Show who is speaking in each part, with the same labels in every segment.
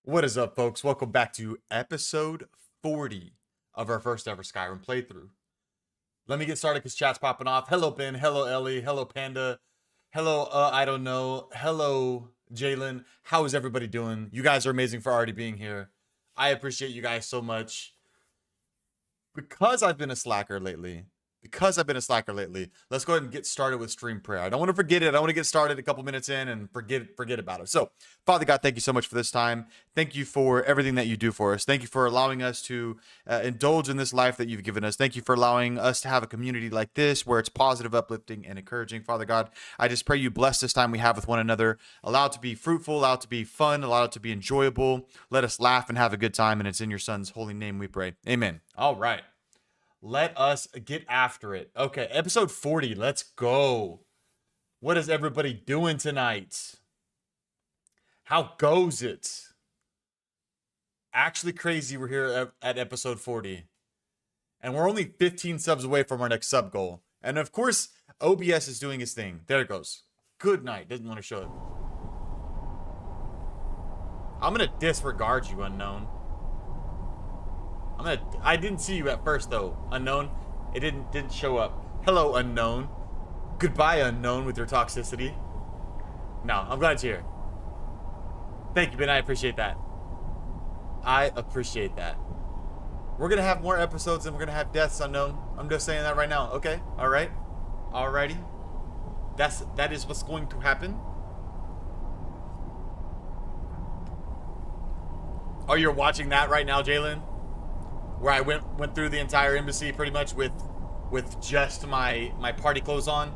Speaker 1: What is up, folks? Welcome back to episode 40 of our first ever Skyrim playthrough. Let me get started because chat's popping off. Hello, Ben. Hello, Ellie. Hello, Panda. Hello, I don't know. Hello, Jalen. How is everybody doing? You guys are amazing for already being here. I appreciate you guys so much. Because I've been a slacker lately, let's go ahead and get started with stream prayer. I don't want to forget it. I want to get started a couple minutes in and forget about it. So, Father God, thank you so much for this time. Thank you for everything that you do for us. Thank you for allowing us to indulge in this life that you've given us. Thank you for allowing us to have a community like this where it's positive, uplifting, and encouraging. Father God, I just pray you bless this time we have with one another. Allow it to be fruitful, allow it to be fun, allow it to be enjoyable. Let us laugh and have a good time, and it's in your son's holy name we pray. Amen. All right. Let us get after it. Okay, episode 40. Let's go. What is everybody doing tonight? How goes it? Actually crazy we're here at episode 40. And we're only 15 subs away from our next sub goal. And of course, OBS is doing its thing. There it goes. Good night. Doesn't want to show it. I'm going to disregard you, unknown. I didn't see you at first though, unknown. It didn't show up. Hello, unknown. Goodbye, unknown, with your toxicity. No, I'm glad you're here. Thank you, Ben. I appreciate that. I appreciate that. We're gonna have more episodes and we're gonna have deaths, unknown. I'm just saying that right now. Okay. All right. Alrighty. That is what's going to happen. Oh, you're watching that right now, Jalen? Where I went through the entire embassy pretty much with just my party clothes on.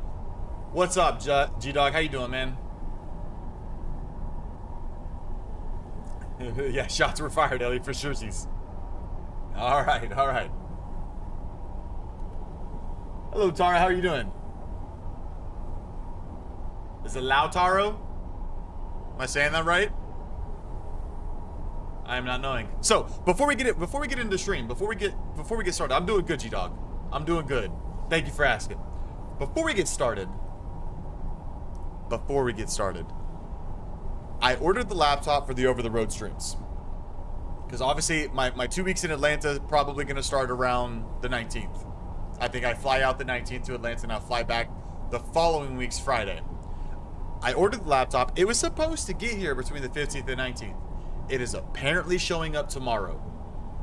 Speaker 1: What's up, G-Dog? How you doing, man? Yeah, shots were fired, Ellie, for sure. All right. Hello, Tara. How are you doing? Is it Lautaro? Am I saying that right? I am not knowing. So before we get into the stream, before we get started, I'm doing good, G-Dog. I'm doing good. Thank you for asking. Before we get started, I ordered the laptop for the over-the-road streams because obviously my 2 weeks in Atlanta is probably going to start around the 19th. I think I fly out the 19th to Atlanta and I'll fly back the following week's Friday. I ordered the laptop. It was supposed to get here between the 15th and 19th. It is apparently showing up tomorrow.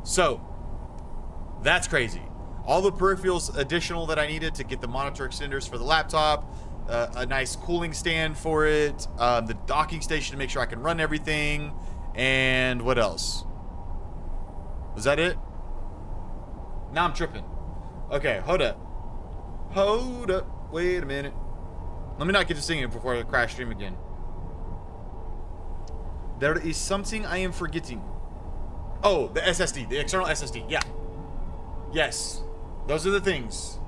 Speaker 1: So, that's crazy. All the peripherals additional that I needed to get the monitor extenders for the laptop, a nice cooling stand for it, the docking station to make sure I can run everything, and what else? Was that it? Now I'm tripping. Okay, hold up. Wait a minute. Let me not get to singing before I crash stream again. There is something I am forgetting. Oh, the SSD, the external SSD. Yeah. Yes. Those are the things.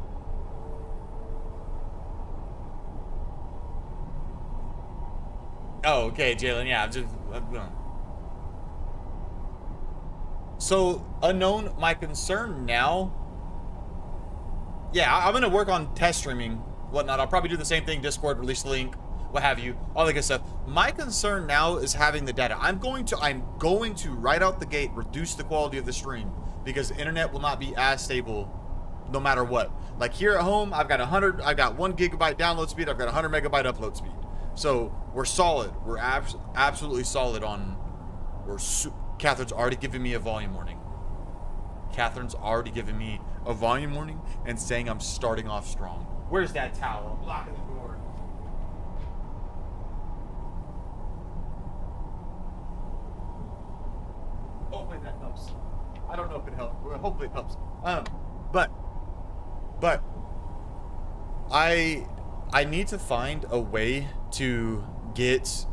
Speaker 1: Oh, okay, Jalen. Yeah, So, unknown, my concern now. Yeah, I'm going to work on test streaming, whatnot. I'll probably do the same thing. Discord, release the link. What have you, all that good stuff. My concern now is having the data. I'm going to right out the gate reduce the quality of the stream because the internet will not be as stable no matter what. Like here at home, I've got 1 gigabyte download speed, I've got 100 megabyte upload speed. So we're solid. We're absolutely solid on. Catherine's already given me a volume warning. And saying I'm starting off strong. Where's that towel? I'm blocking the door. Hopefully that helps. I don't know if it helps. Hopefully it helps. But I need to find a way to get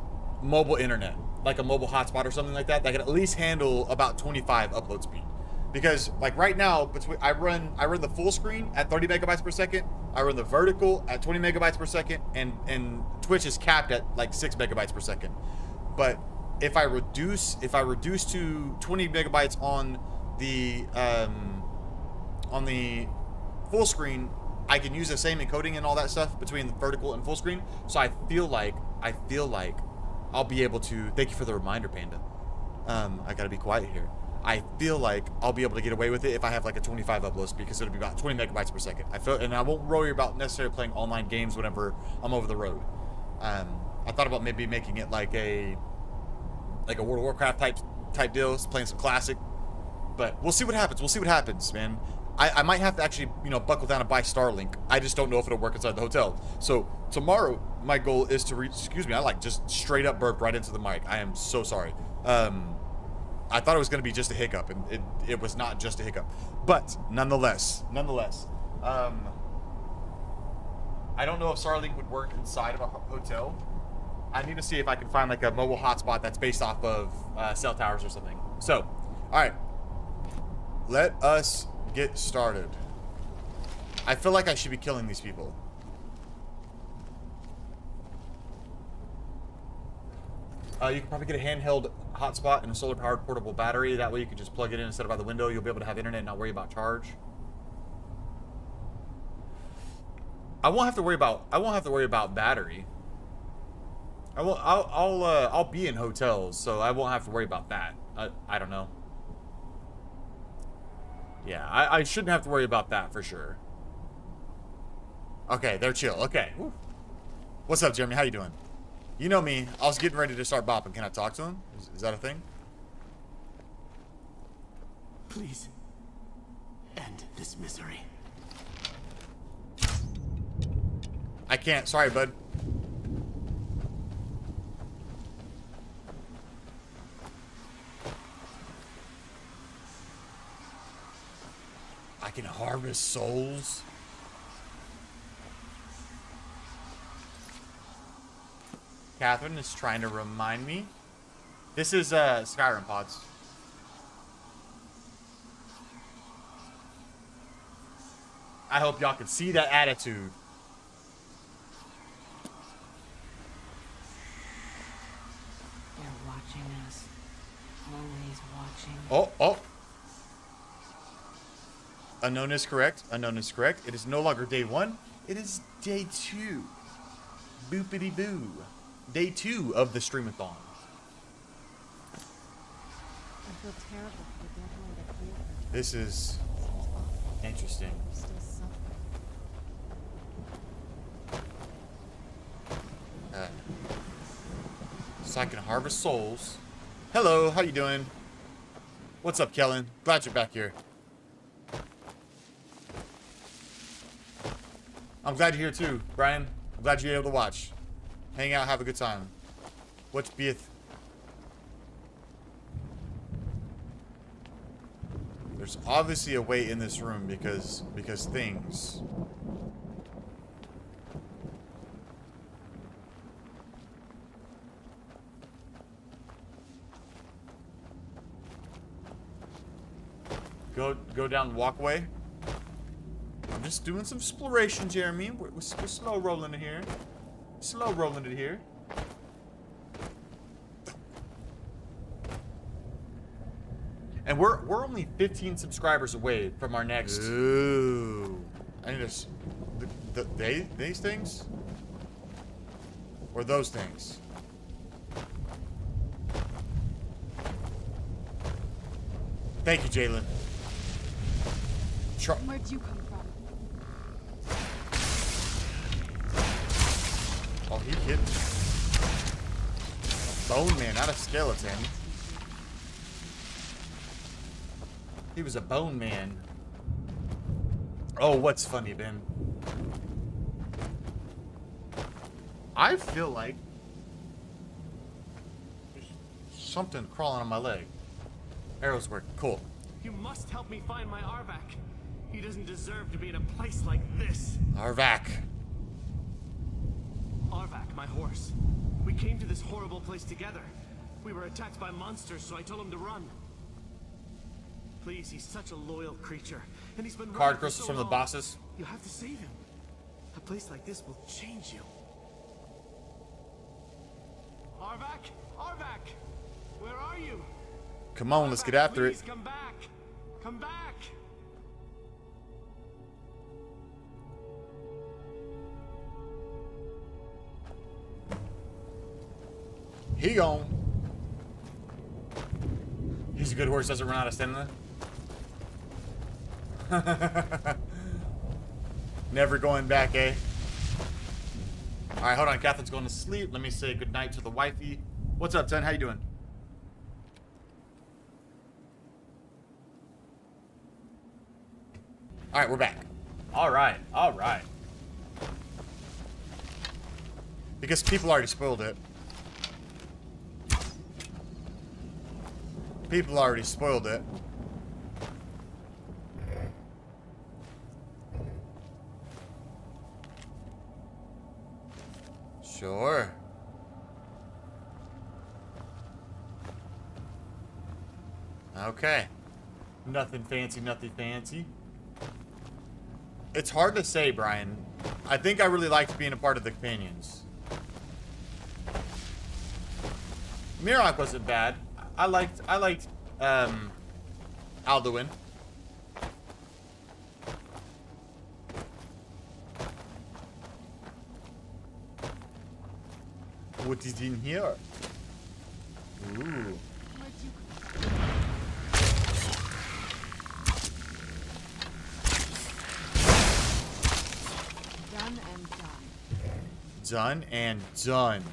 Speaker 1: mobile internet, like a mobile hotspot or something like that can at least handle about 25 upload speed. Because like right now, I run the full screen at 30 megabytes per second. I run the vertical at 20 megabytes per second, and Twitch is capped at like 6 megabytes per second. But if I reduce to 20 megabytes on the full screen, I can use the same encoding and all that stuff between the vertical and full screen. So I feel like I'll be able to. Thank you for the reminder, Panda. I gotta be quiet here. I feel like I'll be able to get away with it if I have like a 25 upload speed, because it'll be about 20 megabytes per second. And I won't worry about necessarily playing online games whenever I'm over the road. I thought about maybe making it like a World of Warcraft type deal, playing some classic. But we'll see what happens. We'll see what happens, man. I might have to actually, buckle down and buy Starlink. I just don't know if it'll work inside the hotel. So tomorrow, my goal is to excuse me, I like just straight up burped right into the mic. I am so sorry. I thought it was going to be just a hiccup, and it was not just a hiccup. But nonetheless, I don't know if Starlink would work inside of a hotel. I need to see if I can find like a mobile hotspot that's based off of cell towers or something. So, all right, let us get started. I feel like I should be killing these people. You can probably get a handheld hotspot and a solar-powered portable battery. That way you can just plug it in instead of by the window. You'll be able to have internet and not worry about charge. I won't have to worry about battery. I'll be in hotels, so I won't have to worry about that. I don't know. Yeah, I shouldn't have to worry about that for sure. Okay, they're chill. Okay. Woo. What's up, Jeremy? How you doing? You know me. I was getting ready to start bopping. Can I talk to him? Is that a thing?
Speaker 2: Please, end this misery.
Speaker 1: I can't. Sorry, bud. I can harvest souls. Catherine is trying to remind me. This is Skyrim pods. I hope y'all can see that attitude.
Speaker 3: They're watching us. Always watching.
Speaker 1: Oh. Unknown is correct. Unknown is correct. It is no longer day 1. It is day 2. Boopity boo. Day 2 of the streamathon.
Speaker 3: I feel terrible for the dead one that cleared her.
Speaker 1: This is interesting.
Speaker 3: We're still suffering.
Speaker 1: So I can harvest souls. Hello, how you doing? What's up, Kellen? Glad you're back here. I'm glad you're here too, Brian. I'm glad you're able to watch. Hang out, have a good time. What beeth? There's obviously a way in this room because things. Go down the walkway. I'm just doing some exploration, Jeremy. We're slow rolling it here. Slow rolling it here. And we're only 15 subscribers away from our next. Ooh. I need to. These things? Or those things? Thank you, Jalen.
Speaker 3: Where'd you come from?
Speaker 1: Oh, he hit me. A bone man, not a skeleton. He was a bone man. Oh, what's funny, Ben? I feel like there's something crawling on my leg. Arrows work. Cool.
Speaker 2: You must help me find my Arvak. He doesn't deserve to be in a place like this.
Speaker 1: Arvak.
Speaker 2: Arvak, my horse. We came to this horrible place together. We were attacked by monsters, so I told him to run. Please, he's such a loyal creature, and he's been
Speaker 1: Card
Speaker 2: running for
Speaker 1: crystals
Speaker 2: so
Speaker 1: from the
Speaker 2: long.
Speaker 1: bosses.
Speaker 2: You have to save him. A place like this will change you. Arvak! Arvak! Where are you?
Speaker 1: Come on, let's get after it.
Speaker 2: Please come back! Come back!
Speaker 1: He gone. He's a good horse, doesn't run out of stamina. Never going back, eh? Alright, hold on. Catherine's going to sleep. Let me say goodnight to the wifey. What's up, Ten? How you doing? Alright, we're back. Alright, alright. Because people already spoiled it. People already spoiled it. Sure. Okay. Nothing fancy, nothing fancy. It's hard to say, Brian. I think I really liked being a part of the companions. Mirok wasn't bad. I liked Alduin. What is in here? Ooh.
Speaker 3: Done and done.
Speaker 1: Done and done.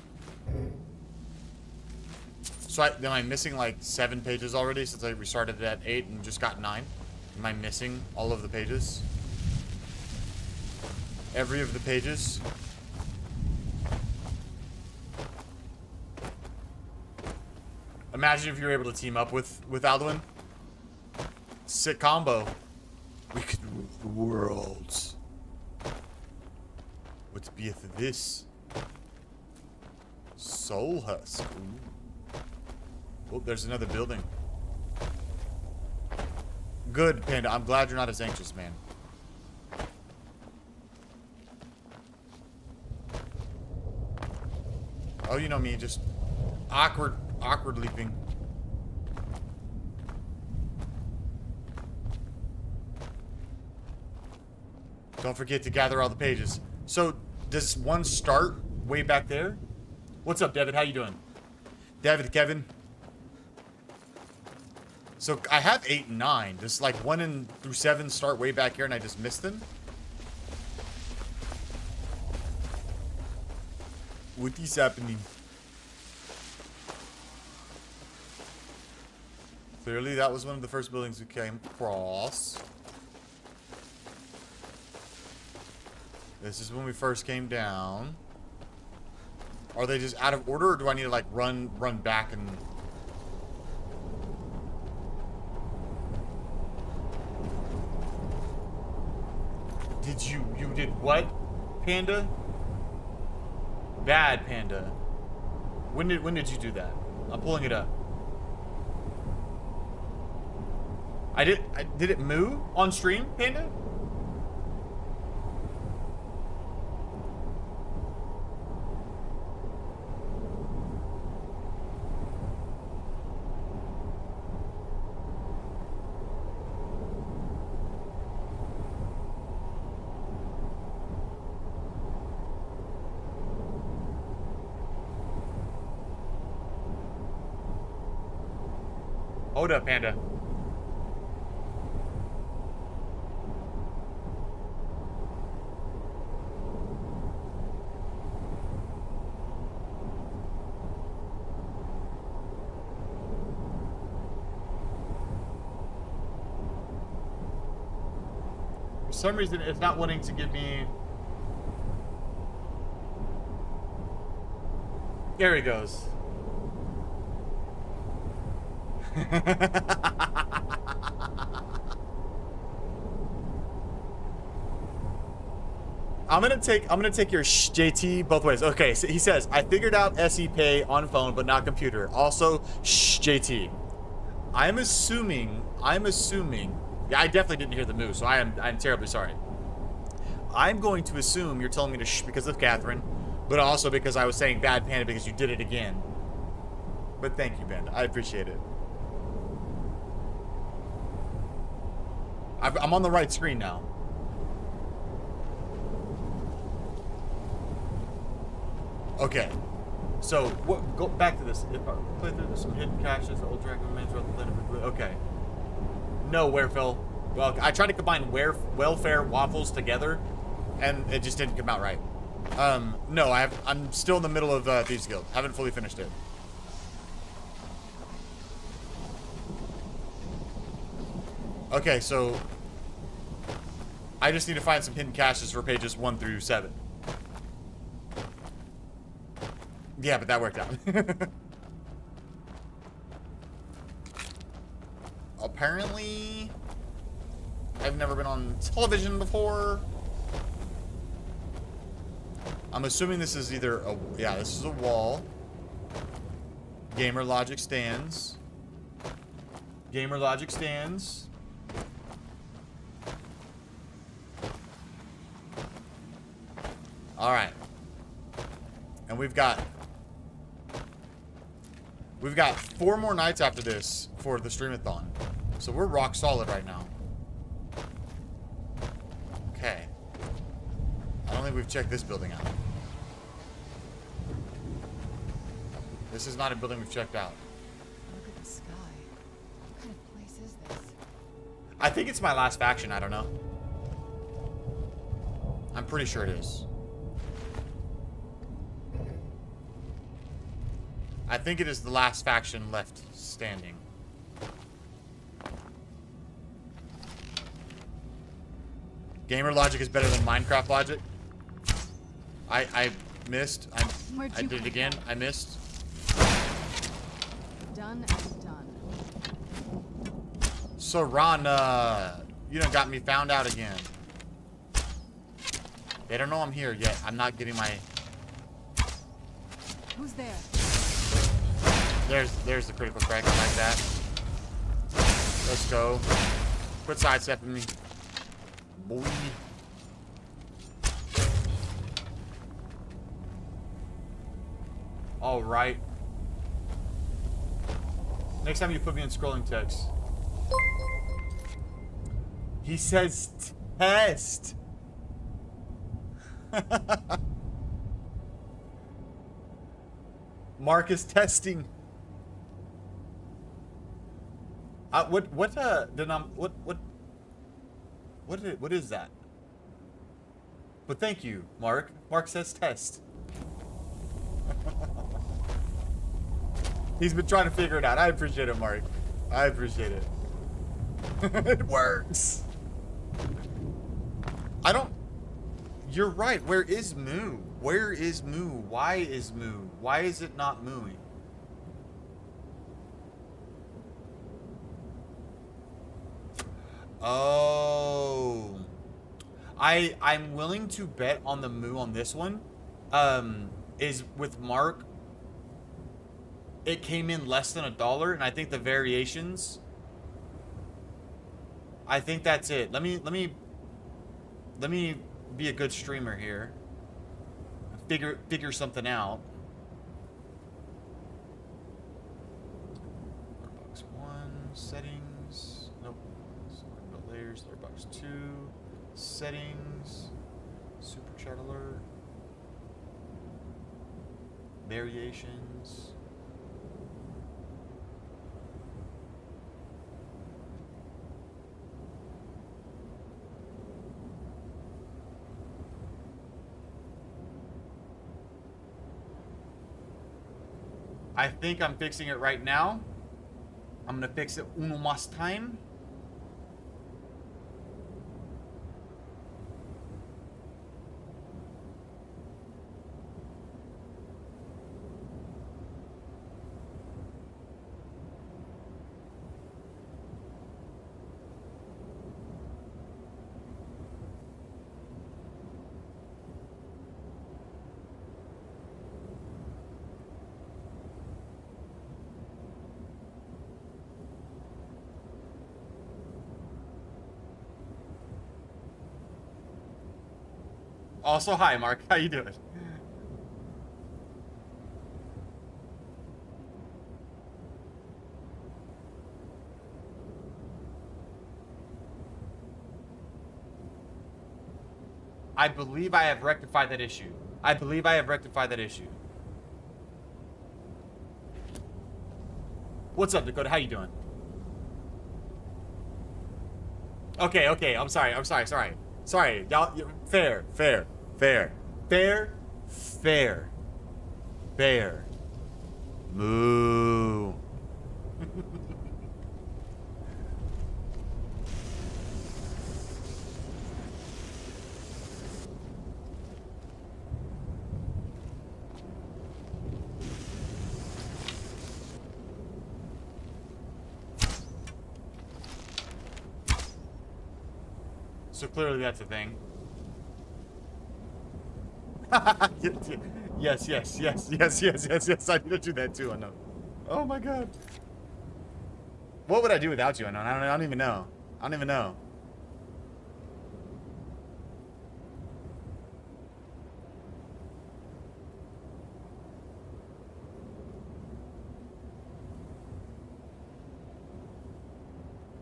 Speaker 1: So am I missing like 7 pages already since I restarted at 8 and just got 9? Am I missing all of the pages? Every of the pages? Imagine if you were able to team up with Alduin. Sick combo. We could rule the world. What beeth this? Soul Husk. Ooh. Oh, there's another building. Good, Panda. I'm glad you're not as anxious, man. Oh, you know me, just awkward leaping. Don't forget to gather all the pages. So, does one start way back there? What's up, David? How you doing? David, Kevin. So, I have 8 and 9. Does like 1 through 7 start way back here and I just missed them? What is happening? Clearly, that was one of the first buildings we came across. This is when we first came down. Are they just out of order, or do I need to like run back and... You did what, Panda? Bad, Panda. When did you do that? I'm pulling it up. Did it move on stream, Panda? Hold up, Panda. For some reason, it's not wanting to give me... There he goes. I'm gonna take your JT both ways. Okay, so he says, I figured out SE Pay on phone but not computer. Also, JT. I'm assuming. Yeah, I definitely didn't hear the move, so I'm terribly sorry. I'm going to assume you're telling me to shh because of Catherine, but also because I was saying bad, Panda, because you did it again. But thank you, Panda. I appreciate it. I'm on the right screen now. Okay. So go back to this. Play through this. Some hidden caches. The old dragon remains throughout the land of. Okay. No, Werefell. Well, I tried to combine welfare waffles together, and it just didn't come out right. No, I'm still in the middle of Thieves Guild. Haven't fully finished it. Okay, so I just need to find some hidden caches for pages 1 through 7. Yeah, but that worked out. Apparently, I've never been on television before. I'm assuming this is either a... Yeah, this is a wall. Gamer logic stands. Gamer logic stands. Alright. And we've got 4 more nights after this for the streamathon. So we're rock solid right now. Okay. I don't think we've checked this building out. This is not a building we've checked out.
Speaker 3: Look at the sky. What kind of place is this?
Speaker 1: I think it's my last faction. I don't know. I'm pretty sure it is. I think it is the last faction left standing. Gamer logic is better than Minecraft logic. I missed. I did it again. I missed.
Speaker 3: Done and done.
Speaker 1: So Ron, you done got me found out again. They don't know I'm here yet. I'm not getting my...
Speaker 3: Who's there?
Speaker 1: There's the critical strike. I like that. Let's go. Quit sidestepping me. Boy. Alright. Next time you put me in scrolling text. He says test. Mark is testing. What is that? But thank you, Mark. Mark says test. He's been trying to figure it out. I appreciate it, Mark. I appreciate it. It works. I don't... You're right. Where is Moo? Where is Moo? Why is Moo? Why is it not mooing? Oh. I'm willing to bet on the Moo on this one. Is with Mark. It came in less than $1, and I think the variations. I think that's it. Let me be a good streamer here. Figure something out. Box 1 settings. Nope. Smart layers. Box 2 settings. Super chat alert. Variations. I think I'm fixing it right now. I'm gonna fix it uno más time. Also, hi, Mark. How you doing? I believe I have rectified that issue. I believe I have rectified that issue. What's up, Dakota? How you doing? Okay, okay. I'm sorry. Sorry. Y'all, fair. Moo. So clearly that's a thing. Yes. I need to do that too, Unknown. Oh my god. What would I do without you, Unknown? I don't even know.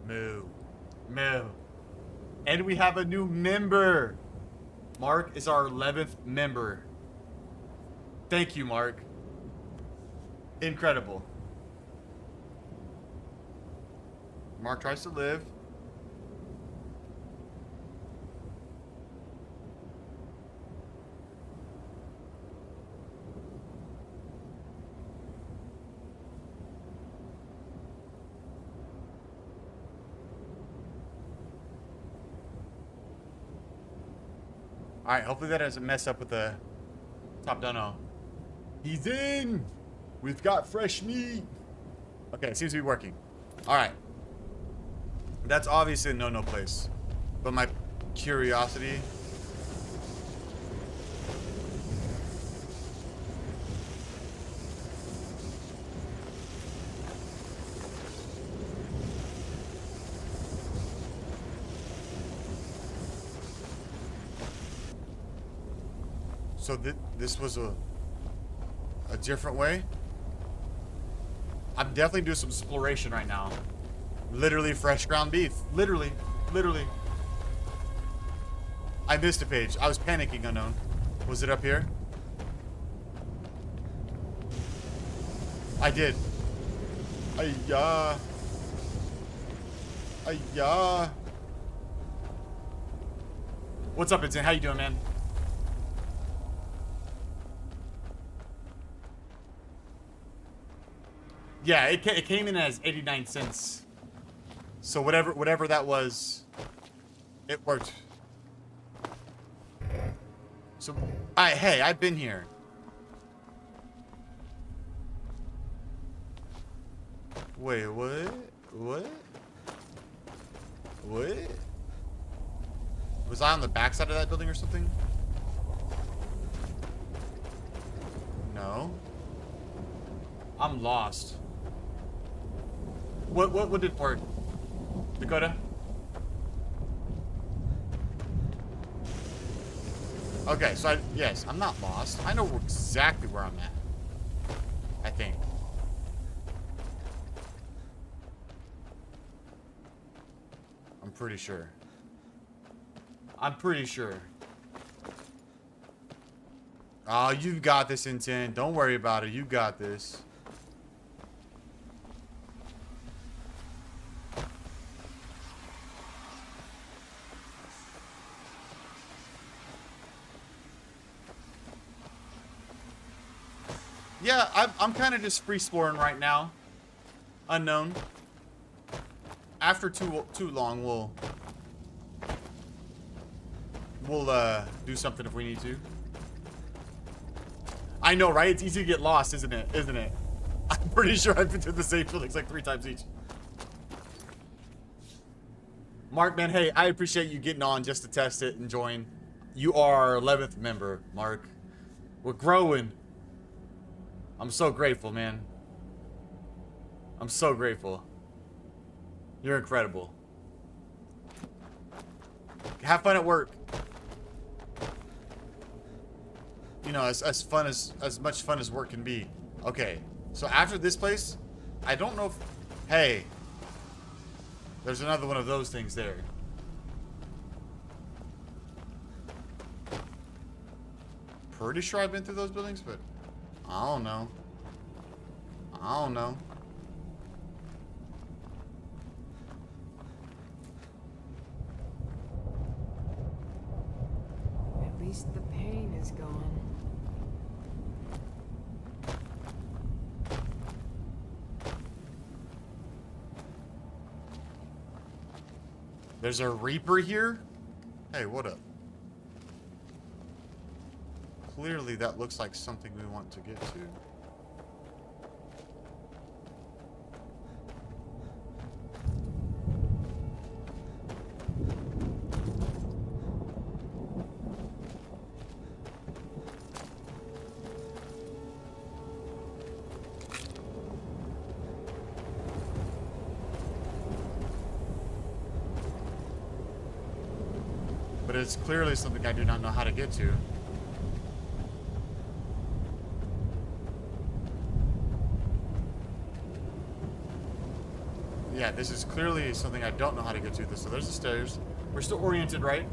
Speaker 1: Moo. And we have a new member. Mark is our 11th member. Thank you, Mark. Incredible. Mark tries to live. Alright, hopefully that doesn't mess up with the top dono. He's in! We've got fresh meat! Okay, it seems to be working. Alright. That's obviously a no-no place. But my curiosity... So this was a different way? I'm definitely doing some exploration right now. Literally fresh ground beef. Literally. I missed a page. I was panicking, Unknown. Was it up here? I did. Ayah. What's up, Vincent? How you doing, man? Yeah, it came in as 89 cents. So whatever that was, it worked. So, hey, I've been here. Wait, what? Was I on the backside of that building or something? No. I'm lost. What did work? Dakota? Okay, so yes, I'm not lost. I know exactly where I'm at. I think. I'm pretty sure. Oh, you've got this, Intent. Don't worry about it. You got this. Yeah, I'm kind of just free exploring right now. Unknown. After too long, we'll do something if we need to. I know, right? It's easy to get lost, isn't it? I'm pretty sure I've been to the same buildings like 3 times each. Mark, man, hey, I appreciate you getting on just to test it and join. You are our 11th member, Mark. We're growing. I'm so grateful, man. I'm so grateful. You're incredible. Have fun at work. You know, as much fun as work can be. Okay, so after this place, I don't know if... Hey. There's another one of those things there. Pretty sure I've been through those buildings, but... I don't know.
Speaker 4: least the pain is gone.
Speaker 1: There's a Reaper here? Hey, what up? Clearly that looks like something we want to get to. But it's clearly something I do not know how to get to. Yeah, this is clearly something I don't know how to get to. So there's the stairs. We're still oriented right.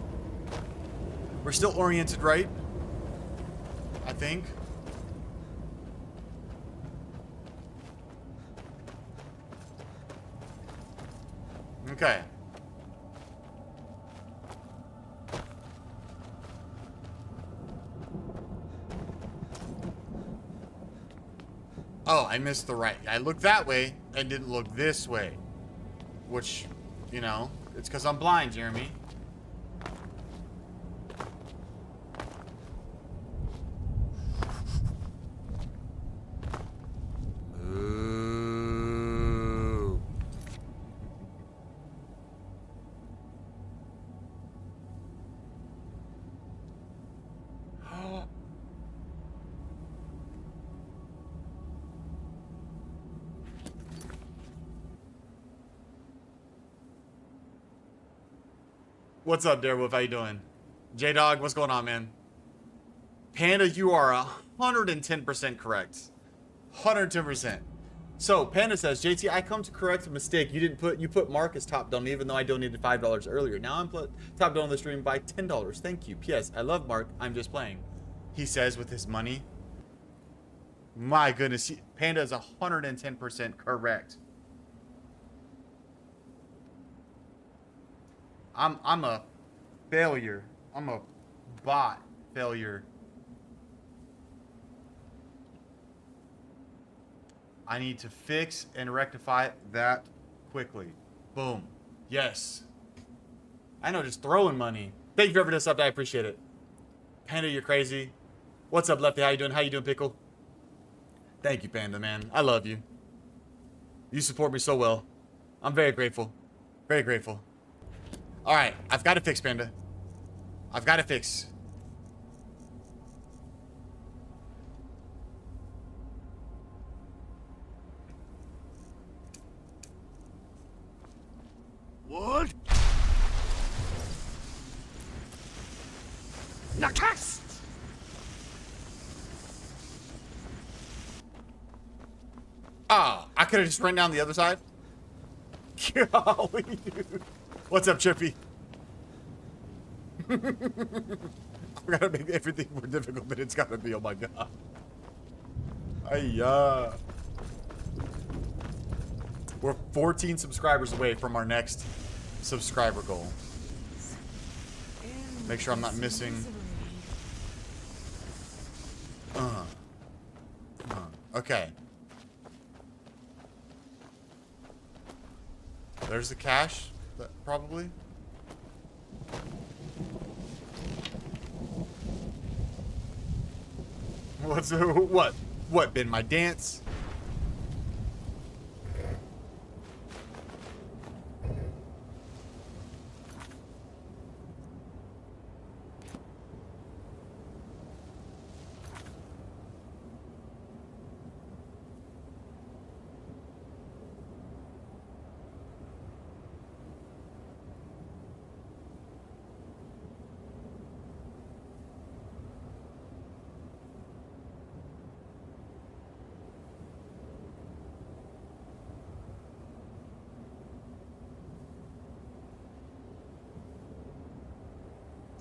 Speaker 1: We're still oriented right. I think. Okay. Oh, I missed the right. I looked that way and didn't look this way. Which, you know, it's because I'm blind, Jeremy. Ooh. What's up, Darewolf? How you doing? J-Dog, what's going on, man? Panda, you are 110% correct. 110%. So, Panda says, JT, I come to correct a mistake. You put Mark as top donor, even though I donated $5 earlier. Now I'm top donor on the stream by $10. Thank you. P.S. I love Mark. I'm just playing. He says with his money. My goodness. Panda is 110% correct. I'm a failure. I'm a bot failure. I need to fix and rectify that quickly. Boom. Yes. I know, just throwing money. Thank you for everything up. I appreciate it. Panda, you're crazy. What's up, Lefty? How you doing? How you doing, Pickle? Thank you, Panda, man. I love you. You support me so well. I'm very grateful. Very grateful. All right, I've got to fix, Panda. I've got to fix.
Speaker 2: What? Nakast!
Speaker 1: Oh, I could have just run down the other side. Golly, dude. What's up, Chippy? I've got to make everything more difficult than it's got to be. Oh my god. Ayya. We're 14 subscribers away from our next subscriber goal. Make sure I'm not missing. Okay. There's the cash, probably. What been my dance?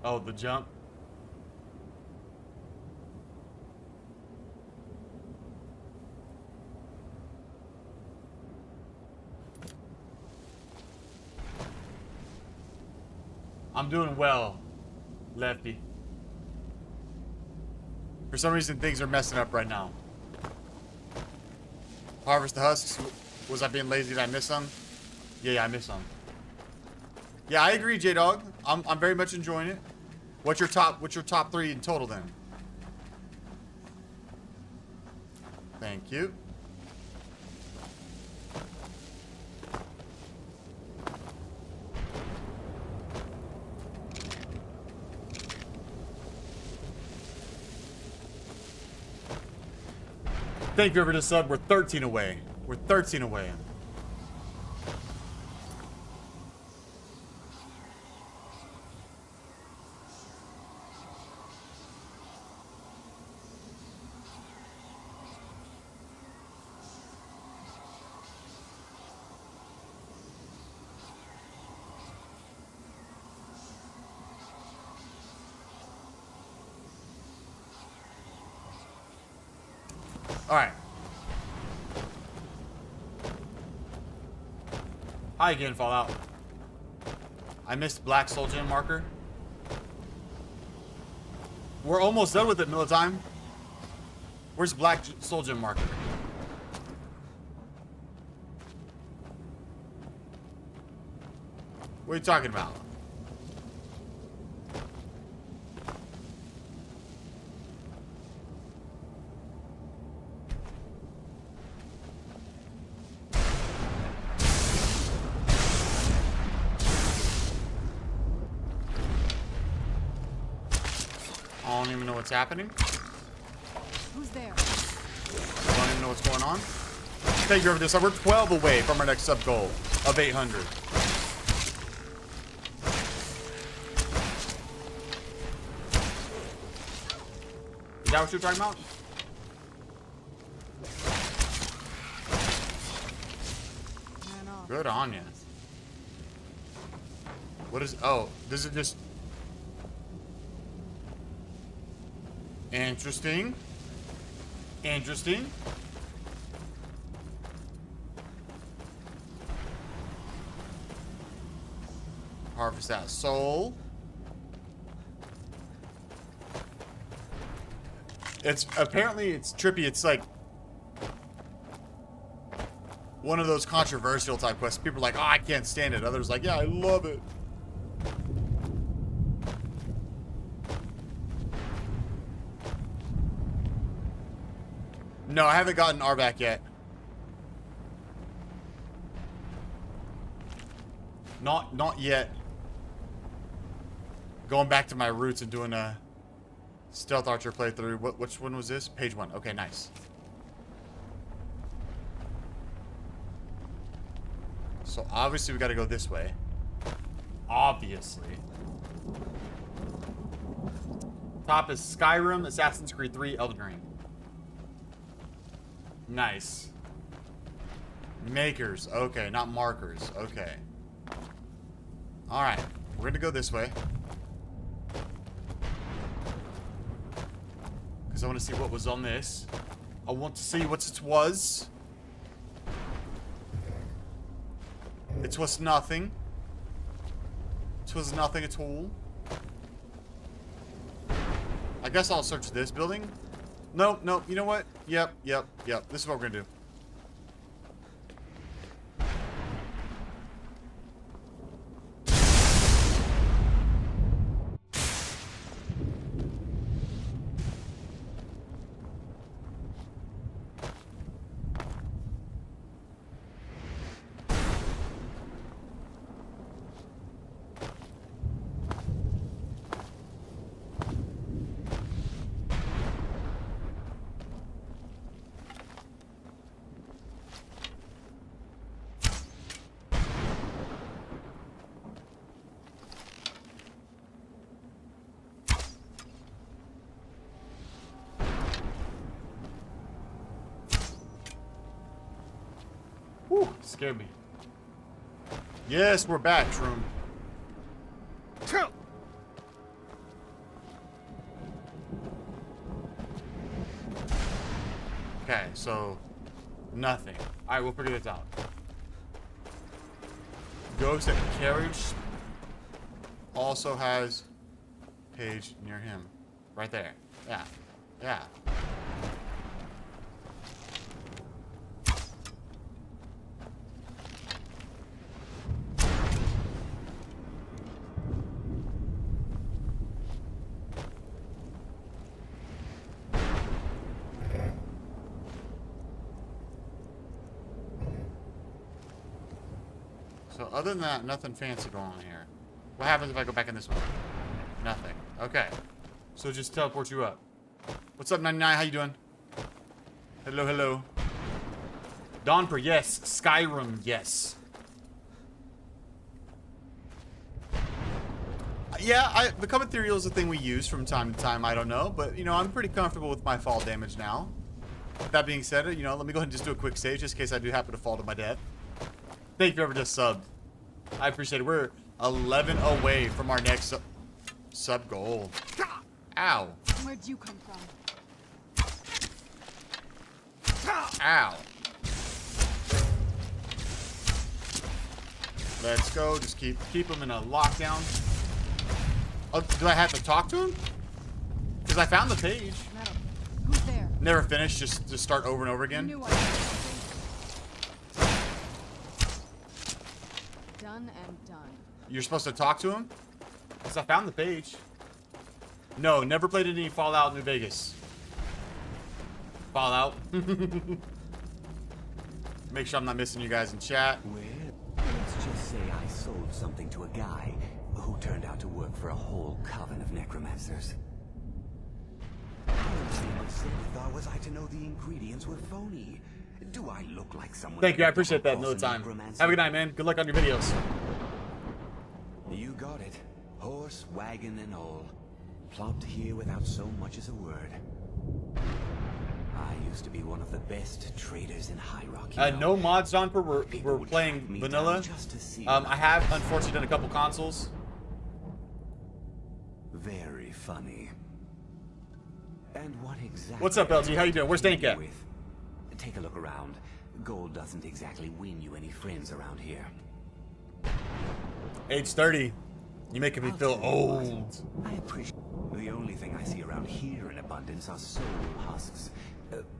Speaker 1: Oh, the jump. I'm doing well, Lefty. For some reason, things are messing up right now. Harvest the husks. Was I being lazy? Did I miss some? Yeah, I missed some. Yeah, I agree, J-Dog. I'm very much enjoying it. What's your top 3 in total then? Thank you. Thank you for the sub. We're 13 away. We're 13 away. All right. Hi again, Fallout. I missed Black Soul Gem marker. We're almost done with it, Militime. Where's Black Soul Gem marker? What are you talking about? I don't even know what's happening.
Speaker 3: Who's there?
Speaker 1: I don't even know what's going on. Thank you for this. We're 12 away from our next sub goal of 800. Is that what you're talking about?
Speaker 3: Ran off.
Speaker 1: Good on ya. What is... Oh, this is just... Interesting. Interesting. Harvest that soul. It's apparently it's trippy. It's like one of those controversial type quests. People are like, "Oh, I can't stand it." Others like, "Yeah, I love it." No, I haven't gotten Arbac yet. Not yet. Going back to my roots and doing a Stealth Archer playthrough. Which one was this? Page 1. Okay, nice. So obviously we got to go this way. Obviously. Top is Skyrim, Assassin's Creed 3, Elden Ring. Nice. Makers. Okay, not markers. Okay. Alright. We're going to go this way. Because I want to see what was on this. I want to see what it was. It was nothing. It was nothing at all. I guess I'll search this building. Nope, nope. You know what? Yep. This is what we're gonna do. Whew, scared me. Yes, we're back, Shroom. Okay, so nothing. Alright, we'll figure this out. Ghost at carriage also has page near him. Right there. Yeah. Yeah. So other than that, nothing fancy going on here. What happens if I go back in this one? Nothing. Okay. So just teleport you up. What's up, 99? How you doing? Hello, hello. Dawnper, yes. Skyrim, yes. Yeah, become ethereal is a thing we use from time to time. I don't know, but you know, I'm pretty comfortable with my fall damage now. That being said, you know, let me go ahead and just do a quick save just in case I do happen to fall to my death. Thank you for just subbed. I appreciate it. We're 11 away from our next sub goal. Ow.
Speaker 3: Where'd you come from?
Speaker 1: Ow. Let's go. Just keep him in a lockdown. Oh, do I have to talk to him? Because I found the page.
Speaker 3: Metal. Who's there?
Speaker 1: Never finished. Just start over and over again.
Speaker 3: Knew I Done and done.
Speaker 1: You're supposed to talk to him? Because I found the page. No, never played any Fallout New Vegas. Fallout. Make sure I'm not missing you guys in chat.
Speaker 5: Well, let's just say I sold something to a guy who turned out to work for a whole coven of necromancers. How was I to know the ingredients were phony? Do I look like someone?
Speaker 1: Thank you, I appreciate that. No time. Have a good night, man. Good luck on your videos.
Speaker 5: You got it. Horse, wagon, and all. Plopped here without so much as a word. I used to be one of the best traders in High Rock.
Speaker 1: No mods, Dawnper. We're playing vanilla. I have unfortunately done a couple consoles.
Speaker 5: Very funny. And what exactly?
Speaker 1: What's up, LG? How you doing? Where's Dank at?
Speaker 5: Take a look around. Gold doesn't exactly win you any friends around here.
Speaker 1: Age 30. You making me feel old.
Speaker 5: I appreciate. The only thing I see around here in abundance are soul husks.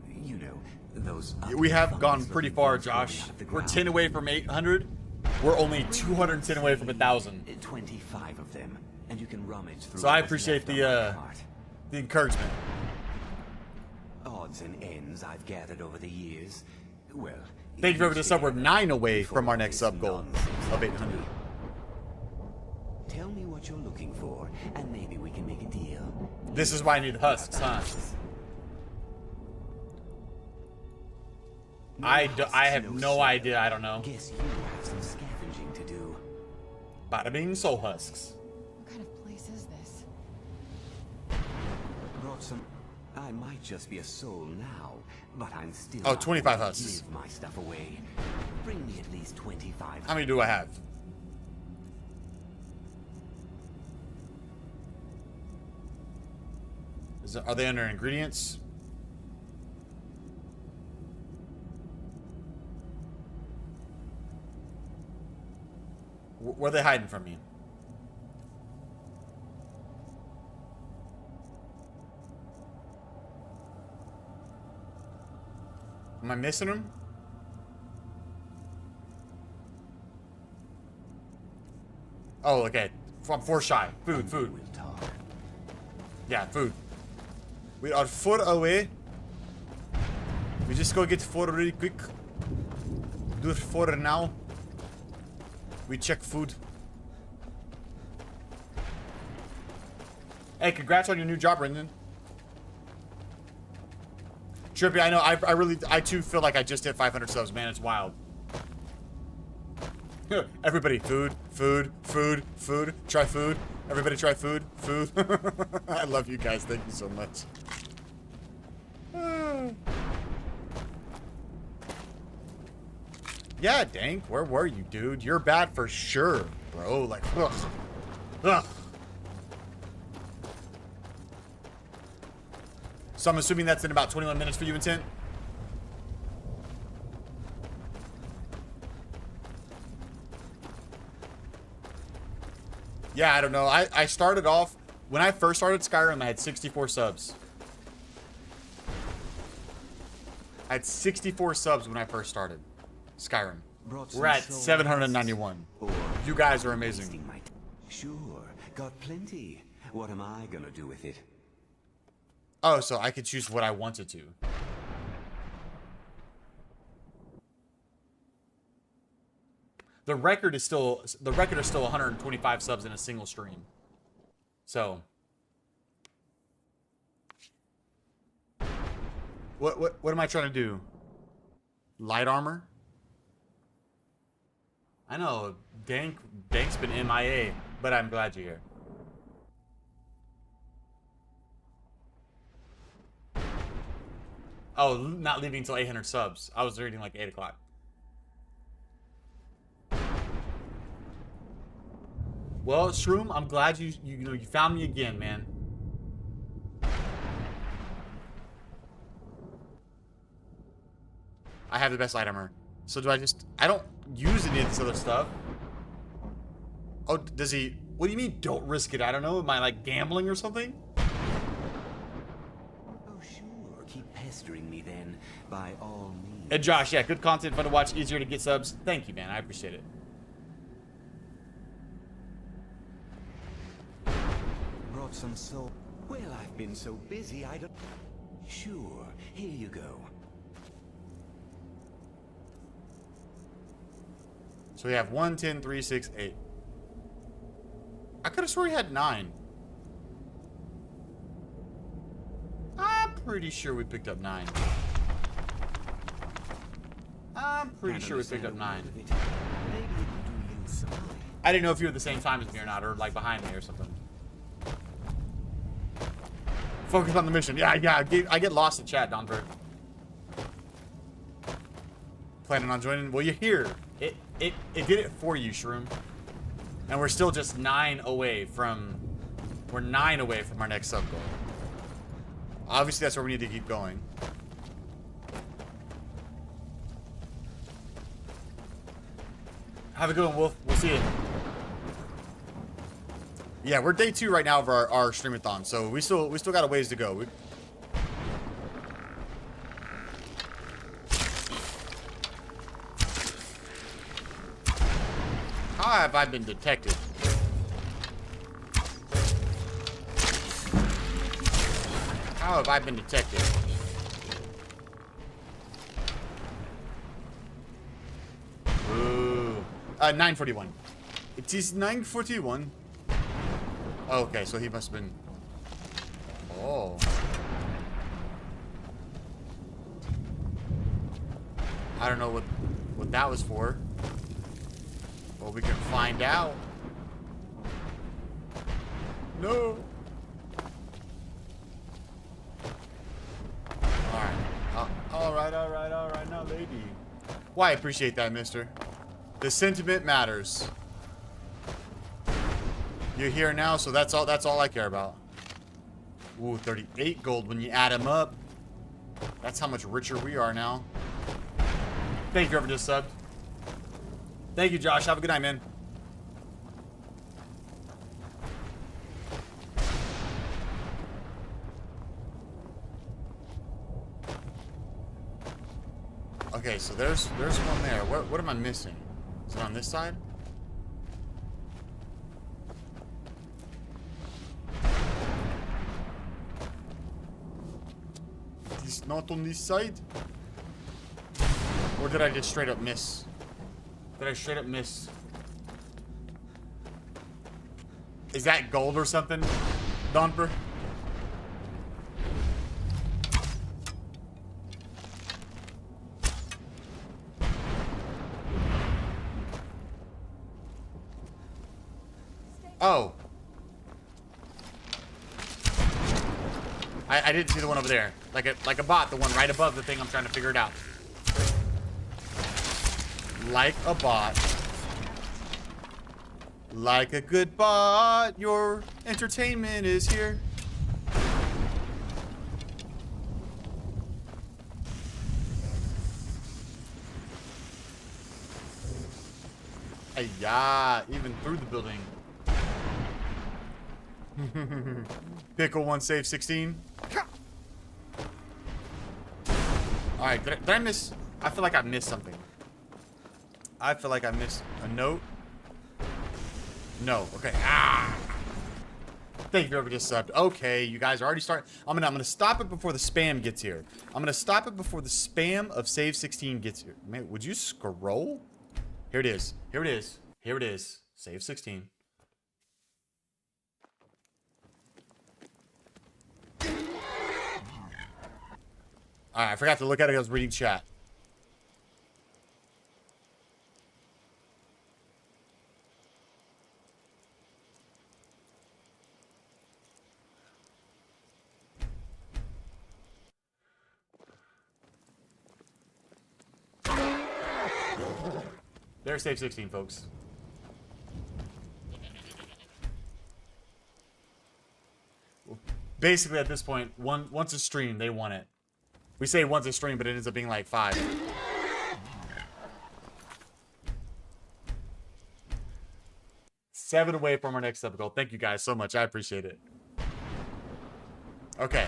Speaker 5: You know, those.
Speaker 1: We have gone pretty far, Josh. We're 10 away from 800. We're only 210 away from 1,000.
Speaker 5: 25 of them, and you can rummage through.
Speaker 1: So I appreciate the encouragement.
Speaker 5: Odds and ends I've gathered over the years. Well,
Speaker 1: thank you for the sub. We're 9 away from our next sub goal of 800.
Speaker 5: Tell me what you're looking for, and maybe we can make a deal.
Speaker 1: This is why I need husks, huh? I have no idea. I don't know.
Speaker 5: Guess you have some scavenging to do.
Speaker 1: Bada bing, soul husks.
Speaker 3: What kind of place is this?
Speaker 5: Brought some. I might just be a soul now, but I'm still.
Speaker 1: Oh, 25 husks.
Speaker 5: Give my stuff away. Bring me at least 25.
Speaker 1: How many do I have? Are they under ingredients? Where are they hiding from me? Am I missing them? Oh, okay. I'm 4 shy. Food.
Speaker 5: We'll talk.
Speaker 1: Yeah, food. We are 4 away. We just go get 4 really quick. Do 4 now. We check food. Hey, congrats on your new job, Brendan. Trippy, I know. I too feel like I just hit 500 subs, man. It's wild. Everybody, food. Try food. Everybody try food. I love you guys. Thank you so much. Yeah, Dank, where were you, dude? You're bad for sure, bro. Like, ugh. So I'm assuming that's in about 21 minutes for you, Intent? Yeah, I don't know. I started off, when I first started Skyrim, I had 64 subs. I had 64 subs when I first started Skyrim.
Speaker 5: Brought
Speaker 1: We're
Speaker 5: some
Speaker 1: at
Speaker 5: soul
Speaker 1: 791.
Speaker 5: or
Speaker 1: You guys are
Speaker 5: wasting
Speaker 1: amazing.
Speaker 5: my sure, got plenty. What am I gonna do with it?
Speaker 1: Oh, so I could choose what I wanted to. The record is still 125 subs in a single stream. So what am I trying to do? Light armor? I know Dank's been MIA, but I'm glad you're here. Oh, not leaving until 800 subs. I was reading like 8 o'clock. Well, Shroom, I'm glad you found me again, man. I have the best light armor. So do I don't use any of this other stuff. Oh, does he? What do you mean don't risk it? I don't know. Am I like gambling or something?
Speaker 5: Oh sure, keep pestering me then, by all means.
Speaker 1: And Josh, yeah, good content, fun to watch, easier to get subs. Thank you, man. I appreciate it.
Speaker 5: Brought some soul. Well, I've been so busy I don't. Sure, here you go.
Speaker 1: So we have 1, 10, 3, 6, 8. I could have swore he had 9. I'm pretty sure we picked up 9. I'm pretty sure we picked up 9.
Speaker 5: Maybe it could do you some.
Speaker 1: I didn't know if you were at the same time as me or not, or like behind me or something. Focus on the mission. Yeah, I get lost in chat, Donbert. Planning on joining? Well, you're here. It did it for you, Shroom. And we're still just 9 away from... We're 9 away from our next sub goal. Obviously, that's where we need to keep going. Have a good one, Wolf. We'll see you. Yeah, we're day 2 right now of our streamathon, so we still got a ways to go. How have I been detected? How have I been detected? Ooh. 941. It is 941. Okay, so he must have been... Oh. I don't know what that was for. Well, we can find out. No. All right, now, lady. Why, I appreciate that, mister. The sentiment matters. You're here now, so that's all I care about. Ooh, 38 gold when you add them up. That's how much richer we are now. Thank you, whoever just subbed. Thank you, Josh. Have a good night, man. Okay, so there's one there. What am I missing? Is it on this side? It's not on this side? Or did I just straight up miss? Did I straight up miss? Is that gold or something, Donper? Oh. I didn't see the one over there. Like a bot, the one right above the thing I'm trying to figure it out. Like a bot. Like a good bot, your entertainment is here. Yeah, even through the building. Pickle 1 save 16. All right, did I miss? I feel like I missed something. I feel like I missed a note. No. Okay. Ah. Thank you, whoever just subbed. Okay, you guys are already starting. I'm gonna stop it before the spam gets here. I'm gonna stop it before the spam of save 16 gets here. Man, would you scroll? Here it is. Here it is. Here it is. Save 16. Alright, I forgot to look at it. I was reading chat. There's save 16, folks. Basically, at this point, once a stream, they want it. We say once a stream, but it ends up being like 5. Seven away from our next sub goal. Thank you guys so much. I appreciate it. Okay.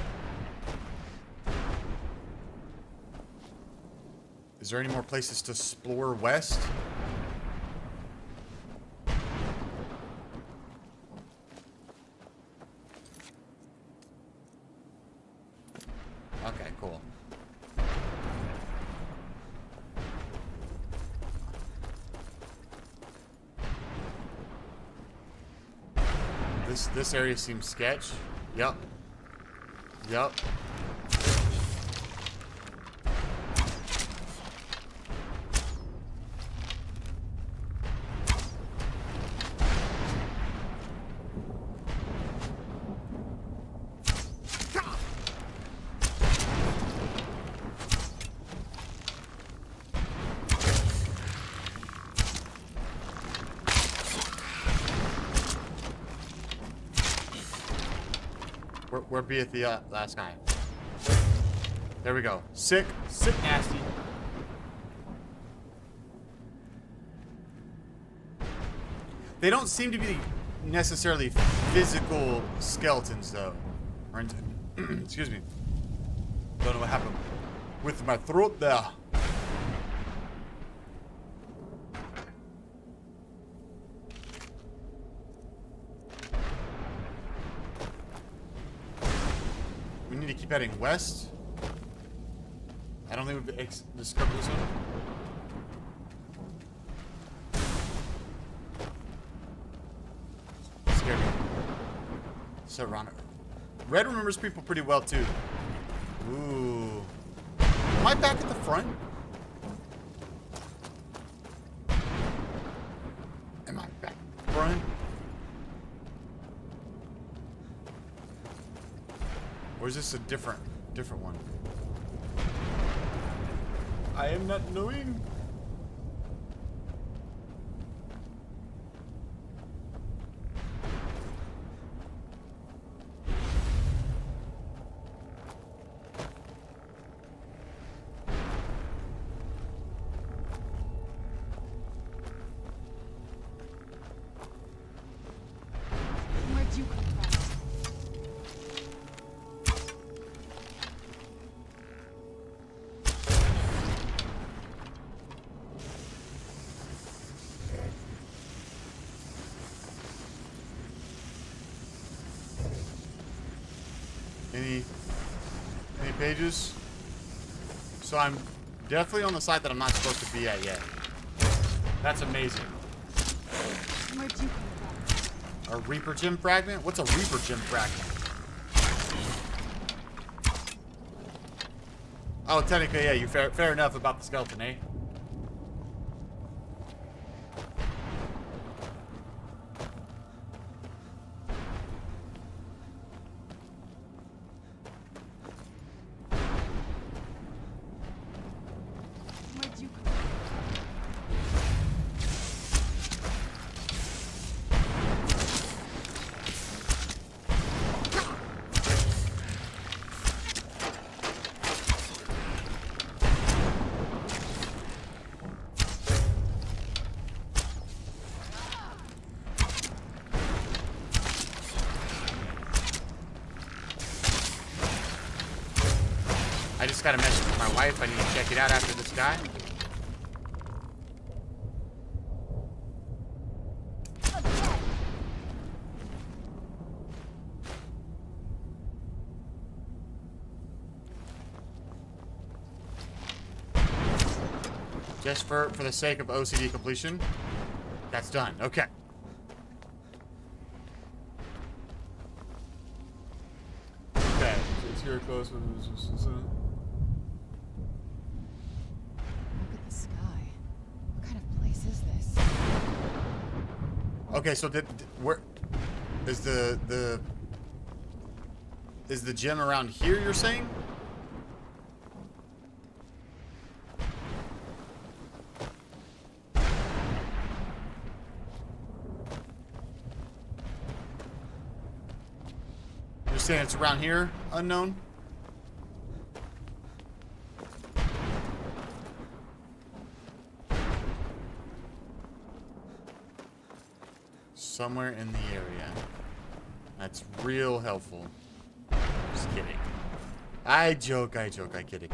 Speaker 1: Is there any more places to explore west? Okay, cool. This area seems sketch. Yep. Yep. Where beeth the last guy? There we go. Sick, nasty. They don't seem to be necessarily physical skeletons, though. Or excuse me. Don't know what happened with my throat there. We need to keep heading west. I don't think we've discovered this one. Scared me. Serrano. Red remembers people pretty well too. Ooh. Am I back at the front? Am I back front? Or is this a different one? I am not knowing.
Speaker 3: Where'd you come from?
Speaker 1: Any pages? So I'm definitely on the side that I'm not supposed to be at yet. That's amazing.
Speaker 3: Where'd you come from?
Speaker 1: A Reaper Gem fragment? What's a Reaper Gem fragment? Oh, technically, yeah, you fair enough about the skeleton, eh?
Speaker 3: Where'd you come from?
Speaker 1: just got a message from my wife. I need to check it out after this guy. Just for the sake of OCD completion, that's done. Okay. Okay. It's here close.
Speaker 3: Look at the sky. What kind of place is this?
Speaker 1: Okay, so where is the gym around here? You're saying? You're saying it's around here, unknown? Somewhere in the area. That's real helpful. Just kidding. I joke, I kid.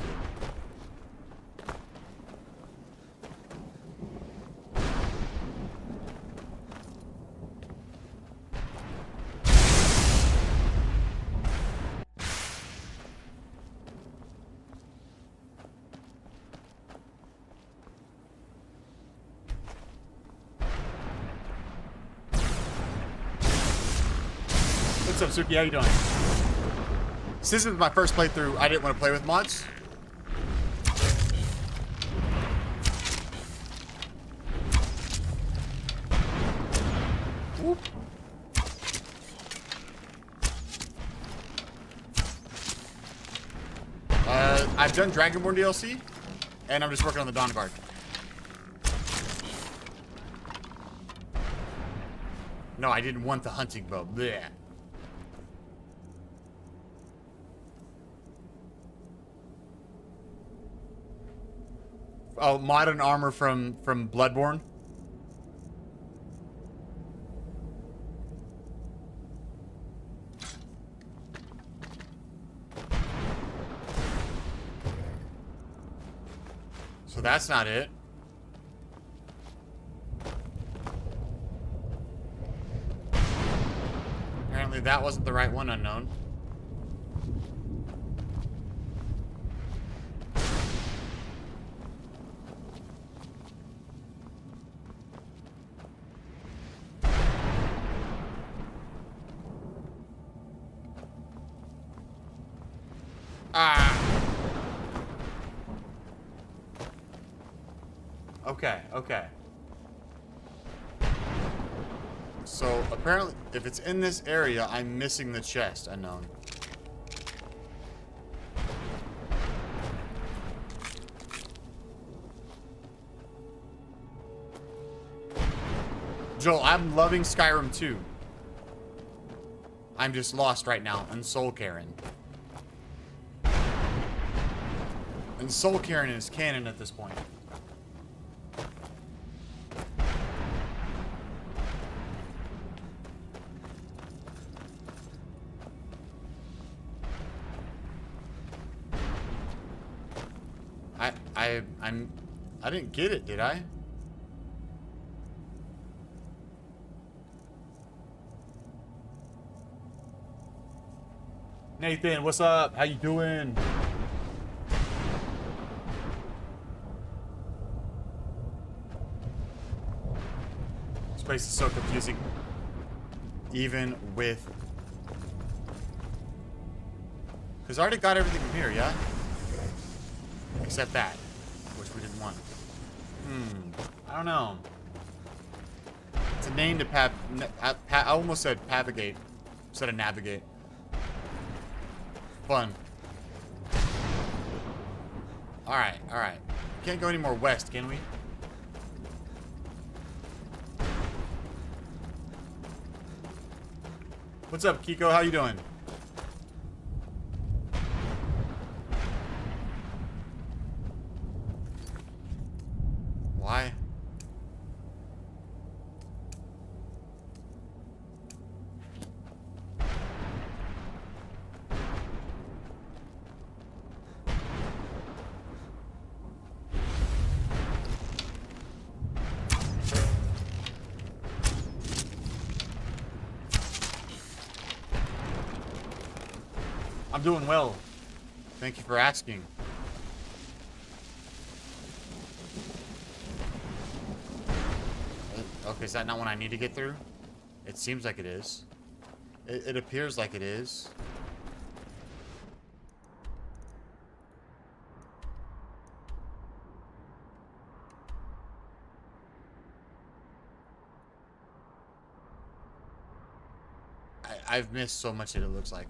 Speaker 1: What's up, Suki? How you doing? Since this is my first playthrough, I didn't want to play with mods. Whoop. I've done Dragonborn DLC, and I'm just working on the Dawn Guard. No, I didn't want the hunting bow. Blech. Oh, modern armor from Bloodborne. So that's not it. Apparently that wasn't the right one, unknown. Okay. So, apparently, if it's in this area, I'm missing the chest, unknown. Joel, I'm loving Skyrim 2. I'm just lost right now in Soul Karen. And Soul Karen is canon at this point. I didn't get it, did I? Nathan, what's up? How you doing? This place is so confusing. Even with... Because I already got everything from here, yeah? Except that, which we didn't want. I don't know. It's a name to I almost said pavigate instead of navigate. Fun. Alright. Can't go any more west, can we? What's up, Kiko? How you doing? Why? I'm doing well. Thank you for asking. Okay, is that not one I need to get through? It seems like it is. It appears like it is. I've missed so much that it looks like.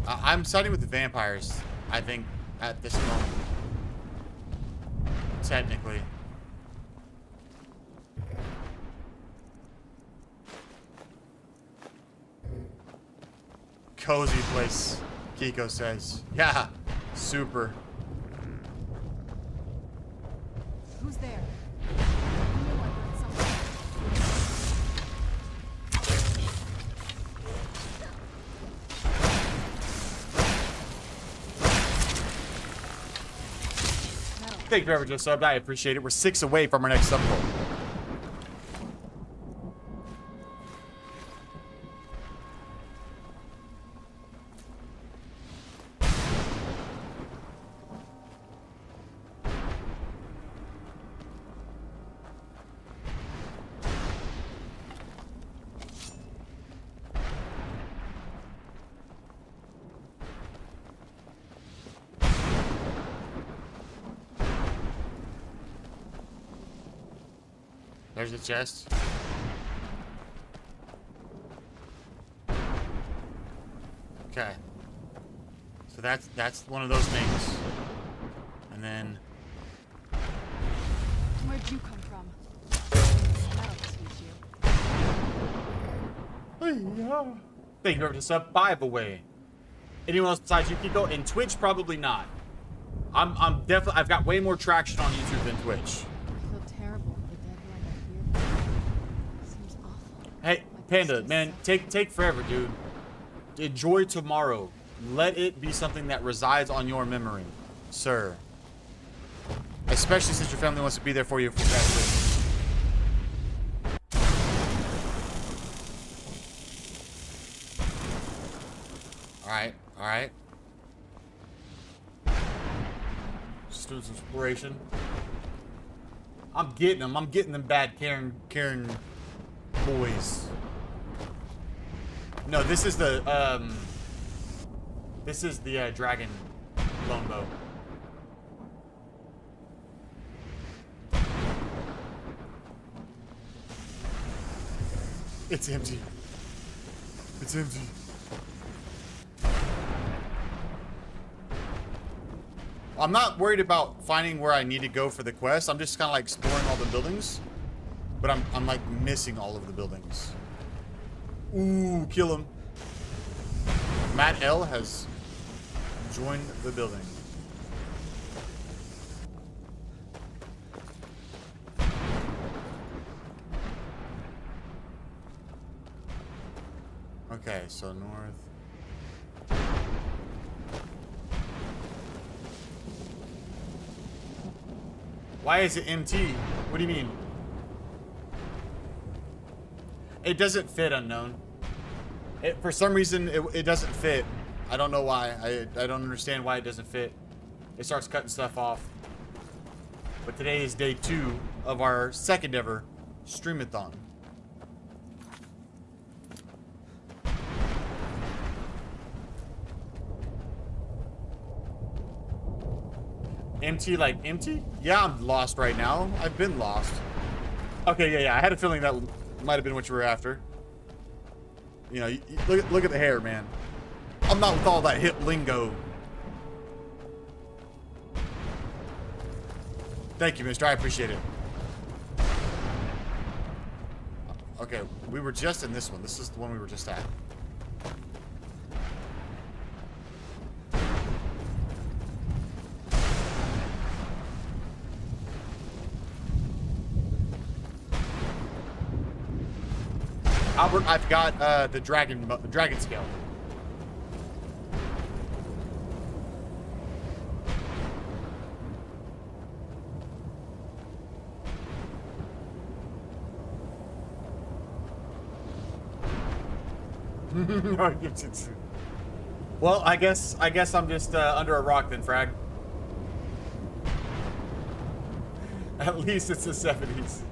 Speaker 1: I'm siding with the vampires, I think, at this moment. Technically. Cozy place, Kiko says. Yeah, super.
Speaker 3: Who's there? I knew I heard something.
Speaker 1: Thank you very much for the sub. I appreciate it. We're 6 away from our next sub goal. There's the chest. Okay. So that's one of those things. And then
Speaker 3: Where'd you come from? That'll teach you.
Speaker 1: thank you very much for the sub. 5 away. Anyone else besides you, Kiko? In Twitch, probably not. I'm definitely. I've got way more traction on YouTube than Twitch.
Speaker 3: I feel terrible for the dead one I hear. Seems awful.
Speaker 1: Hey,
Speaker 3: Like
Speaker 1: Panda,
Speaker 3: there's
Speaker 1: man,
Speaker 3: still
Speaker 1: take forever, dude. Enjoy tomorrow. Let it be something that resides on your memory, sir. Especially since your family wants to be there for you for graduation. All right. Just doing some exploration. I'm getting them. I'm getting them bad Karen boys. No, this is the dragon longbow. It's empty. It's empty. I'm not worried about finding where I need to go for the quest. I'm just kind of like exploring all the buildings. But I'm like missing all of the buildings. Ooh, kill him. Matt L has joined the building. Okay, so north. Why is it empty? What do you mean? It doesn't fit, unknown. For some reason, it doesn't fit. I don't know why. I don't understand why it doesn't fit. It starts cutting stuff off. But today is day 2 of our second ever streamathon. Empty like empty? Yeah, I'm lost right now. I've been lost. Okay, yeah. I had a feeling that might have been what you were after. You know, look at the hair, man. I'm not with all that hip lingo. Thank you, mister. I appreciate it. Okay, we were just in this one. This is the one we were just at. Albert, I've got the dragon scale. Well, I guess I'm just under a rock then, Frag. At least it's the 70s.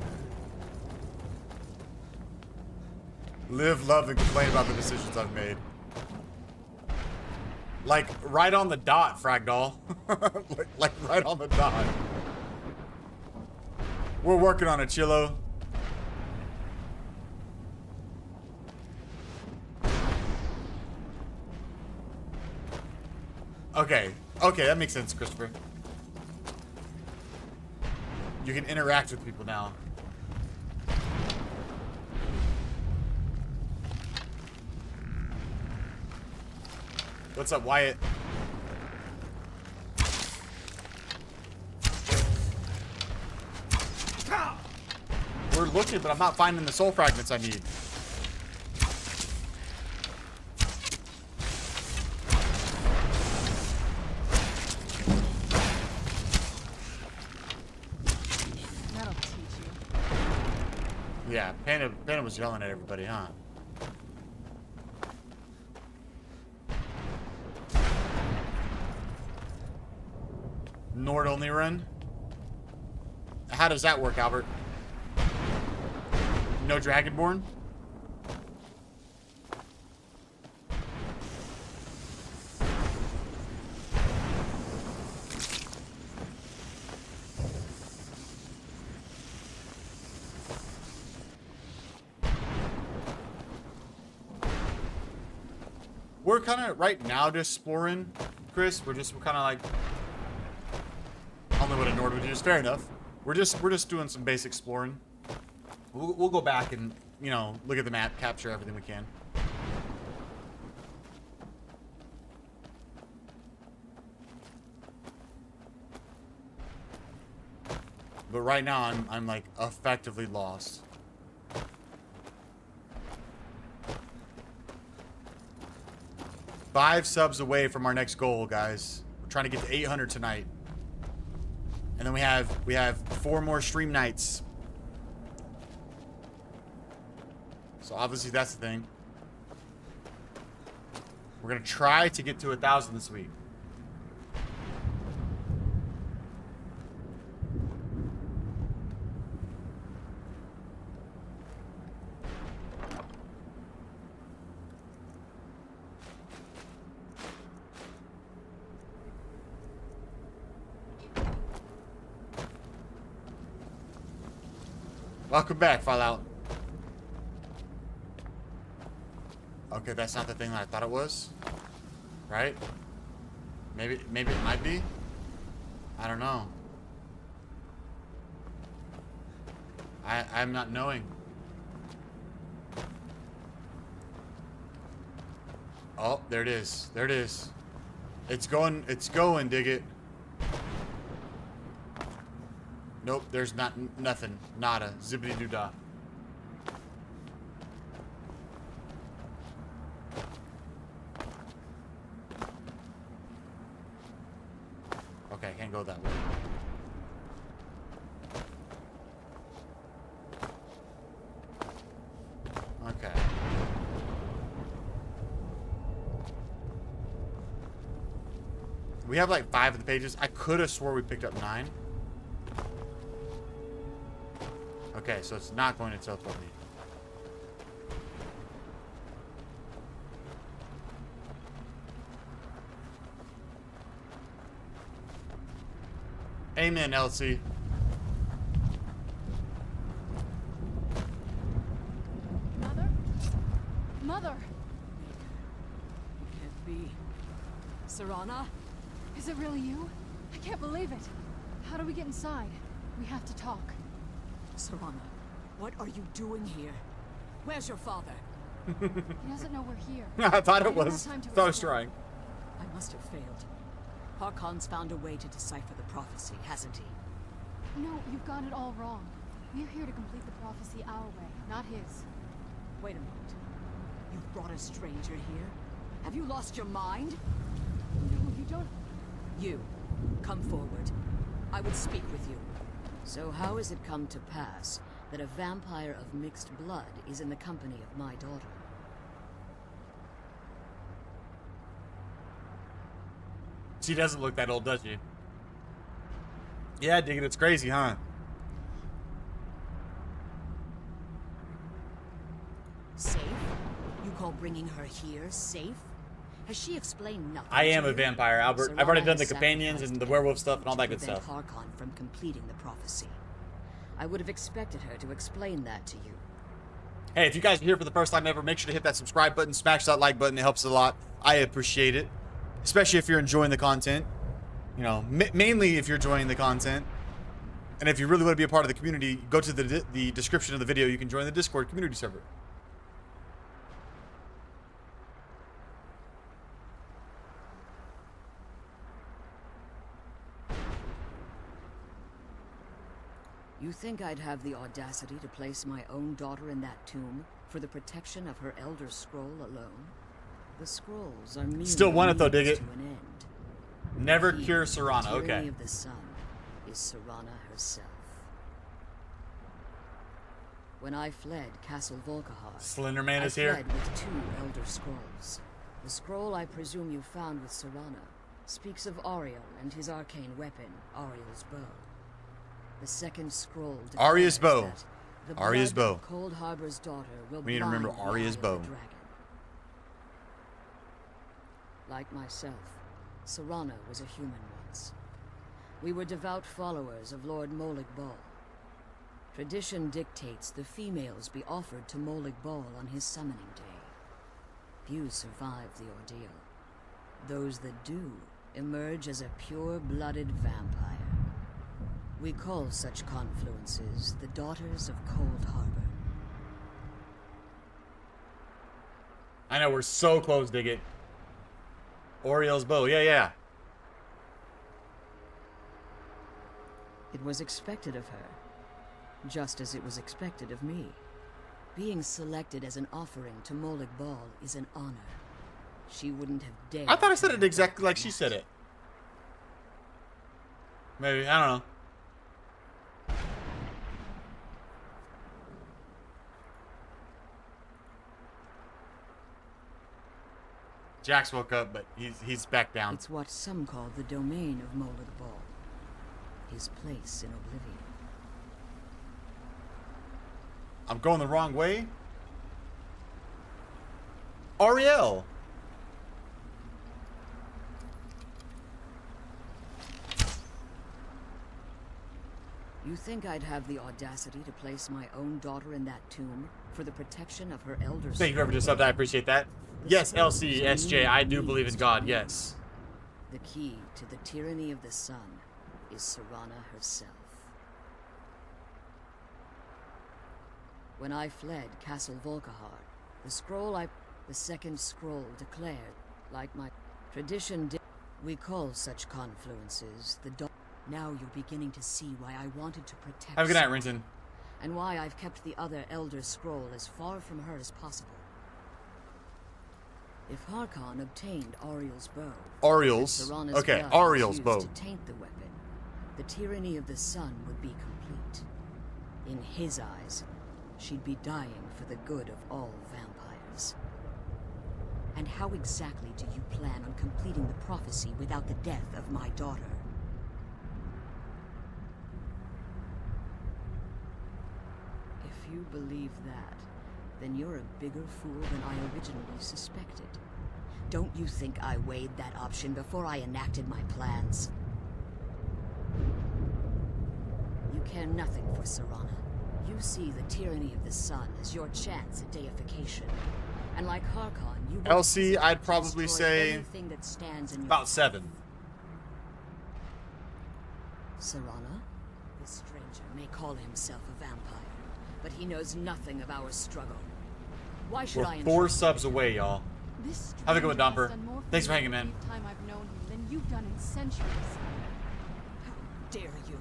Speaker 1: Live, love, and complain about the decisions I've made. Like, right on the dot, Fragdoll. like, right on the dot. We're working on it, Chillo. Okay. Okay, that makes sense, Christopher. You can interact with people now. What's up, Wyatt? We're looking, but I'm not finding the soul fragments I need.
Speaker 3: That'll teach you.
Speaker 1: Yeah, Panda was yelling at everybody, huh? Nord only run? How does that work, Albert? No Dragonborn? We're kind of right now just exploring, Chris. We're kind of like only what a Nord would do is fair enough. We're just doing some basic exploring. We'll go back and, you know, look at the map, capture everything we can. But right now I'm like effectively lost. Five subs away from our next goal, guys. We're trying to get to 800 tonight. And then we have 4 more stream nights. So obviously that's the thing. We're gonna try to get to 1,000 this week. Welcome back, Fallout. Okay, that's not the thing that I thought it was. Right? Maybe it might be. I don't know. I'm not knowing. Oh, there it is. There it is. It's going, dig it. Nope, there's nothing. Nada. Zippity doo dah. Okay, can't go that way. Okay. We have like 5 of the pages. I could have swore we picked up 9. Okay, so it's not going to teleport me. Amen, Elsie.
Speaker 3: Mother? Mother!
Speaker 4: It can't be. Serana?
Speaker 3: Is it really you? I can't believe it. How do we get inside? We have to talk.
Speaker 4: Serana, what are you doing here? Where's your father?
Speaker 3: He doesn't know we're here.
Speaker 1: I thought
Speaker 3: I
Speaker 1: it
Speaker 3: don't have
Speaker 1: was.
Speaker 3: time to
Speaker 1: Thought I was
Speaker 3: explain.
Speaker 1: trying.
Speaker 4: I must have failed. Harkon's found a way to decipher the prophecy, hasn't he?
Speaker 3: No, you've got it all wrong. We're here to complete the prophecy our way, not his.
Speaker 4: Wait a moment. You've brought a stranger here? Have you lost your mind?
Speaker 3: No, you don't.
Speaker 4: You, come forward. I would speak with you.
Speaker 6: So how has it come to pass that a vampire of mixed blood is in the company of my daughter?
Speaker 1: She doesn't look that old, does she? Yeah, dig it. It's crazy, huh?
Speaker 6: Safe? You call bringing her here safe? Has she explained nothing?
Speaker 1: I am
Speaker 6: to
Speaker 1: a
Speaker 6: you?
Speaker 1: vampire, Albert. I've already
Speaker 6: Serana
Speaker 1: done the
Speaker 6: has
Speaker 1: companions and the
Speaker 6: sacrificed
Speaker 1: werewolf stuff and all
Speaker 6: everything
Speaker 1: that
Speaker 6: to
Speaker 1: good
Speaker 6: prevent
Speaker 1: stuff.
Speaker 6: Harkon from completing the prophecy. I would have expected her to explain that to you.
Speaker 1: Hey, if you guys are here for the first time ever, make sure to hit that subscribe button, smash that like button. It helps a lot. I appreciate it, especially if you're enjoying the content. You know, mainly if you're enjoying the content. And if you really want to be a part of the community, go to the description of the video. You can join the Discord community server.
Speaker 6: You think I'd have the audacity to place my own daughter in that tomb for the protection of her Elder Scroll alone? The scrolls are merely
Speaker 1: Still want it though, dig
Speaker 6: means
Speaker 1: it.
Speaker 6: to an end.
Speaker 1: Never
Speaker 6: The
Speaker 1: cure
Speaker 6: key to the
Speaker 1: Sirana.
Speaker 6: tyranny
Speaker 1: Okay.
Speaker 6: of the sun is Sirana herself. When I fled Castle Volkihar,
Speaker 1: Slender Man
Speaker 6: I
Speaker 1: is here.
Speaker 6: fled with 2 Elder Scrolls. The scroll I presume you found with Sirana speaks of Ariel and his arcane weapon, Ariel's bow. The second scroll
Speaker 1: Arya's
Speaker 6: declares
Speaker 1: bow.
Speaker 6: that the
Speaker 1: Arya's
Speaker 6: blood
Speaker 1: bow.
Speaker 6: of Cold Harbor's daughter will
Speaker 1: We need to remember
Speaker 6: blind the
Speaker 1: Arya's
Speaker 6: eye of
Speaker 1: bow.
Speaker 6: the dragon. Like myself, Sirana was a human once. We were devout followers of Lord Molig Bal. Tradition dictates the females be offered to Molig Bal on his summoning day. Few survive the ordeal. Those that do emerge as a pure-blooded vampire. We call such confluences the Daughters of Cold Harbor.
Speaker 1: I know, we're so close, dig it. Oriel's bow. Yeah.
Speaker 6: It was expected of her, just as it was expected of me. Being selected as an offering to Molig Bal is an honor. She wouldn't have dared.
Speaker 1: I thought I said
Speaker 6: to
Speaker 1: it
Speaker 6: have
Speaker 1: exactly like
Speaker 6: done
Speaker 1: she
Speaker 6: that.
Speaker 1: said it. Maybe. I don't know. Jax woke up, but he's back down.
Speaker 6: It's what some call the domain of Molig Bal. His place in oblivion.
Speaker 1: I'm going the wrong way. Ariel.
Speaker 6: You think I'd have the audacity to place my own daughter in that tomb for the protection of her elders?
Speaker 1: Thank you for just subbed. I appreciate that. Yes, LC, SJ, I do believe in God. Yes.
Speaker 6: The key to the tyranny of the sun is Sirana herself. When I fled Castle Volkihar, the second scroll declared, like my tradition did. We call such confluences the dawn. Now you're beginning to see why I wanted to protect
Speaker 1: Have a good night,
Speaker 6: Sirana,
Speaker 1: Renton.
Speaker 6: and why I've kept the other Elder Scroll as far from her as possible. If Harkon obtained Ariel's bow,
Speaker 1: Ariel's.
Speaker 6: Sirana's
Speaker 1: Okay,
Speaker 6: blood was
Speaker 1: Ariel's
Speaker 6: used
Speaker 1: bow.
Speaker 6: to taint the weapon, the tyranny of the sun would be complete. In his eyes, she'd be dying for the good of all vampires. And how exactly do you plan on completing the prophecy without the death of my daughter? If you believe that, then you're a bigger fool than I originally suspected. Don't you think I weighed that option before I enacted my plans? You care nothing for Sirana. You see the tyranny of the sun as your chance at deification. And like Harkon, you want
Speaker 1: LC,
Speaker 6: to
Speaker 1: I'd probably
Speaker 6: destroy
Speaker 1: say
Speaker 6: anything that stands in your
Speaker 1: about 7.
Speaker 6: Sirana? This stranger may call himself a vampire, but he knows nothing of our struggle. Why should I
Speaker 1: We're 4
Speaker 6: entrust
Speaker 1: subs away, y'all.
Speaker 3: This
Speaker 1: Have a good one,
Speaker 3: stranger has
Speaker 1: Domper.
Speaker 3: done more
Speaker 1: Thanks for
Speaker 3: me
Speaker 1: hanging,
Speaker 3: in
Speaker 1: man.
Speaker 3: the time I've known him than you've done in centuries.
Speaker 4: How dare you?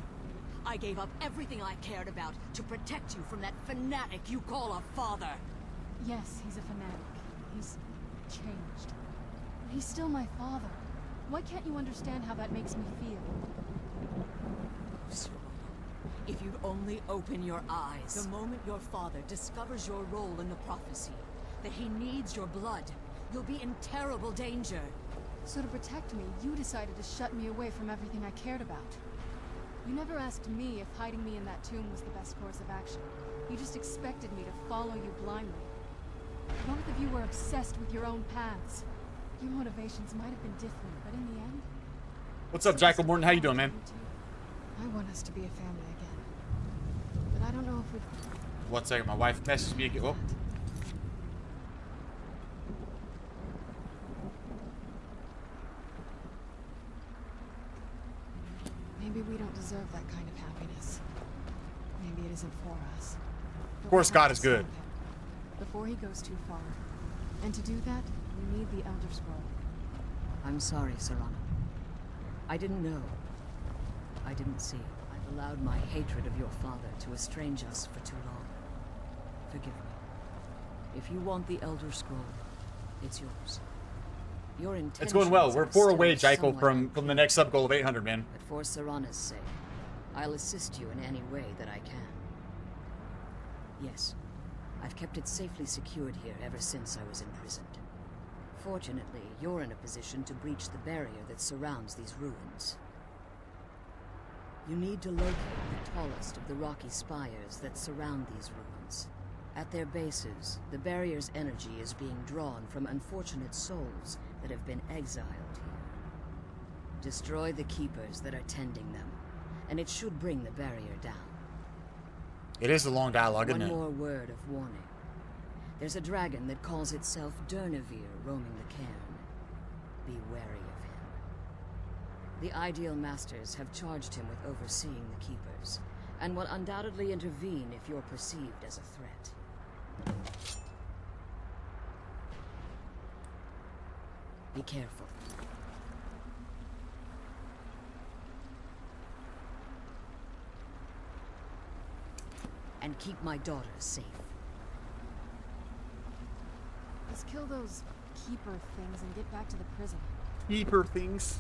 Speaker 4: I gave up everything I cared about to protect you from that fanatic you call a father.
Speaker 3: Yes, he's a fanatic. He's changed. But he's still my father. Why can't you understand how that makes me feel?
Speaker 4: Sirona, if you'd only open your eyes. The moment your father discovers your role in the prophecy, that he needs your blood, you'll be in terrible danger.
Speaker 3: So to protect me, you decided to shut me away from everything I cared about. You never asked me if hiding me in that tomb was the best course of action. You just expected me to follow you blindly. Both of you were obsessed with your own paths. Your motivations might have been different, but in the end...
Speaker 1: What's up, Jackal Morton? How you doing, man?
Speaker 3: I want us to be a family again. But I don't know if we've...
Speaker 1: 1 second, my wife messaged me again. Oh.
Speaker 3: Maybe we don't deserve that kind of happiness. Maybe it isn't for us.
Speaker 1: Of course, God is good.
Speaker 3: Before he goes too far. And to do that, we need the Elder Scroll.
Speaker 6: I'm sorry, Serrano. I didn't know. I didn't see. I've allowed my hatred of your father to estrange us for too long. Forgive me. If you want the Elder Scroll, it's yours. Your intentions
Speaker 1: It's going well. We're 4 away,
Speaker 6: still
Speaker 1: Jackal,
Speaker 6: somewhat
Speaker 1: from the next sub goal of 800, man.
Speaker 6: But for Serrana's sake, I'll assist you in any way that I can. Yes, I've kept it safely secured here ever since I was imprisoned. Fortunately, you're in a position to breach the barrier that surrounds these ruins. You need to locate the tallest of the rocky spires that surround these ruins. At their bases, the barrier's energy is being drawn from unfortunate souls that have been exiled here. Destroy the keepers that are tending them, and it should bring the barrier down.
Speaker 1: It is a long dialogue, isn't it?
Speaker 6: One more word of warning. There's a dragon that calls itself Durnevere roaming the cairn. Be wary of him. The Ideal Masters have charged him with overseeing the keepers, and will undoubtedly intervene if you're perceived as a threat. Be careful. And keep my daughter safe.
Speaker 3: Let's kill those keeper things and get back to the prison.
Speaker 1: Keeper things.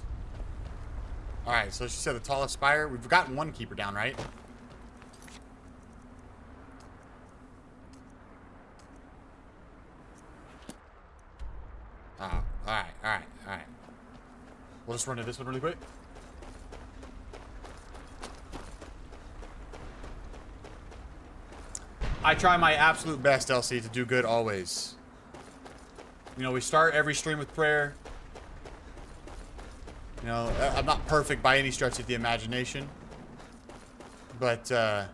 Speaker 1: Alright, so she said the tallest spire. We've gotten 1 keeper down, right? Oh, alright. We'll just run to this one really quick. I try my absolute best, LC, to do good always. You know, we start every stream with prayer. You know, I'm not perfect by any stretch of the imagination. But, I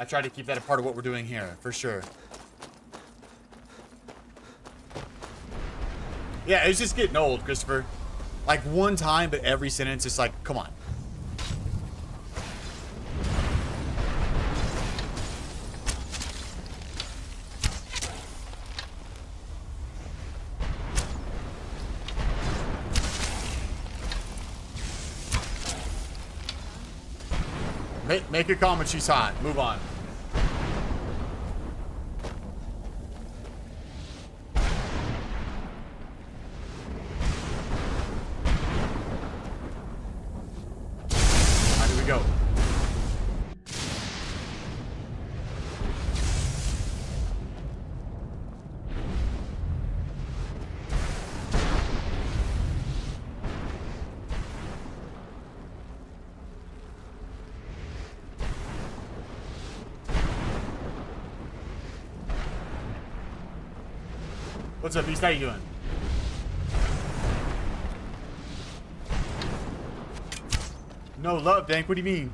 Speaker 1: try to keep that a part of what we're doing here, for sure. Yeah, it's just getting old, Christopher. Like, one time, but every sentence, it's like, come on. Make a comment, she's hot. Move on. How do we go? What's up, Beast? How you doing? No love, Dank. What do you mean?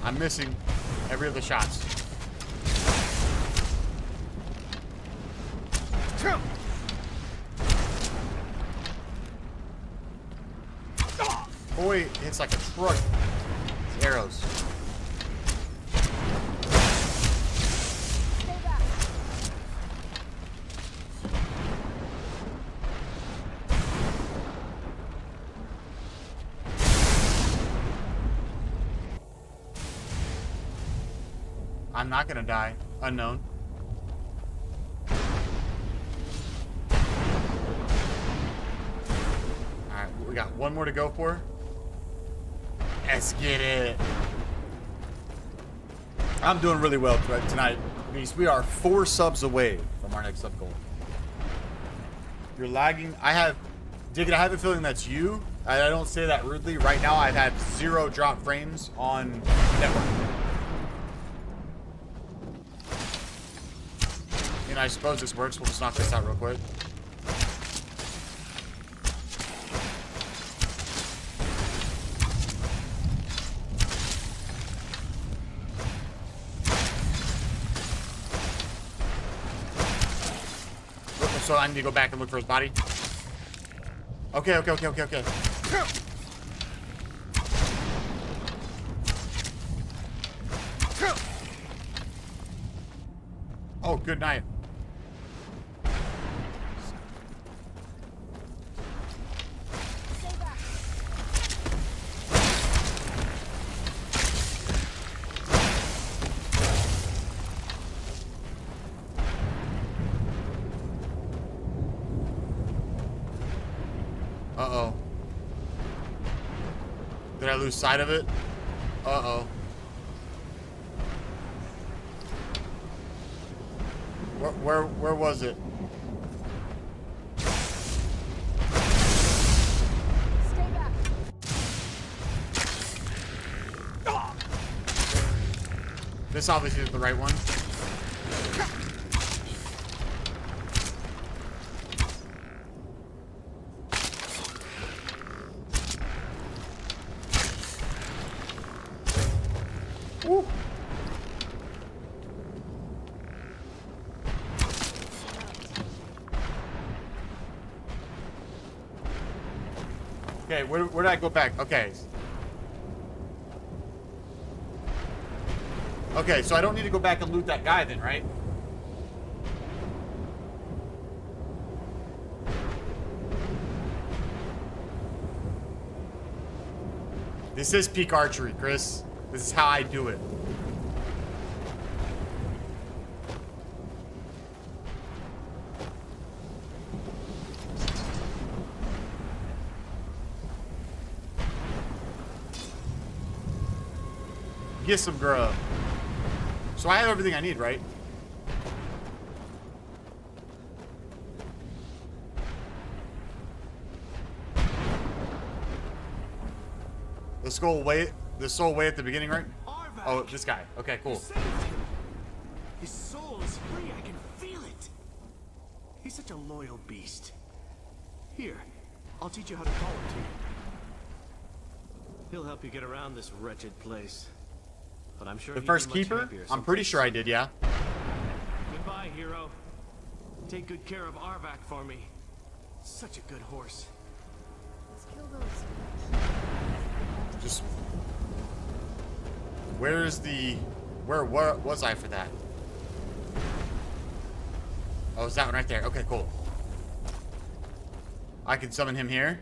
Speaker 1: I'm missing every other shots. Boy, it's like a truck. It's arrows.
Speaker 3: Stay back.
Speaker 1: I'm not gonna die. Unknown. Alright, We got one more to go for. Let's get it. I'm doing really well tonight. Means we are 4 subs away from our next sub goal. You're lagging. Dig it, I have a feeling that's you. I don't say that rudely. Right now, I've had 0 drop frames on network. And I suppose this works. We'll just knock this out real quick. So I need to go back and look for his body. Okay. Oh, good night. Uh-oh. Did I lose sight of it? Uh-oh. Where was it?
Speaker 3: Stay back.
Speaker 1: This obviously is the right one. Woo. Okay, where did I go back? Okay. Okay, so I don't need to go back and loot that guy then, right? This is peak archery, Chris. This is how I do it. Get some grub. So I have everything I need, right? The skull way, the soul way at the beginning, right? Oh, this guy. Okay, cool.
Speaker 2: His soul is free. I can feel it. He's such a loyal beast. Here, I'll teach you how to call him to you. He'll help you get around this wretched place. But I'm sure
Speaker 1: The
Speaker 2: he'd
Speaker 1: first
Speaker 2: be much
Speaker 1: keeper?
Speaker 2: happier
Speaker 1: I'm pretty sure I did, yeah.
Speaker 2: Goodbye, hero. Take good care of Arvak for me. Such a good horse.
Speaker 3: Let's kill those.
Speaker 1: Just where was I for that? Oh, is that one right there? Okay, cool. I can summon him here.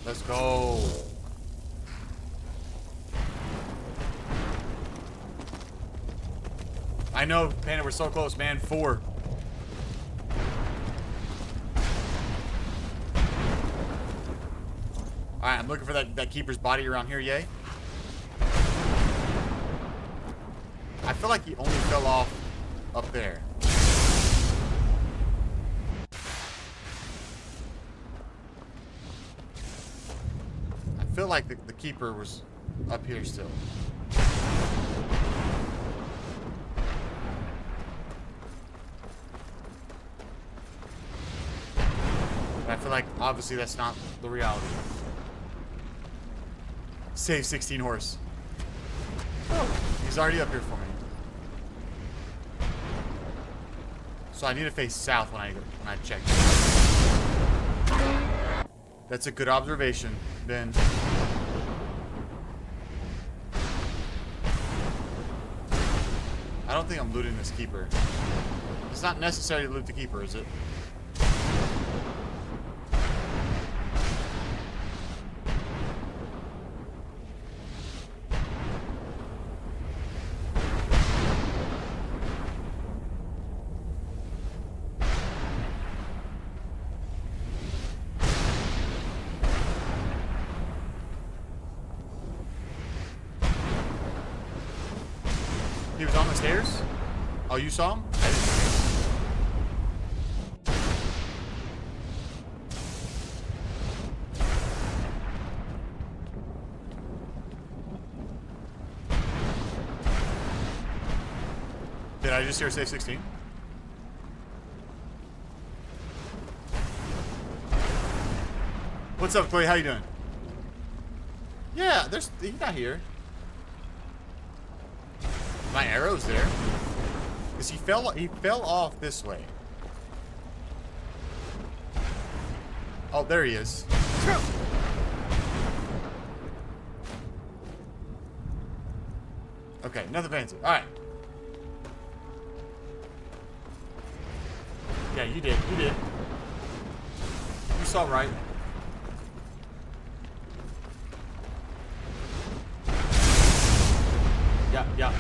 Speaker 1: Let's go. I know, Panda, we're so close, man. 4. Alright, I'm looking for that keeper's body around here, yay. I feel like he only fell off up there. I feel like the keeper was up here still. But I feel like obviously that's not the reality. Save 16 horse. Oh, he's already up here for me. So I need to face south when I check. That's a good observation, Ben. I don't think I'm looting this keeper. It's not necessary to loot the keeper, is it? Upstairs? Oh, you saw him? I didn't. Did I just hear say 16? What's up, Chloe? How you doing? Yeah, he's not here. My arrow's there. Cause he fell off this way. Oh, there he is. Okay, nothing fancy. Alright. Yeah, you did. You did. You saw right. Yeah.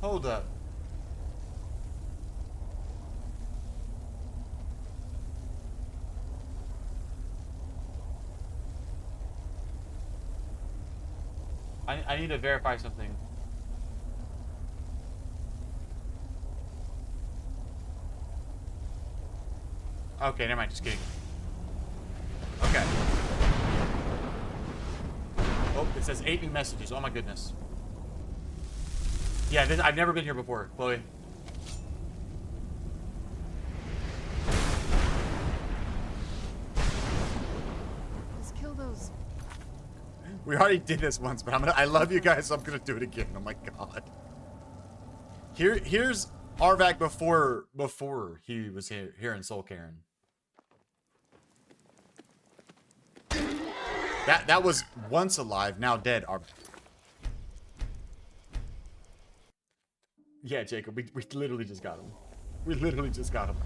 Speaker 1: Hold up. I need to verify something. Okay, never mind, just kidding. Okay. Oh, it says 8 new messages. Oh my goodness. Yeah, I've never been here before, Chloe.
Speaker 3: Let's kill those.
Speaker 1: We already did this once, but I love you guys, so I'm gonna do it again. Oh my god. Here's Arvak before he was here in Soul Cairn. That was once alive, now dead Arvak. Yeah, Jacob, we literally just got him. We literally just got him.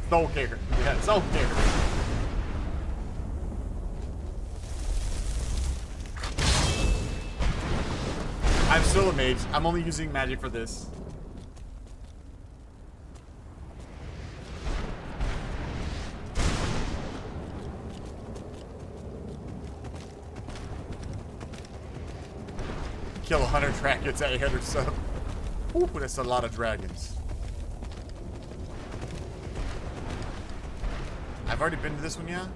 Speaker 1: Soul Cairn. Yeah, Soul Cairn. I'm still a mage. I'm only using magic for this. Kill 100 dragons at 800 sub. Ooh, that's a lot of dragons. I've already been to this one, yeah?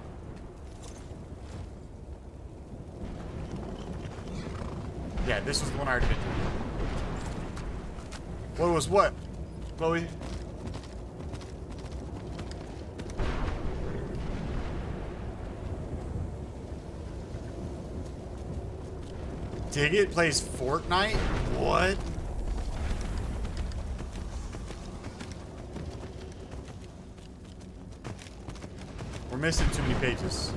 Speaker 1: Yeah, this was the one I already been to. What was what, Chloe? Dig It plays Fortnite? What? We're missing too many pages.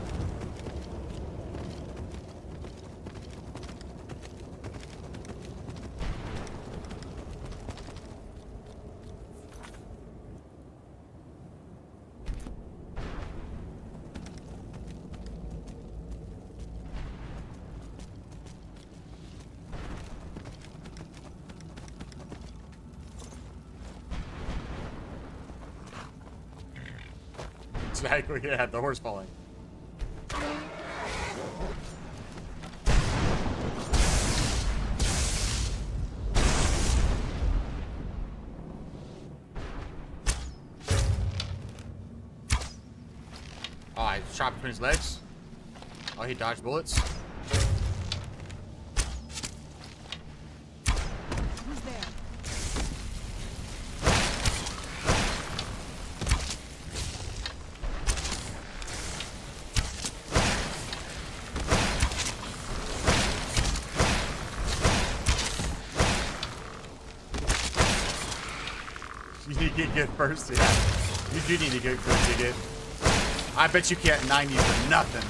Speaker 1: Exactly, yeah, the horse falling. Oh, I shot between his legs. Oh, he dodged bullets.
Speaker 3: Who's there?
Speaker 1: You need to get good first, yeah. You do need to get good to get. I bet you can't 90 for nothing.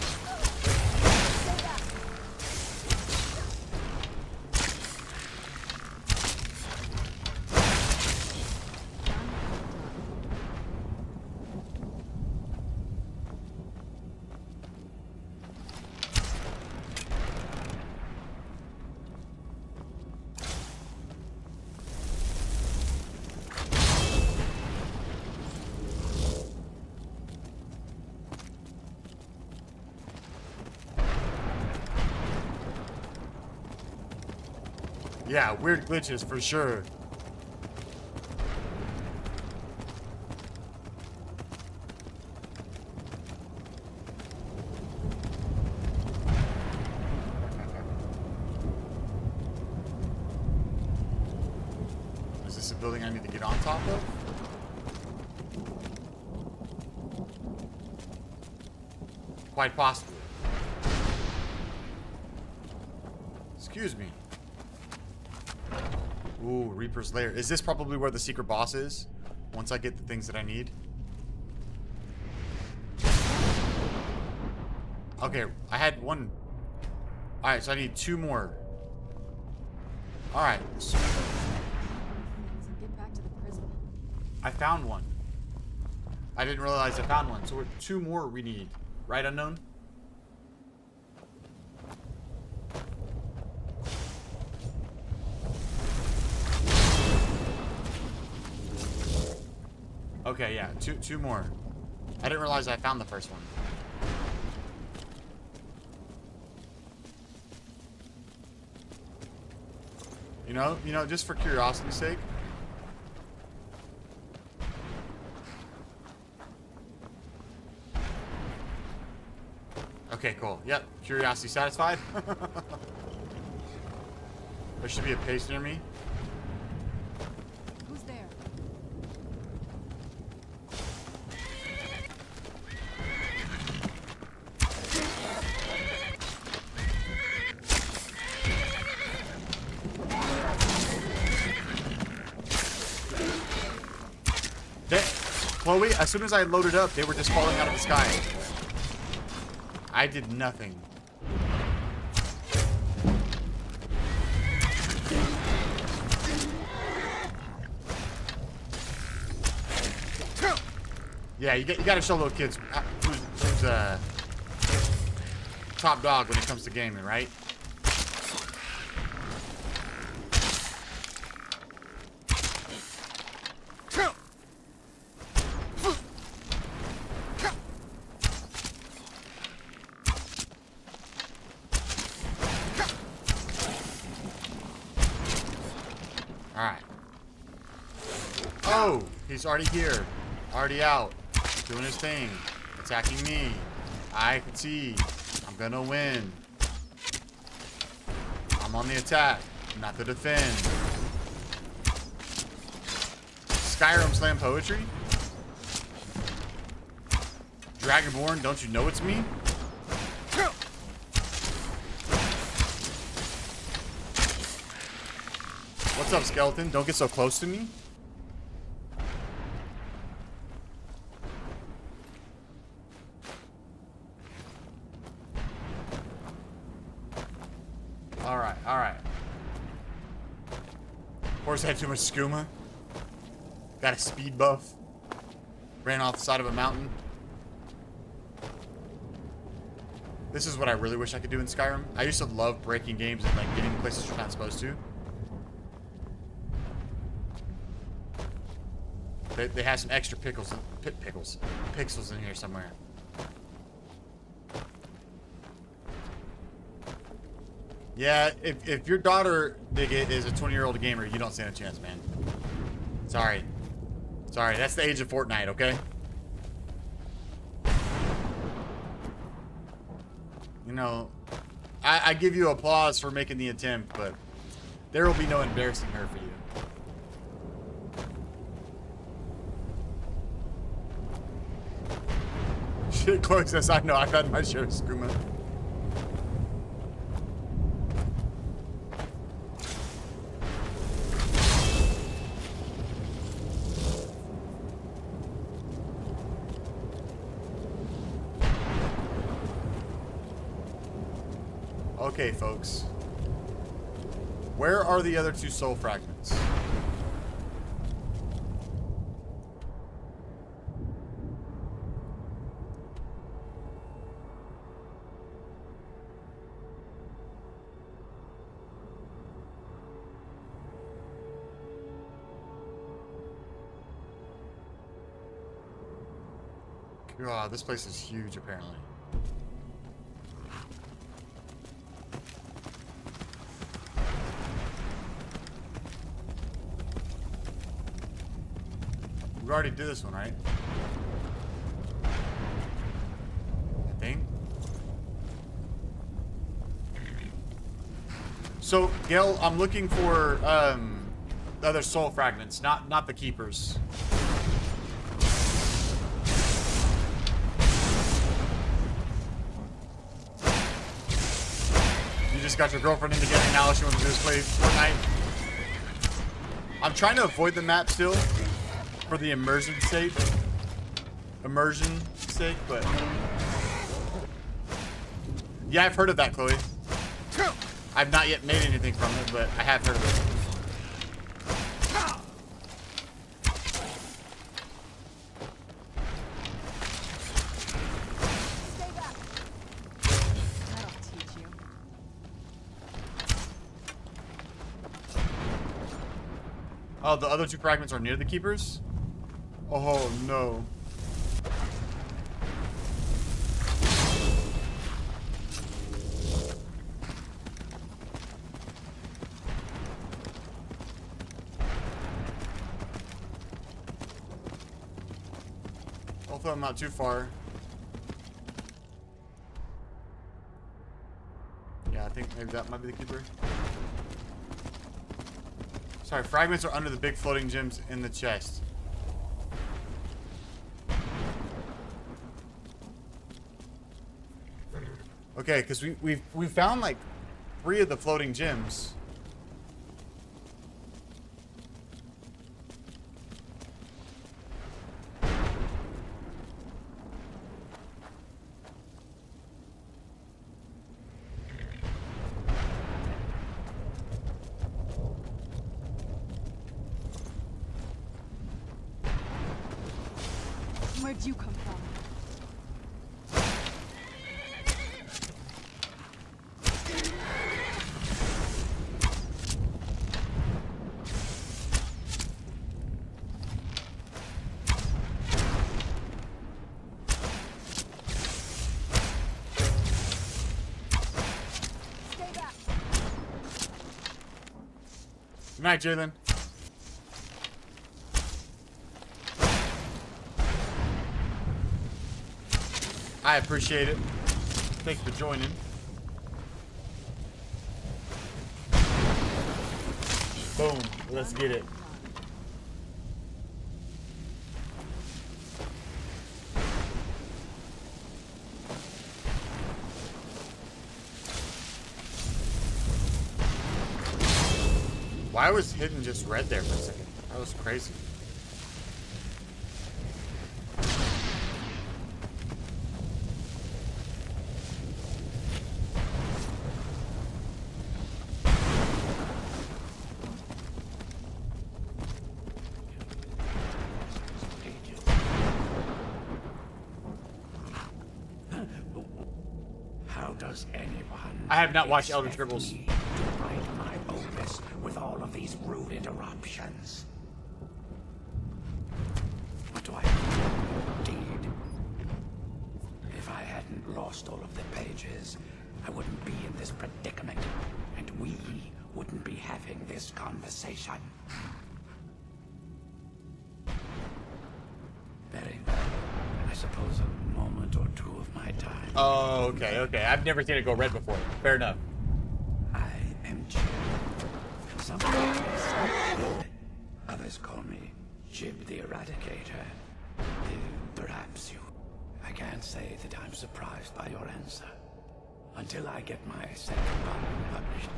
Speaker 1: Yeah, weird glitches for sure. Is this a building I need to get on top of? Quite possibly. Excuse me. Ooh, Reaper's Lair. Is this probably where the secret boss is? Once I get the things that I need? Okay, I had one. Alright, so I need 2 more. Alright.
Speaker 3: So get back to the prison.
Speaker 1: I found one. I didn't realize I found one. So we're 2 more we need. Right, Unknown? Okay, yeah, two more. I didn't realize I found the first one. You know, just for curiosity's sake. Okay, cool. Yep, curiosity satisfied. There should be a pace near me.
Speaker 3: Who's there?
Speaker 1: Chloe, as soon as I loaded up, they were just falling out of the sky. I did nothing. Yeah, you gotta show little kids who's top dog when it comes to gaming, right? Alright. Oh, he's already here. Already out. Doing his thing. Attacking me. I can see. I'm gonna win. I'm on the attack, not the defend. Skyrim slam poetry? Dragonborn, don't you know it's me? What's up, skeleton? Don't get so close to me. Alright, alright. Horse had too much skooma. Got a speed buff. Ran off the side of a mountain. This is what I really wish I could do in Skyrim. I used to love breaking games and like getting places you're not supposed to. They have some extra pixels in here somewhere. Yeah, if your daughter, Digit, is a 20-year-old gamer, you don't stand a chance, man. Sorry. Sorry, that's the age of Fortnite, okay? You know, I give you applause for making the attempt, but there will be no embarrassing her for you. Shit, Chloe says, I know, I've had my share of skooma. Okay, folks. Where are the other 2 soul fragments? God, this place is huge, apparently. We already did this one, right? I think. So, Gale, I'm looking for the other soul fragments, not the keepers. You just got your girlfriend in together, now all she wants to do is play Fortnite. I'm trying to avoid the map still for the immersion sake. But yeah, I've heard of that, Chloe. I've not yet made anything from it, but I have heard of it.
Speaker 3: Stay back. That'll teach you.
Speaker 1: Oh, the other two fragments are near the keepers? Oh no. Hopefully I'm not too far. Yeah, I think maybe that might be the keeper. Sorry, fragments are under the big floating gems in the chest. Okay, because we found like 3 of the floating gems.
Speaker 3: Where'd you come from? Stay back.
Speaker 1: Good night, Jalen. I appreciate it. Thanks for joining. Boom. Let's get it. Why was hidden just red there for a second? That was crazy.
Speaker 2: How does anyone?
Speaker 1: I have not watched Elder
Speaker 2: expect
Speaker 1: Scribbles.
Speaker 2: me to write my opus with all of these rude interruptions? What do I indeed? If I hadn't lost all of the pages, I wouldn't be in this predicament, and we wouldn't be having this conversation. Very well. I suppose a moment or two of my time.
Speaker 1: Oh, okay, okay. I've never seen it go red before. Fair enough.
Speaker 2: I am Jib. Some call me Jib. Others call me Jib the Eradicator. Perhaps you. I can't say that I'm surprised by your answer. Until I get my second volume published.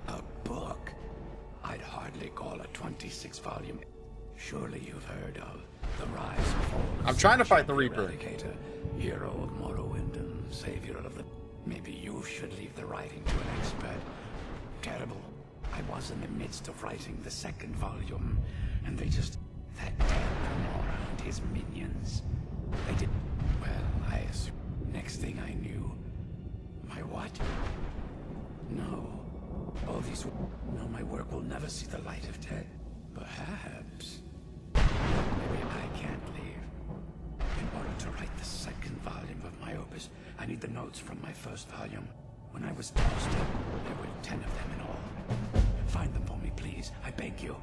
Speaker 2: A book? I'd hardly call a 26-volume. Surely you've heard of The Rise and Fall of
Speaker 1: I'm trying to fight the
Speaker 2: Jib
Speaker 1: Reaper.
Speaker 2: Eradicator, hero of Morrowind and savior of the... Maybe you should leave the writing to an expert. Terrible. I was in the midst of writing the second volume, and they just... That damn Gamora and his minions. They did... Well, I assume... Next thing I knew... My what? No. All these... No, my work will never see the light of day. Perhaps... Maybe I can't leave. In order to write the second volume of my opus, I need the notes from my first volume. When I was tossed in, there were 10 of them in all. Find them for me, please. I beg you.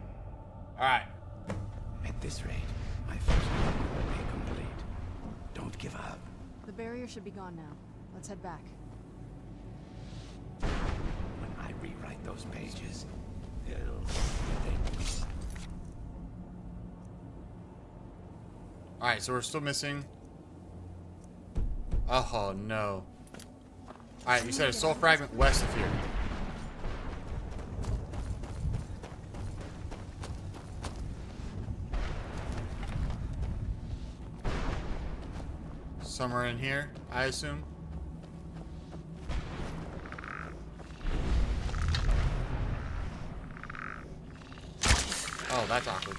Speaker 1: Alright.
Speaker 2: At this rate, My first volume will be complete. Don't give up.
Speaker 3: The barrier should be gone now. Let's head back.
Speaker 2: When I rewrite those pages, they'll...
Speaker 1: Alright, so we're still missing. Oh no. Alright, you said a soul fragment west of here. Somewhere in here, I assume. Oh, that's awkward.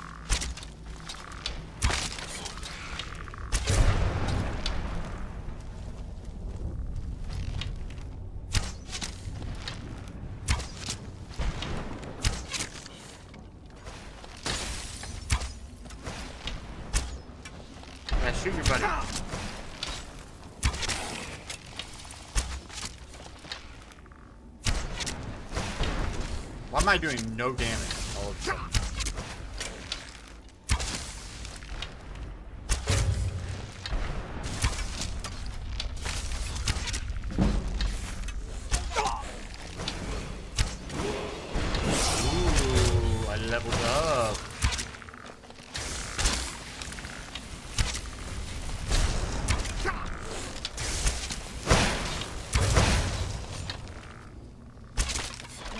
Speaker 1: Yeah, shoot your buddy. Why am I doing no damage all of a sudden? Ooh, I leveled up.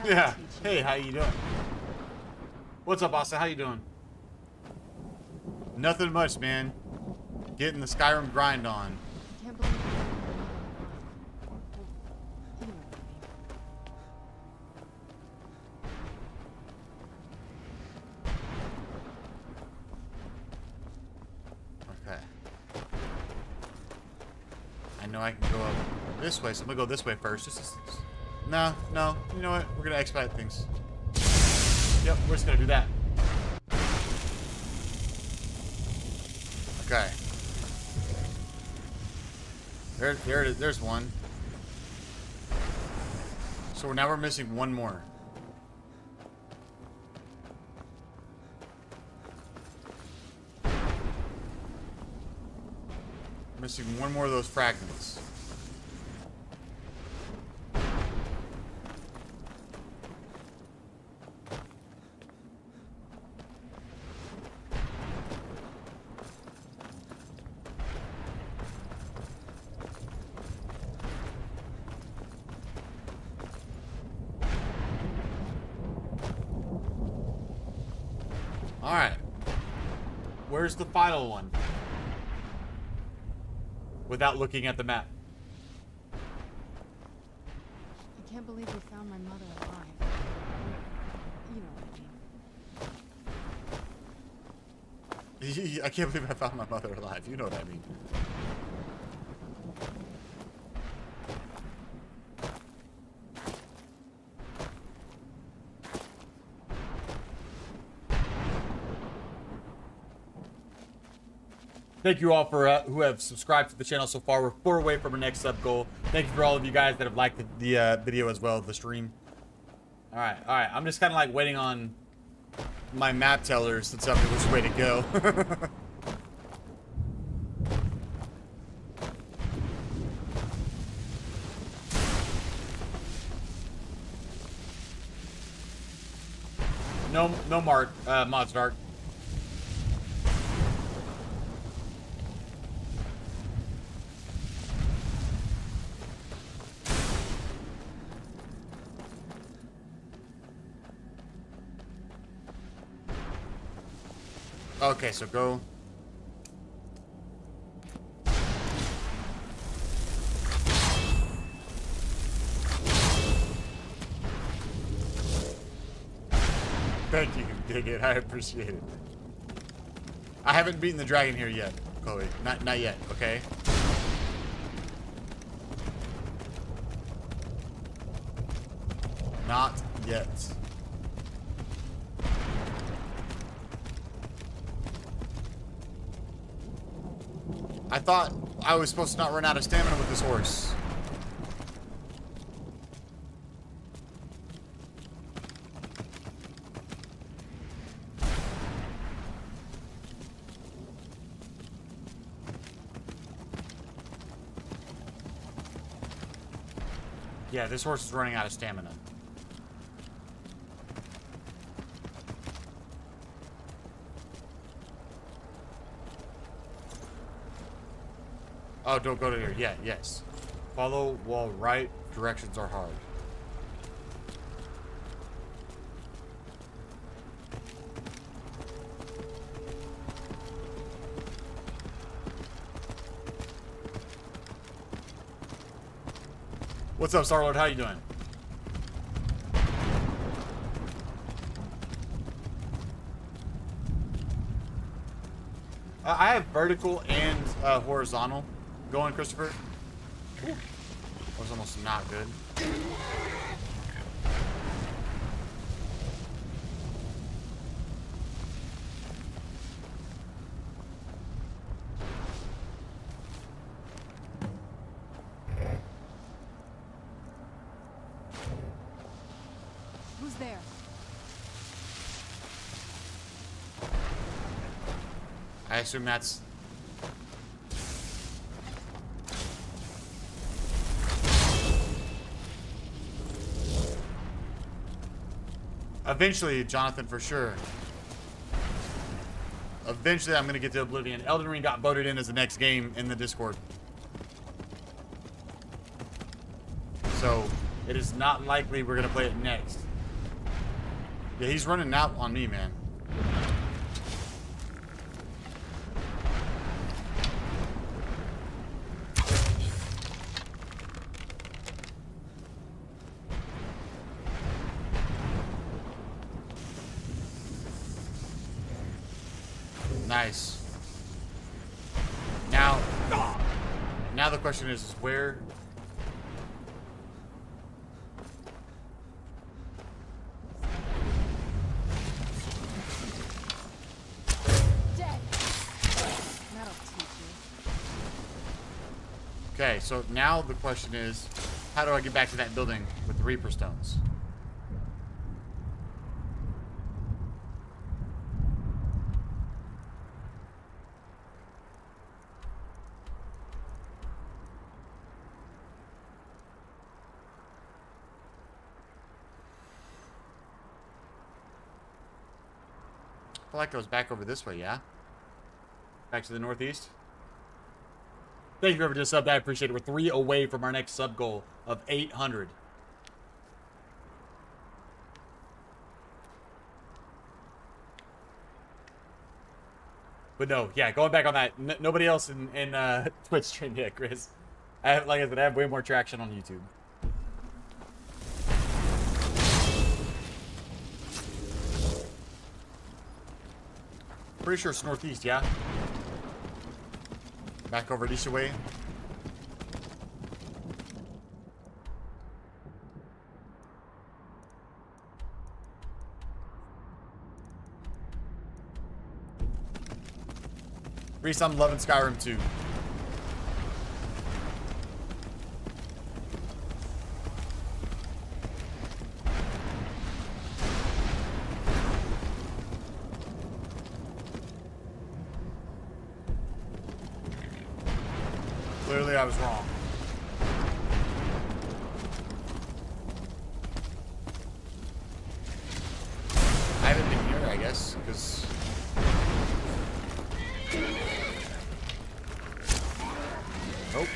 Speaker 1: Yeah. Hey, how you doing? What's up, Austin? How you doing? Nothing much, man. Getting the Skyrim grind on.
Speaker 3: Can't believe you know what I mean.
Speaker 1: Okay. I know I can go up this way, so I'm gonna go this way first. No. You know what? We're gonna expedite things. Yep, we're just gonna do that. Okay. There it is. There's one. So now we're missing one more. Missing one more of those fragments. Alright. Where's the final one? Without looking at the map.
Speaker 3: I can't believe we found my mother alive. You know what I mean.
Speaker 1: I can't believe I found my mother alive. You know what I mean. Thank you all for who have subscribed to the channel so far. We're 4 away from our next sub goal. Thank you for all of you guys that have liked the video as well, the stream. All right. I'm just kind of like waiting on my map tellers to tell me which way to go. No mods dark. Okay, so go. Thank you, dig it. I appreciate it. I haven't beaten the dragon here yet, Chloe. Not yet, okay? Not yet. I thought I was supposed to not run out of stamina with this horse. Yeah, this horse is running out of stamina. Oh, don't go to here. Yeah, yes. Follow while right directions are hard. What's up, Star-Lord? How you doing? I have vertical and horizontal going, Christopher. Horizontal's not good.
Speaker 3: Who's there?
Speaker 1: I assume that's... Eventually, Jonathan, for sure. Eventually, I'm going to get to Oblivion. Elden Ring got voted in as the next game in the Discord. So, it is not likely we're going to play it next. Yeah, he's running out on me, man. Nice. Now the question is where...
Speaker 3: Dead. That'll teach you.
Speaker 1: Okay, so now the question is, how do I get back to that building with the Reaper Stones? I feel like I was back over this way, yeah? Back to the northeast. Thank you for just subbed. I appreciate it. We're 3 away from our next sub goal of 800. But no, yeah, going back on that. Nobody else in Twitch stream yet, Chris. Like I said, I have way more traction on YouTube. Pretty sure it's northeast, yeah? Back over this way. Reese, I'm loving Skyrim too. Clearly, I was wrong. I haven't been here, I guess, because... Nope.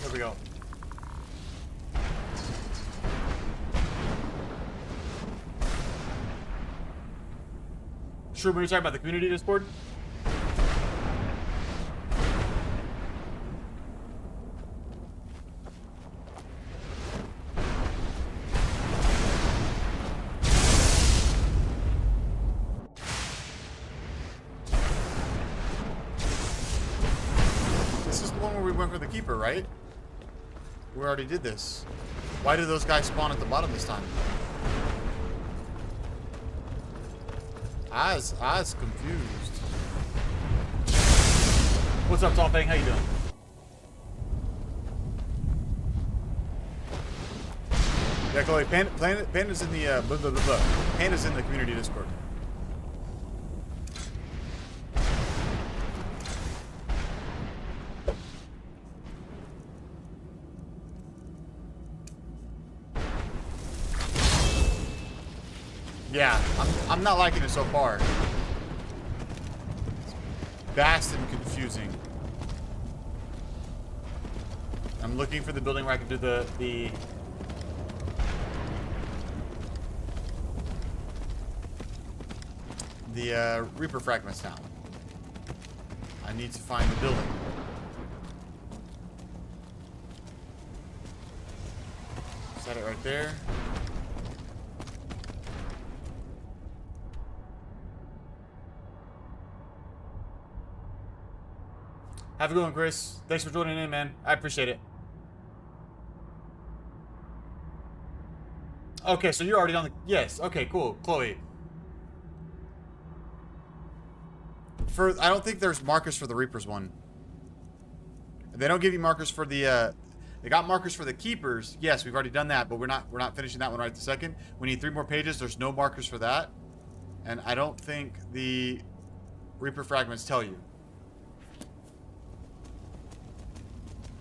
Speaker 1: There we go. Sure, when you're talking about the community Discord? This is the one where we went for the keeper, right? We already did this. Why did those guys spawn at the bottom this time? I was confused. What's up, Tom Bang? How you doing? Yeah, Chloe, Panda's in the blah, blah, blah, blah. Panda's in the community Discord. Yeah, I'm not liking it so far. It's vast and confusing. I'm looking for the building where I can do the Reaper fragments now. I need to find the building. Set it right there. Have a good one, Chris. Thanks for joining in, man. I appreciate it. Okay, so you're already on the... Yes, okay, cool. Chloe. I don't think there's markers for the Reapers one. They don't give you markers for the... They got markers for the Keepers. Yes, we've already done that, but we're not finishing that one right this second. We need 3 more pages. There's no markers for that. And I don't think the Reaper fragments tell you.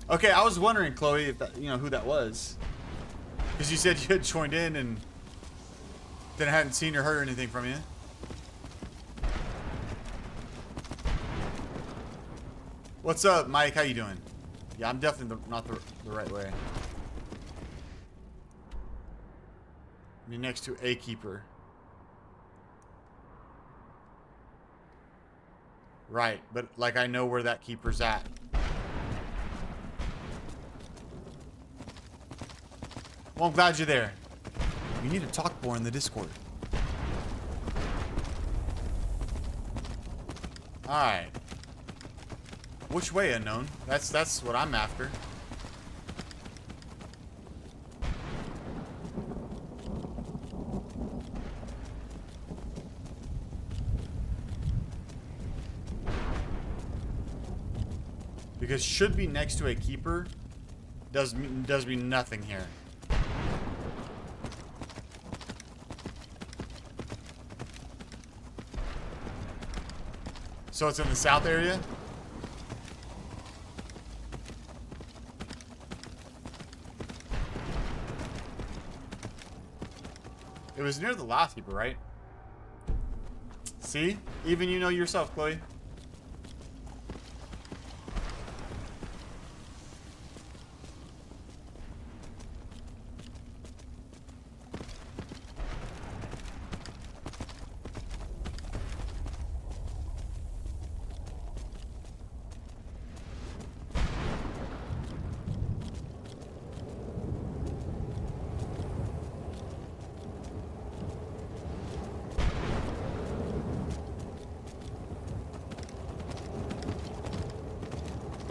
Speaker 1: Okay, I was wondering, Chloe, if that, who that was. Because you said you had joined in and then I hadn't seen or heard anything from you. What's up, Mike? How you doing? Yeah, I'm definitely not the right way. Be next to a keeper. Right, but like I know where that keeper's at. Well, I'm glad you're there. You need to talk more in the Discord. Alright. Which way, unknown? That's what I'm after. Because should be next to a keeper does mean nothing here. So it's in the south area? It was near the last keeper, right? See? Even you know yourself, Chloe.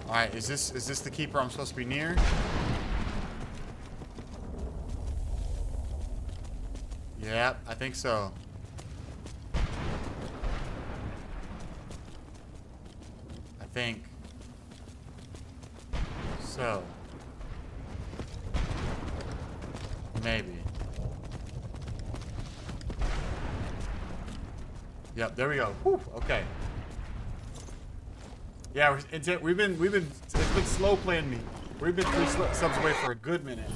Speaker 1: Alright, is this the keeper I'm supposed to be near? Yep, I think so. I think so. Maybe. Yep, there we go. Whew, okay. Yeah, we've been slow playing me. We've been 3 subs away for a good minute.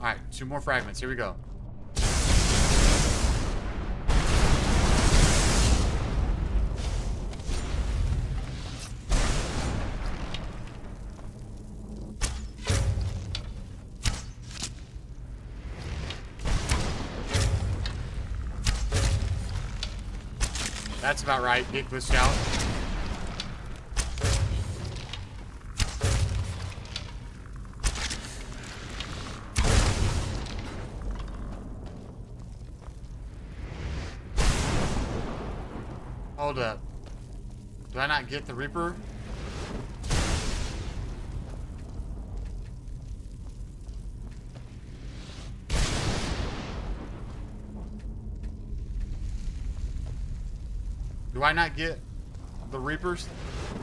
Speaker 1: All right, 2 more fragments. Here we go. That's about right. Get glitched out. Hold up. Do I not get the Reaper? Do I not get the Reaper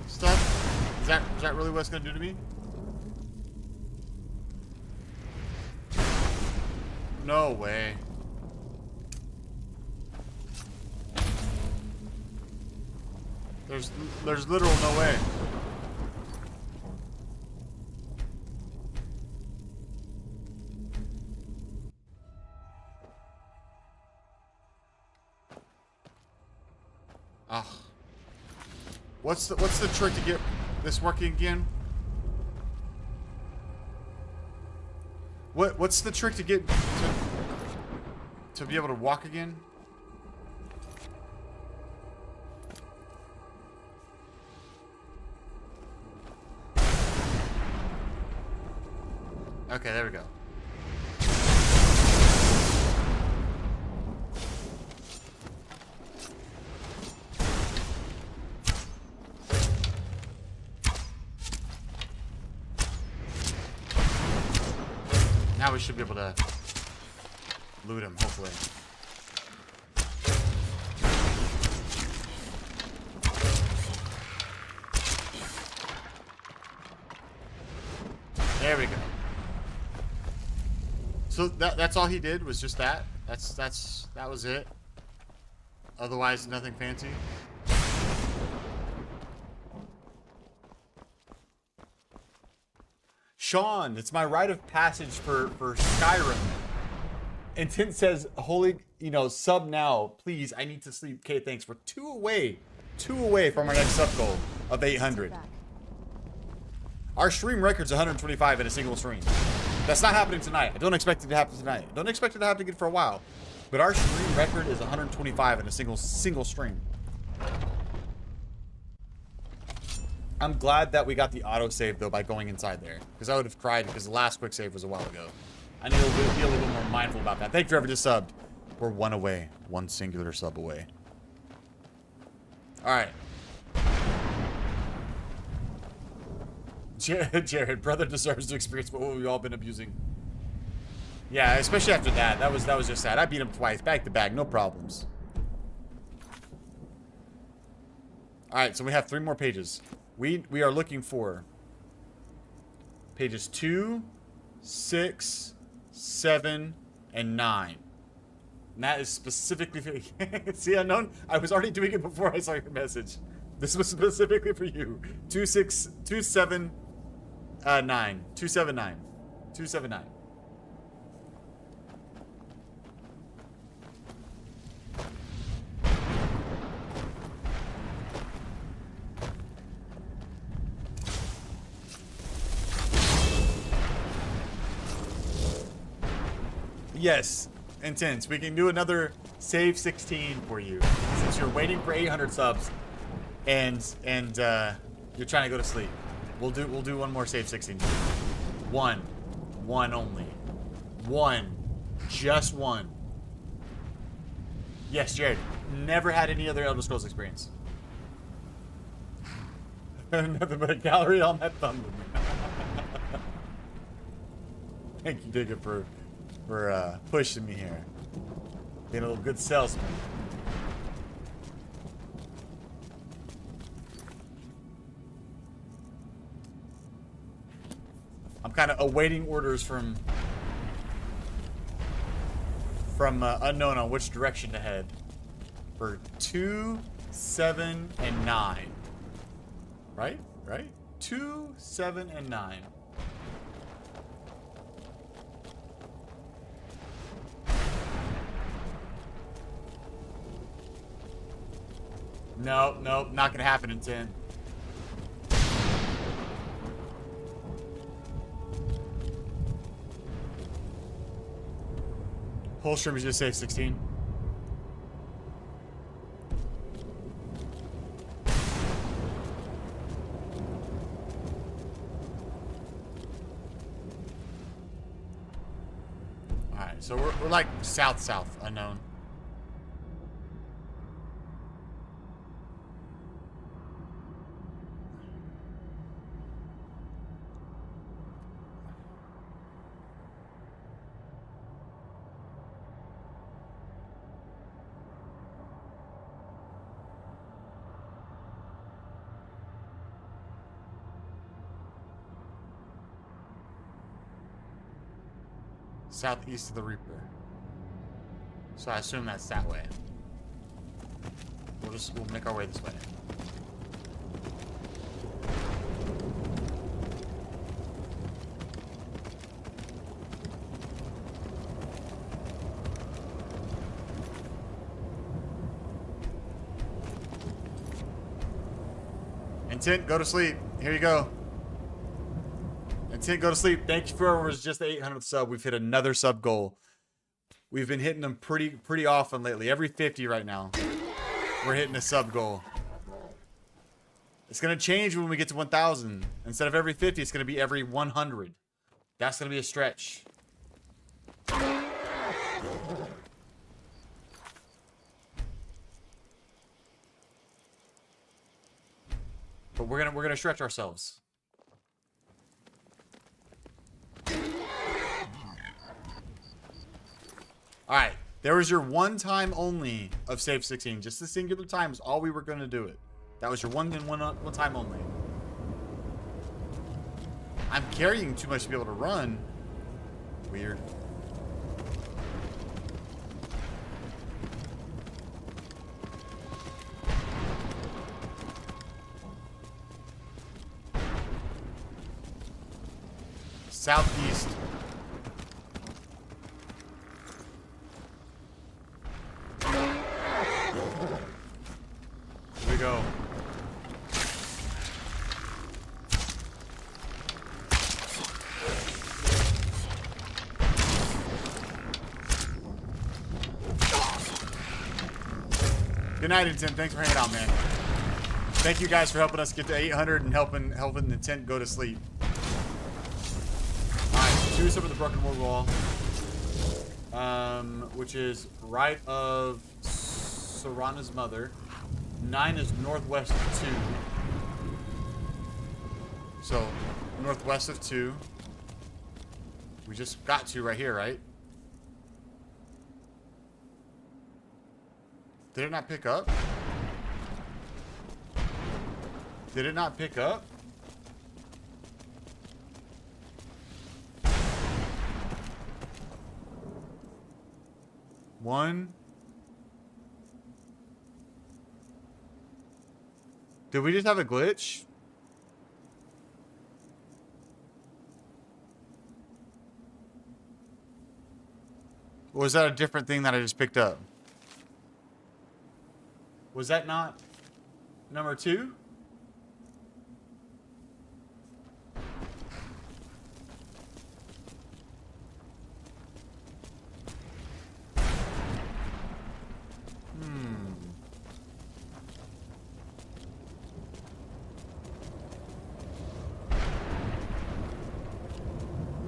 Speaker 1: stuff? Is that really what it's gonna do to me? No way. There's literal no way. Ah. What's the trick to get this working again? What's the trick to get to be able to walk again? Okay, there we go. Now we should be able to loot him, hopefully. There we go. So that's all he did was just that? That was it? Otherwise nothing fancy? Sean, it's my rite of passage for Skyrim. And Tint says, holy, sub now. Please, I need to sleep. Okay, thanks. We're two away from our next sub goal of 800. Our stream record's 125 in a single stream. That's not happening tonight. I don't expect it to happen tonight. I don't expect it to happen again for a while. But our stream record is 125 in a single stream. I'm glad that we got the autosave, though, by going inside there. Because I would have cried because the last quick save was a while ago. I need to be a little bit more mindful about that. Thank you for everyone just subbed. We're one away. One singular sub away. Alright. Jared, brother deserves to experience what we've all been abusing. Yeah, especially after that. That was just sad. I beat him twice, back to back, no problems. Alright, so we have 3 more pages. We are looking for pages 2, 6, 7, and 9. And that is specifically for see, Unknown? I was already doing it before I saw your message. This was specifically for you. 2, 6, 2, 7, 9. 2, 7, 9. 2, 7, 9. Yes, Intense. We can do another save 16 for you since you're waiting for 800 subs, and you're trying to go to sleep. We'll do one more save 16. One only. One, just one. Yes, Jared. Never had any other Elder Scrolls experience. Nothing but a gallery on that thumb. Thank you, Digger, for pushing me here. Being a little good salesman. I'm kind of awaiting orders from Unknown on which direction to head for 2, 7, and 9. Right? 2, 7, and 9. No, not gonna happen in 10. Whole stream is just save 16. Alright, so we're like south Unknown. Southeast of the Reaper. So I assume that's that way. We'll make our way this way. Intent, go to sleep. Here you go. Intent, go to sleep. Thank you for whoever's just the 800th sub. We've hit another sub goal. We've been hitting them pretty often lately. Every 50 right now, we're hitting a sub goal. It's gonna change when we get to 1,000. Instead of every 50, it's gonna be every 100. That's gonna be a stretch. But we're gonna stretch ourselves. All right, there was your one time only of save 16. Just the singular time is all we were gonna do it. That was your one time only. I'm carrying too much to be able to run. Weird. Southeast. Here we go. Good night, Intent. Thanks for hanging out, man. Thank you guys for helping us get to 800 and helping Intent go to sleep. Choose some of the broken wood wall, which is right of Serana's mother. 9 is northwest of 2. So, northwest of 2. We just got 2 right here, right? Did it not pick up? Did it not pick up? One. Did we just have a glitch? Or was that a different thing that I just picked up? Was that not number 2?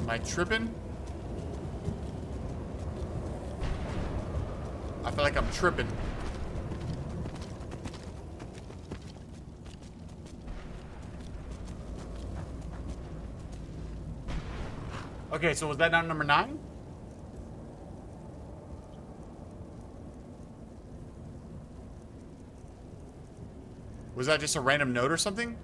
Speaker 1: Am I tripping? I feel like I'm tripping. Okay, so was that not number 9? Was that just a random note or something?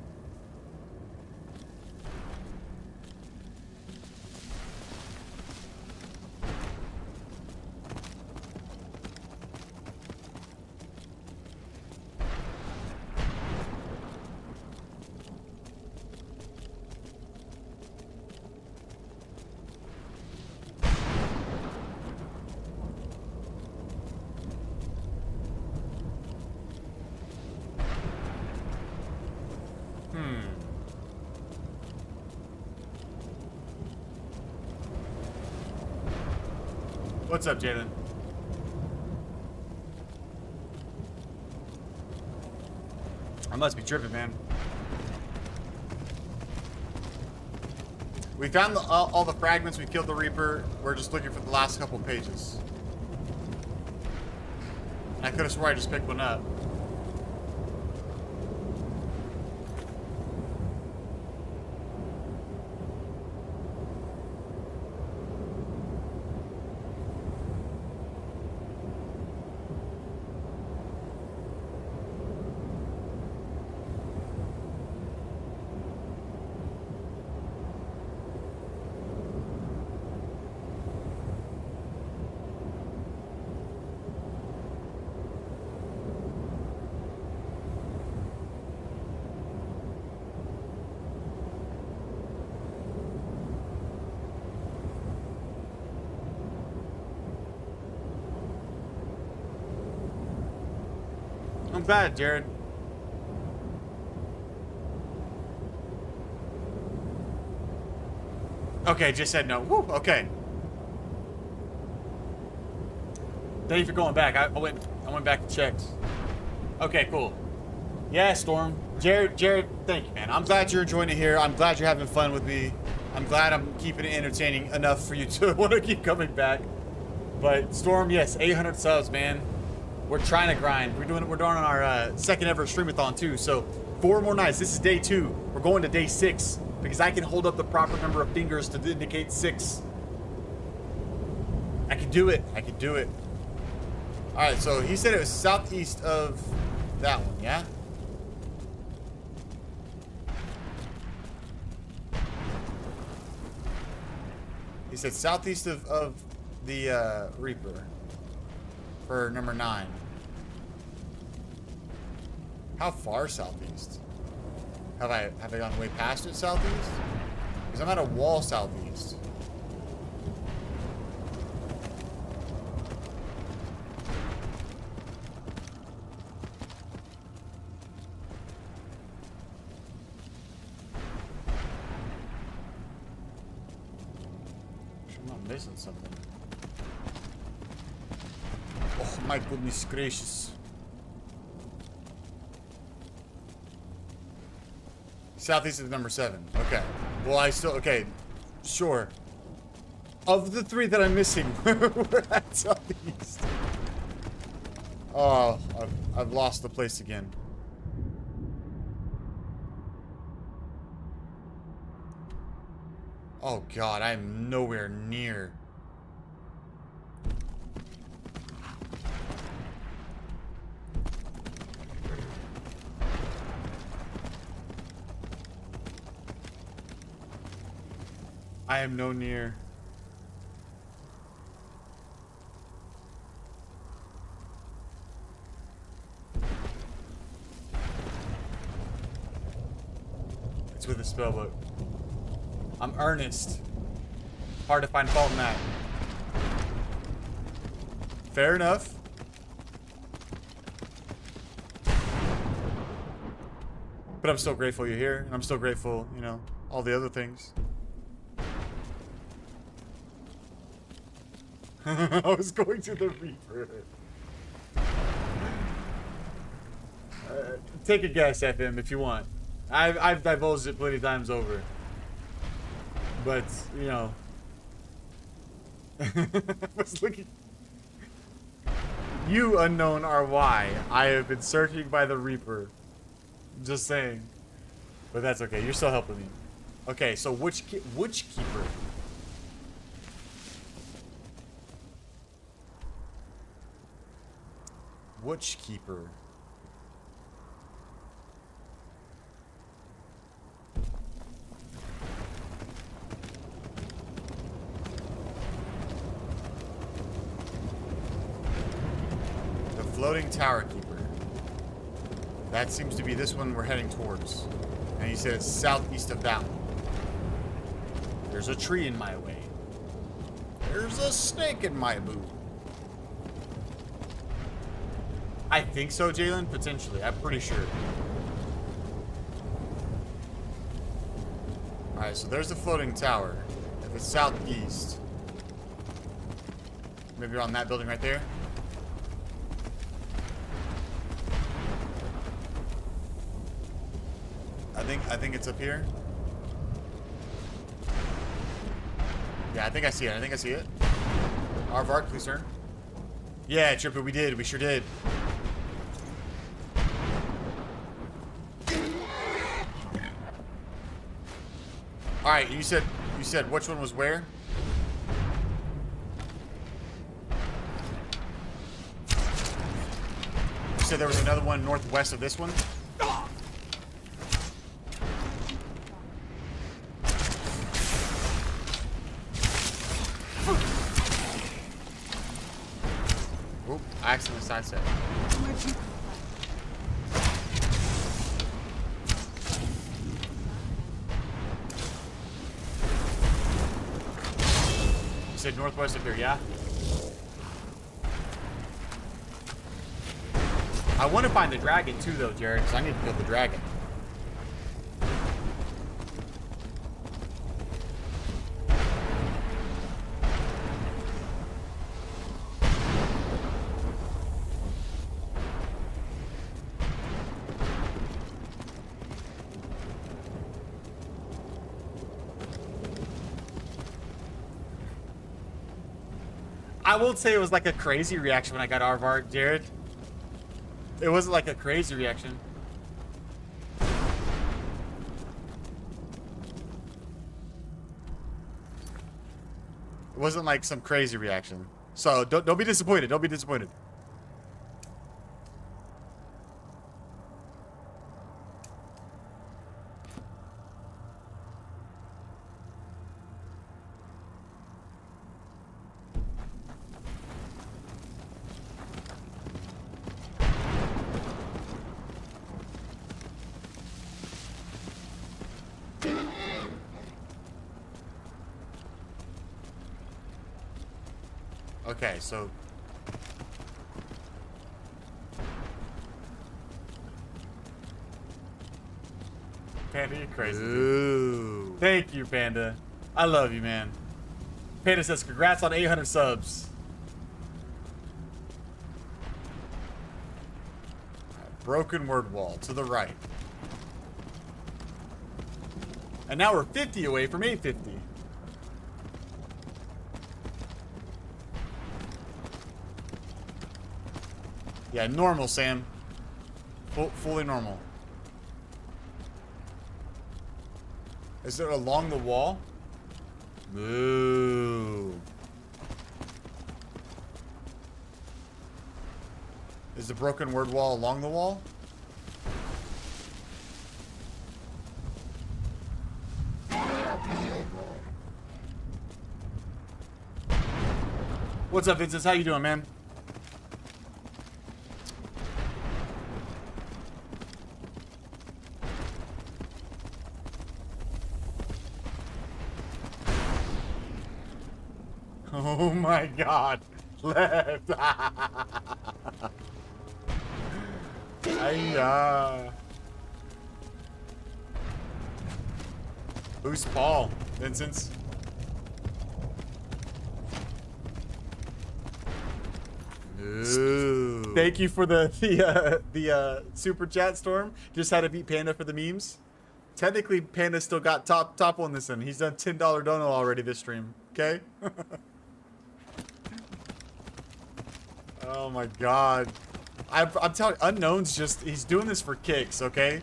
Speaker 1: What's up, Jalen? I must be tripping, man. We found all the fragments. We killed the Reaper. We're just looking for the last couple pages. And I could have swore I just picked one up. I'm glad, Jared. Okay, just said no. Woo, okay. Thank you for going back. I went back and checked. Okay, cool. Yeah, Storm. Jared, thank you, man. I'm glad you're enjoying it here. I'm glad you're having fun with me. I'm glad I'm keeping it entertaining enough for you to want to keep coming back. But Storm, yes, 800 subs, man. We're trying to grind. We're doing our second ever streamathon too. So 4 more nights. This is day 2. We're going to day 6 because I can hold up the proper number of fingers to indicate 6. I can do it. I can do it. All right. So he said it was southeast of that one. Yeah. He said southeast of the Reaper for number 9. How far southeast? Have I gone way past it southeast? Because I'm at a wall southeast. I'm not missing something. Oh my goodness gracious. Southeast of number 7. Okay. Well, okay. Sure. Of the 3 that I'm missing, we're at southeast. Oh, I've lost the place again. Oh God, I'm nowhere near. I am no near. It's with the spellbook. I'm earnest. Hard to find fault in that. Fair enough. But I'm still grateful you're here. And I'm still grateful, you know, all the other things. I was going to the Reaper. Take a guess, FM, if you want. I've divulged it plenty of times over. But, you know. I was looking. You unknown are why I have been searching by the Reaper. Just saying. But that's okay. You're still helping me. Okay, so which keeper? Which keeper? The floating tower keeper. That seems to be this one we're heading towards. And he said it's southeast of that one. There's a tree in my way. There's a snake in my boot. I think so, Jalen. Potentially. I'm pretty sure. Alright, so there's the floating tower. If it's southeast. Maybe on that building right there. I think it's up here. Yeah, I think I see it. I think I see it. Arvark, please, sir. Yeah, Tripper, we did. We sure did. All right, you said which one was where? You said there was another one northwest of this one? Oop, I accidentally sidestepped. You said northwest of here, yeah? I want to find the dragon too, though, Jared, because I need to kill the dragon. I won't say it was like a crazy reaction when I got Aardvark, Jared. It wasn't like a crazy reaction. It wasn't like some crazy reaction. So don't be disappointed. Don't be disappointed. Okay, so Panda, you're crazy. Dude. Thank you, Panda. I love you, man. Panda says, congrats on 800 subs. Broken word wall to the right. And now we're 50 away from 850. Yeah, normal, Sam. Fully normal. Is it along the wall? Moo. Is the broken word wall along the wall? What's up, Vincent? How you doing, man? Oh my god. Left. Hiya. Who's Paul? Vincent? Ooh. Thank you for the super chat, Storm. Just had to beat Panda for the memes. Technically, Panda still got top on this one. He's done $10 dono already this stream. Okay. Oh my god. I'm telling you, Unknown's just, he's doing this for kicks, okay?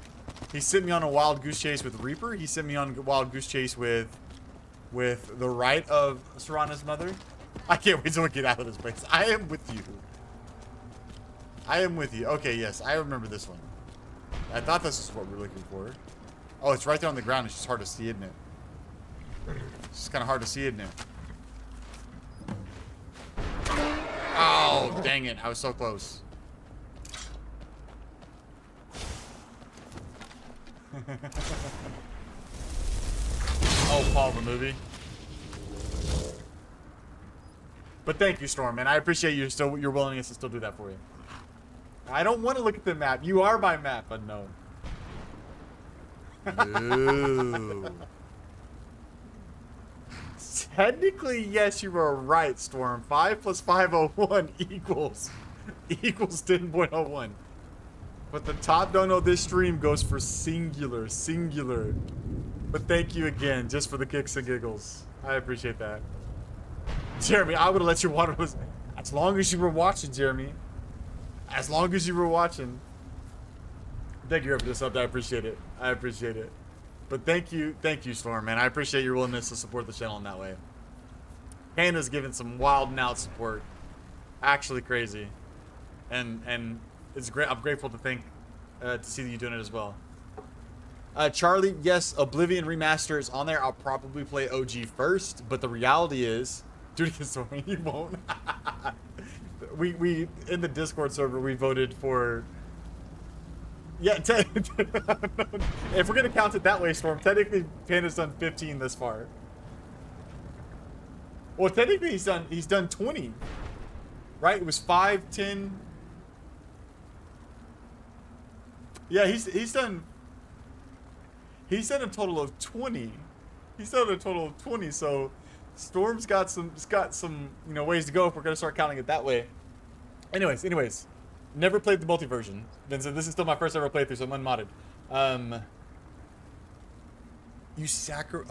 Speaker 1: He sent me on a wild goose chase with Reaper. He sent me on a wild goose chase with the right of Serana's mother. I can't wait till we get out of this place. I am with you. I am with you. Okay, yes, I remember this one. I thought this is what we were looking for. Oh, it's right there on the ground. It's just hard to see, isn't it? It's just kind of hard to see, isn't it? Oh, dang it. I was so close. Oh, Paul, the movie. But thank you, Storm, man. I appreciate your willingness to still do that for you. I don't want to look at the map. You are my map, Unknown. Ooh. Technically, yes, you were right, Storm. 5 plus 501 equals 10.01. But the top dono this stream goes for singular. But thank you again, just for the kicks and giggles. I appreciate that. Jeremy, I would have let you water was as long as you were watching, Jeremy. As long as you were watching. Thank you for this up. I appreciate it. I appreciate it. But thank you, Storm, man. I appreciate your willingness to support the channel in that way. Panda's given some wild and out support. Actually crazy. And it's great. I'm grateful to see that you doing it as well. Charlie, yes, Oblivion Remaster is on there. I'll probably play OG first, but the reality is, dude, you won't. we in the Discord server we voted for. Yeah, if we're gonna count it that way, Storm, technically Panda's done 15 this far. Well, technically he's done 20, right? It was 5, 10. Yeah, he's done a total of 20. He's done a total of 20. So Storm's got some ways to go if we're gonna start counting it that way. Anyways, never played the multi version. Vincent, this is still my first ever playthrough, so I'm unmodded.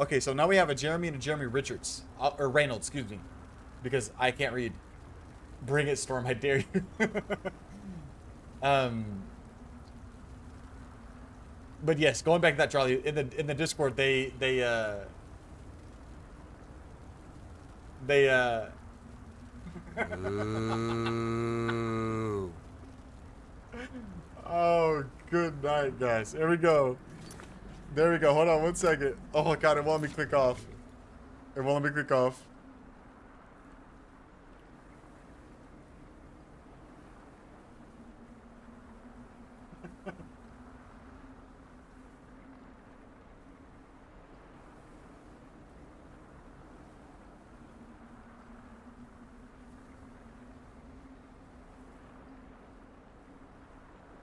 Speaker 1: Okay, so now we have a Jeremy and a Jeremy Richards. Or Reynolds, excuse me. Because I can't read. Bring it, Storm, I dare you. But yes, going back to that, Charlie, in the Discord, they
Speaker 5: Ooh.
Speaker 1: Oh, good night, guys. There we go. There we go. Hold on one second. Oh my god, it won't let me click off. It won't let me click off.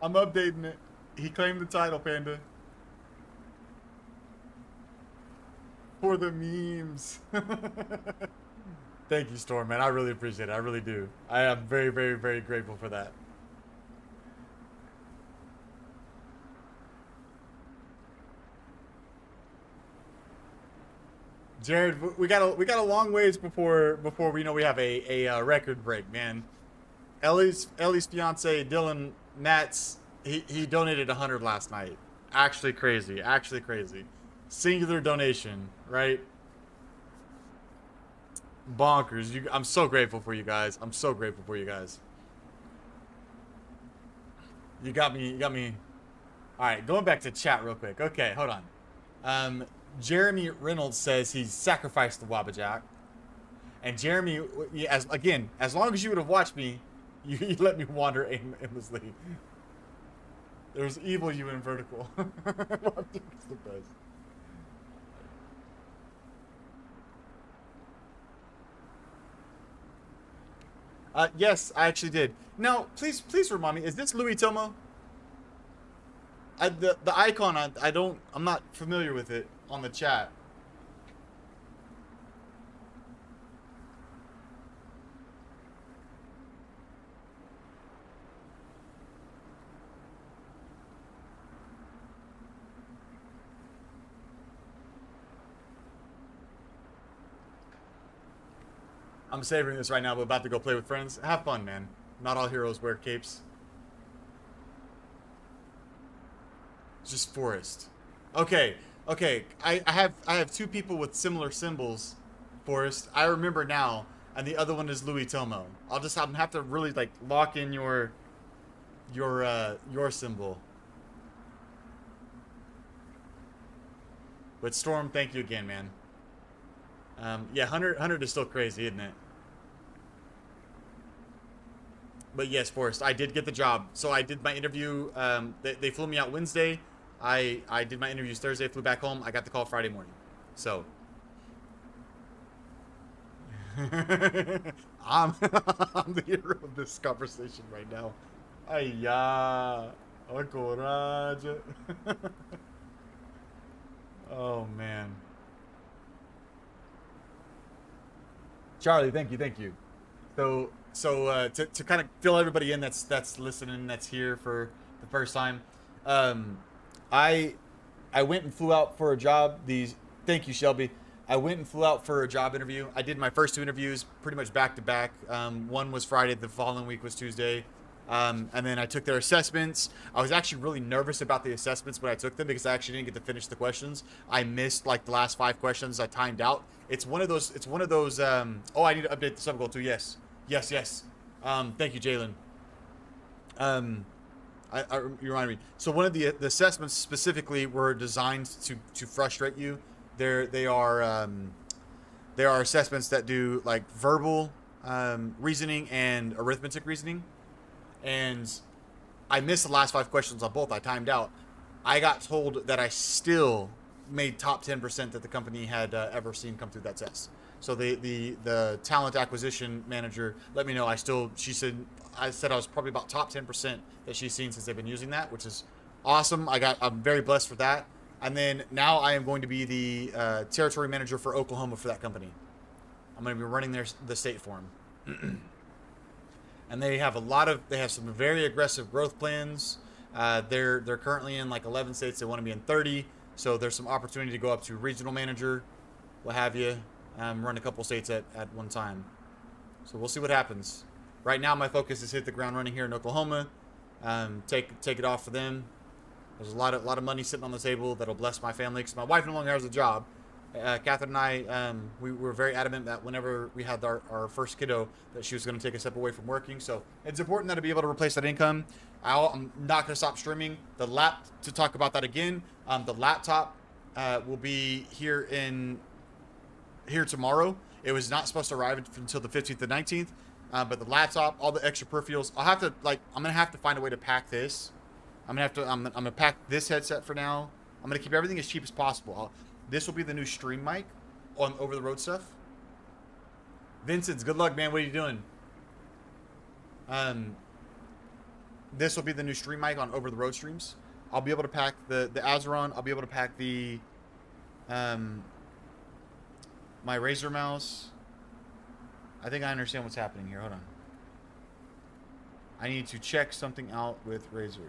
Speaker 1: I'm updating it. He claimed the title, Panda. For the memes. Thank you, Storm, man. I really appreciate it. I really do. I am very, very, very grateful for that. Jared, we got a long ways before we know we have a record break, man. Ellie's fiance Dylan Nats, he donated 100 last night. Actually crazy. Singular donation, right? Bonkers. I'm so grateful for you guys. You got me. All right, going back to chat real quick. Okay, hold on. Jeremy Reynolds says he sacrificed the Wabajack. And Jeremy, as long as you would have watched me, you let me wander aimlessly. There's evil you in vertical. It's the best. Yes, I actually did. Now, please remind me, is this Louis Tomo? The icon, I'm not familiar with it on the chat. I'm savoring this right now, but about to go play with friends. Have fun, man. Not all heroes wear capes. It's just Forrest. Okay. I have two people with similar symbols, Forrest. I remember now, and the other one is Louis Tomo. I'm have to really like lock in your symbol. But Storm, thank you again, man. Yeah, 100 is still crazy, isn't it? But yes, Forrest, I did get the job. So I did my interview. They flew me out Wednesday. I did my interviews Thursday, flew back home. I got the call Friday morning. So I'm the hero of this conversation right now. Ay ya, oh coraje. Oh man. Charlie, thank you. So to kind of fill everybody in that's listening, that's here for the first time, I went and flew out for a job. Thank you, Shelby. I went and flew out for a job interview. I did my first two interviews pretty much back to back. One was Friday, the following week was Tuesday. And then I took their assessments. I was actually really nervous about the assessments when I took them because I actually didn't get to finish the questions. I missed like the last 5 questions. I timed out. It's one of those. Oh, I need to update the sub goal too. Yes. Thank you, Jalen. You remind me. So one of the assessments specifically were designed to frustrate you. They are assessments that do like verbal reasoning and arithmetic reasoning. And I missed the last 5 questions on both. I timed out. I got told that I still made top 10% that the company had ever seen come through that test. So the talent acquisition manager let me know I said I was probably about top 10% that she's seen since they've been using that, which is Awesome. I'm very blessed for that. And then now I am going to be the territory manager for Oklahoma for that company. I'm going to be running the state for them. And they have some very aggressive growth plans. They're currently in like 11 states. They want to be in 30. So there's some opportunity to go up to regional manager, what have you, run a couple states at one time. So we'll see what happens. Right now, my focus is hit the ground running here in Oklahoma. Take it off for them. There's a lot of money sitting on the table that'll bless my family because my wife no longer has a job. Catherine and I, we were very adamant that whenever we had our first kiddo, that she was going to take a step away from working. So it's important that to be able to replace that income. I'm not going to stop streaming. To talk about that again, the laptop will be here tomorrow. It was not supposed to arrive until the 15th and 19th. But the laptop, all the extra peripherals, I'm going to have to find a way to pack this. I'm going to pack this headset for now. I'm going to keep everything as cheap as possible. This will be the new stream mic on over-the-road stuff. Vincent's, good luck, man. What are you doing? This will be the new stream mic on over-the-road streams. I'll be able to pack the Azeron. I'll be able to pack the my Razer mouse. I think I understand what's happening here. Hold on. I need to check something out with Razer.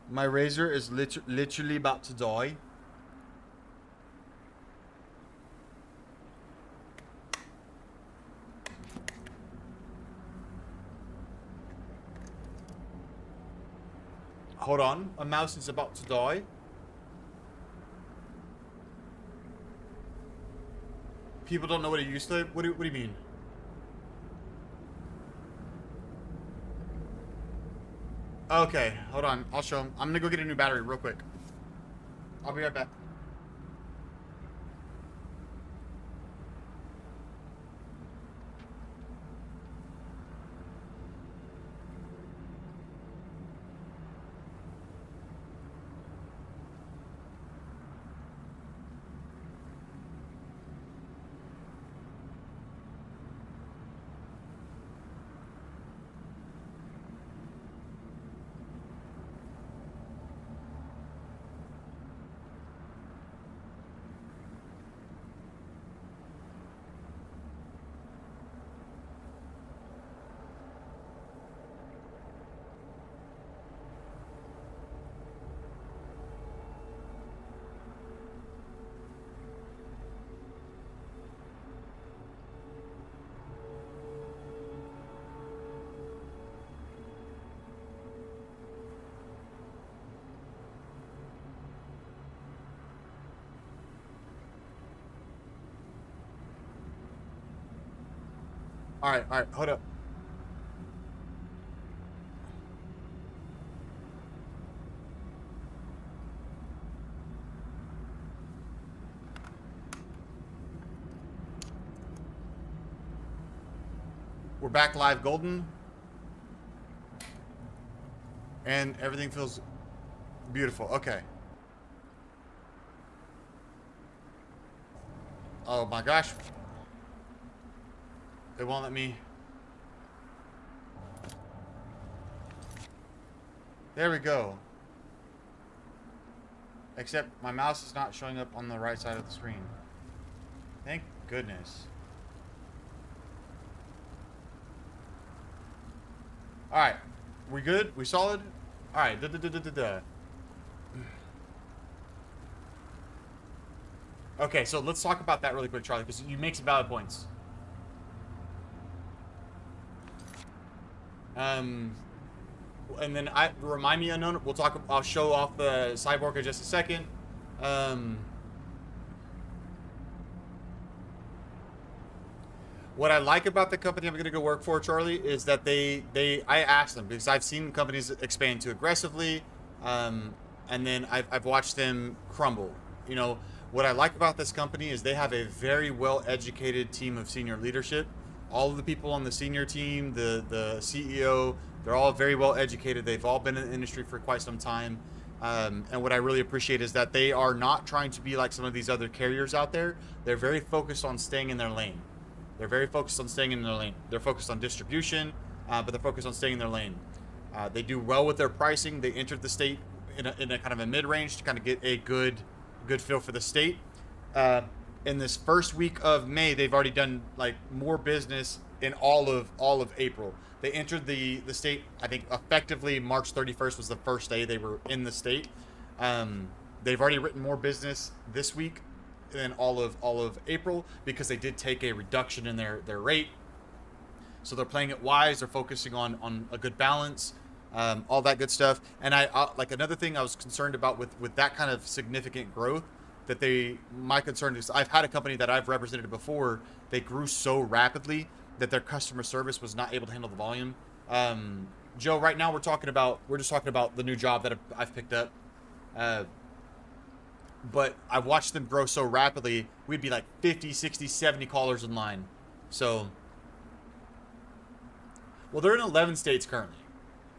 Speaker 1: My Razer is literally about to die. Hold on, a mouse is about to die. People don't know what it used to. What do you mean? Okay, hold on. I'll show them. I'm gonna go get a new battery real quick. I'll be right back. All right, hold up. We're back live, Golden. And everything feels beautiful. Okay. Oh my gosh. It won't let me. There we go. Except my mouse is not showing up on the right side of the screen. Thank goodness. Alright. We good? We solid? Alright. Okay, so let's talk about that really quick, Charlie, because you make some valid points. And then remind me, Unknown. I'll show off the cyborg in just a second. What I like about the company I'm going to go work for, Charlie, is that I asked them, because I've seen companies expand too aggressively, and then I've watched them crumble. You know, what I like about this company is they have a very well-educated team of senior leadership. All of the people on the senior team, the CEO, they're all very well educated. They've all been in the industry for quite some time. And what I really appreciate is that they are not trying to be like some of these other carriers out there. They're very focused on staying in their lane. They're very focused on staying in their lane. They're focused on distribution, but they're focused on staying in their lane. They do well with their pricing. They entered the state in a kind of a mid-range to kind of get a good feel for the state. In this first week of May, they've already done like more business in all of April. They entered the state, I think, effectively March 31st was the first day they were in the state. They've already written more business this week than all of April because they did take a reduction in their rate. So they're playing it wise. They're focusing on a good balance, all that good stuff. And I like another thing I was concerned about with that kind of significant growth. My concern is I've had a company that I've represented before. They grew so rapidly that their customer service was not able to handle the volume. Joe, right now we're just talking about the new job that I've picked up. But I've watched them grow so rapidly. We'd be like 50, 60, 70 callers in line. So, well, they're in 11 states currently.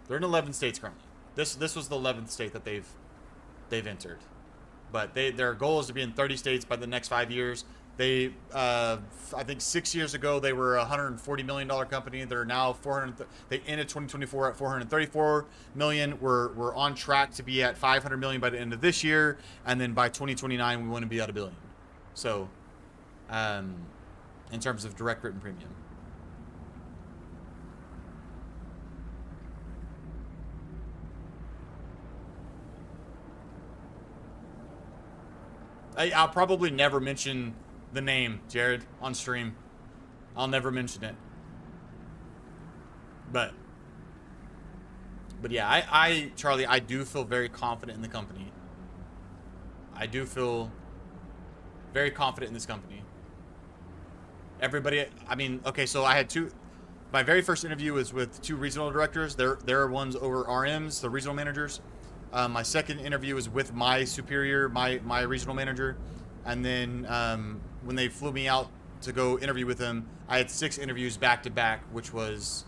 Speaker 1: This was the 11th state that they've entered. But their goal is to be in 30 states by the next 5 years. They, I think 6 years ago, they were a $140 million company. They're now they ended 2024 at $434 million. We're on track to be at $500 million by the end of this year. And then by 2029, we want to be at $1 billion. So, in terms of direct written premium. I'll probably never mention the name, Jared, on stream. I'll never mention it. But yeah, Charlie, I do feel very confident in the company. I do feel very confident in this company. Everybody, I mean, okay, so I had my very first interview was with 2 regional directors. They're ones over RMs, the regional managers. My second interview was with my superior, my regional manager. And then when they flew me out to go interview with them, I had 6 interviews back to back, which was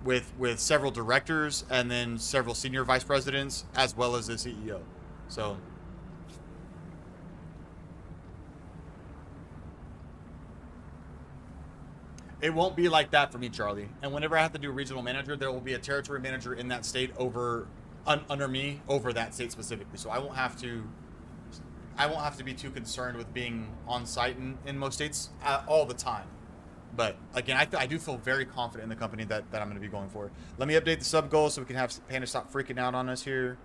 Speaker 1: with several directors and then several senior vice presidents as well as the CEO. So it won't be like that for me, Charlie. And whenever I have to do regional manager, there will be a territory manager in that state under me over that state specifically. So I won't have to be too concerned with being on site in most states all the time. But again, I do feel very confident in the company that I'm going to be going for. Let me update the sub goal so we can have Panda stop freaking out on us here.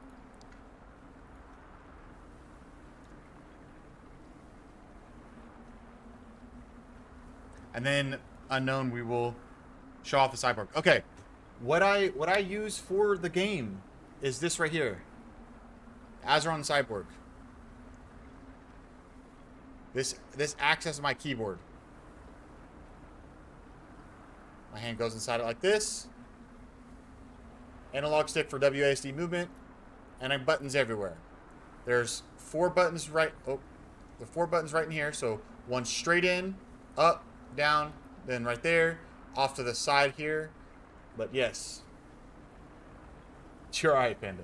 Speaker 1: And then unknown, we will show off the cyborg. Okay, what I use for the game is this right here, Azeron Cyborg. This acts as my keyboard. My hand goes inside it like this. Analog stick for WASD movement, and I have buttons everywhere. There's 4 buttons right. Oh, the 4 buttons right in here. So one straight in, up, down. Then right there, off to the side here. But yes. You're alright, Panda.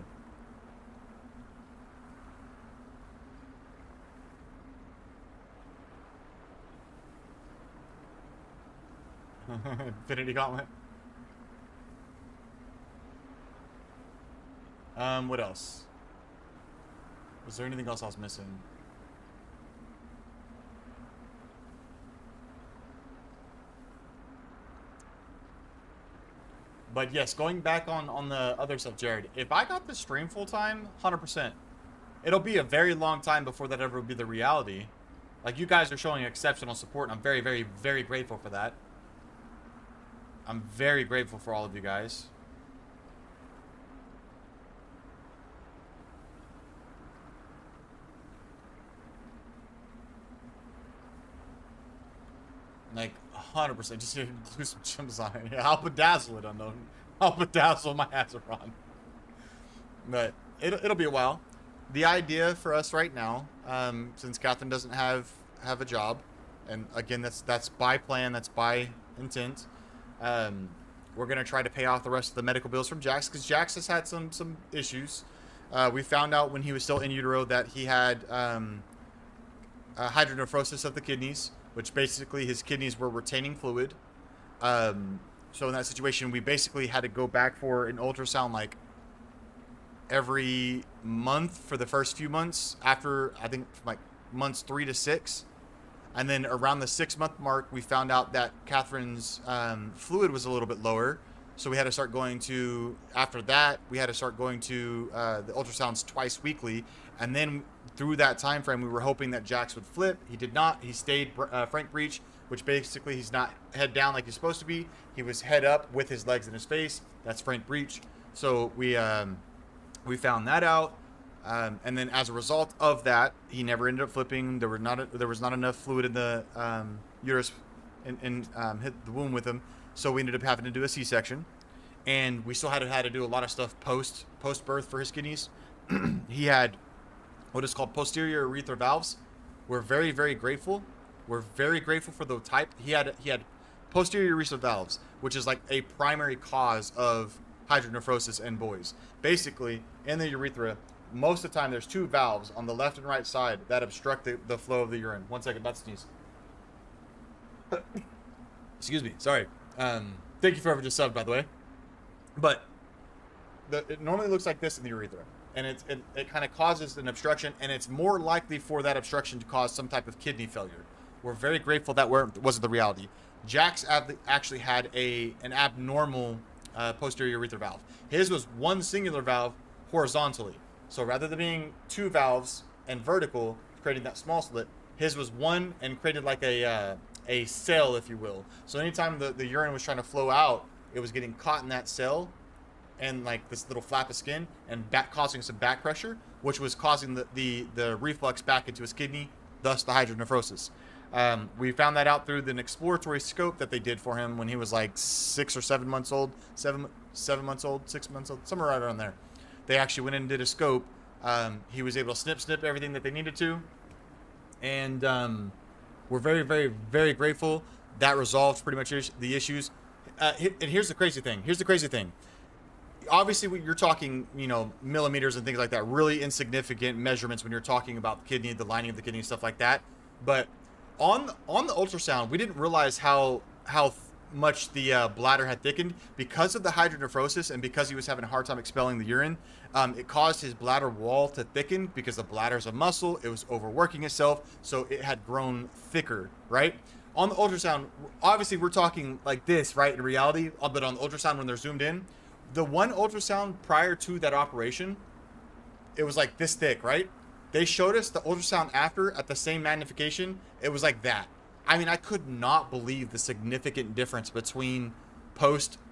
Speaker 1: Infinity Gauntlet. What else? Was there anything else I was missing? But yes, going back on the other stuff, Jared, if I got the stream full time, 100%. It'll be a very long time before that ever will be the reality. Like, you guys are showing exceptional support, and I'm very, very, very grateful for that. I'm very grateful for all of you guys. Like, 100%. Just do some gems on it. Yeah, I'll bedazzle it, unknown. I'll bedazzle my Azeron. But it'll be a while. The idea for us right now, since Catherine doesn't have a job, and again, that's by plan, that's by intent. we're going to try to pay off the rest of the medical bills from Jax, because Jax has had some issues. We found out when he was still in utero that he had hydronephrosis of the kidneys, which basically his kidneys were retaining fluid. So in that situation, we basically had to go back for an ultrasound like every month for the first few months, after I think like months 3 to 6. And then around the 6-month mark, we found out that Catherine's fluid was a little bit lower. So we had to start going to, after that, we had to start going to the ultrasounds twice weekly. And then through that time frame, we were hoping that Jax would flip. He did not. He stayed Frank breech, which basically he's not head down like he's supposed to be. He was head up with his legs in his face. That's Frank breech. So we found that out. And then as a result of that, he never ended up flipping. There was not enough fluid in the uterus and hit the womb with him. So we ended up having to do a C-section, and we still had to do a lot of stuff post birth for his kidneys. He had what is called posterior urethral valves. We're very, very grateful. We're very grateful for the type. He had posterior urethral valves, which is like a primary cause of hydronephrosis in boys. Basically, in the urethra, most of the time there's 2 valves on the left and right side that obstruct the flow of the urine. 1 second, about to sneeze. Excuse me, sorry. Thank you for just subbed, by the way. But it normally looks like this in the urethra, and it kind of causes an obstruction, and it's more likely for that obstruction to cause some type of kidney failure. We're very grateful that wasn't the reality. Jax actually had an abnormal posterior urethral valve. His was 1 singular valve horizontally. So rather than being 2 valves and vertical, creating that small slit, his was 1 and created like a cell, if you will. So anytime the urine was trying to flow out, it was getting caught in that cell and like this little flap of skin and causing some back pressure, which was causing the reflux back into his kidney, thus the hydronephrosis. We found that out through an exploratory scope that they did for him when he was like 6 or 7 months old, 7 months old, 6 months old, somewhere right around there. They actually went in and did a scope. He was able to snip everything that they needed to. And we're very, very, very grateful. That resolved pretty much the issues. And here's the crazy thing. Obviously, you're talking, millimeters and things like that. Really insignificant measurements when you're talking about the kidney, the lining of the kidney, stuff like that. But on the ultrasound, we didn't realize how much the bladder had thickened because of the hydronephrosis, and because he was having a hard time expelling the urine. It caused his bladder wall to thicken because the bladder's a muscle. It was overworking itself, so it had grown thicker, right? On the ultrasound, obviously we're talking like this, right, in reality, but on the ultrasound when they're zoomed in, the one ultrasound prior to that operation, it was like this thick, right? They showed us the ultrasound after at the same magnification. It was like that. I mean, I could not believe the significant difference between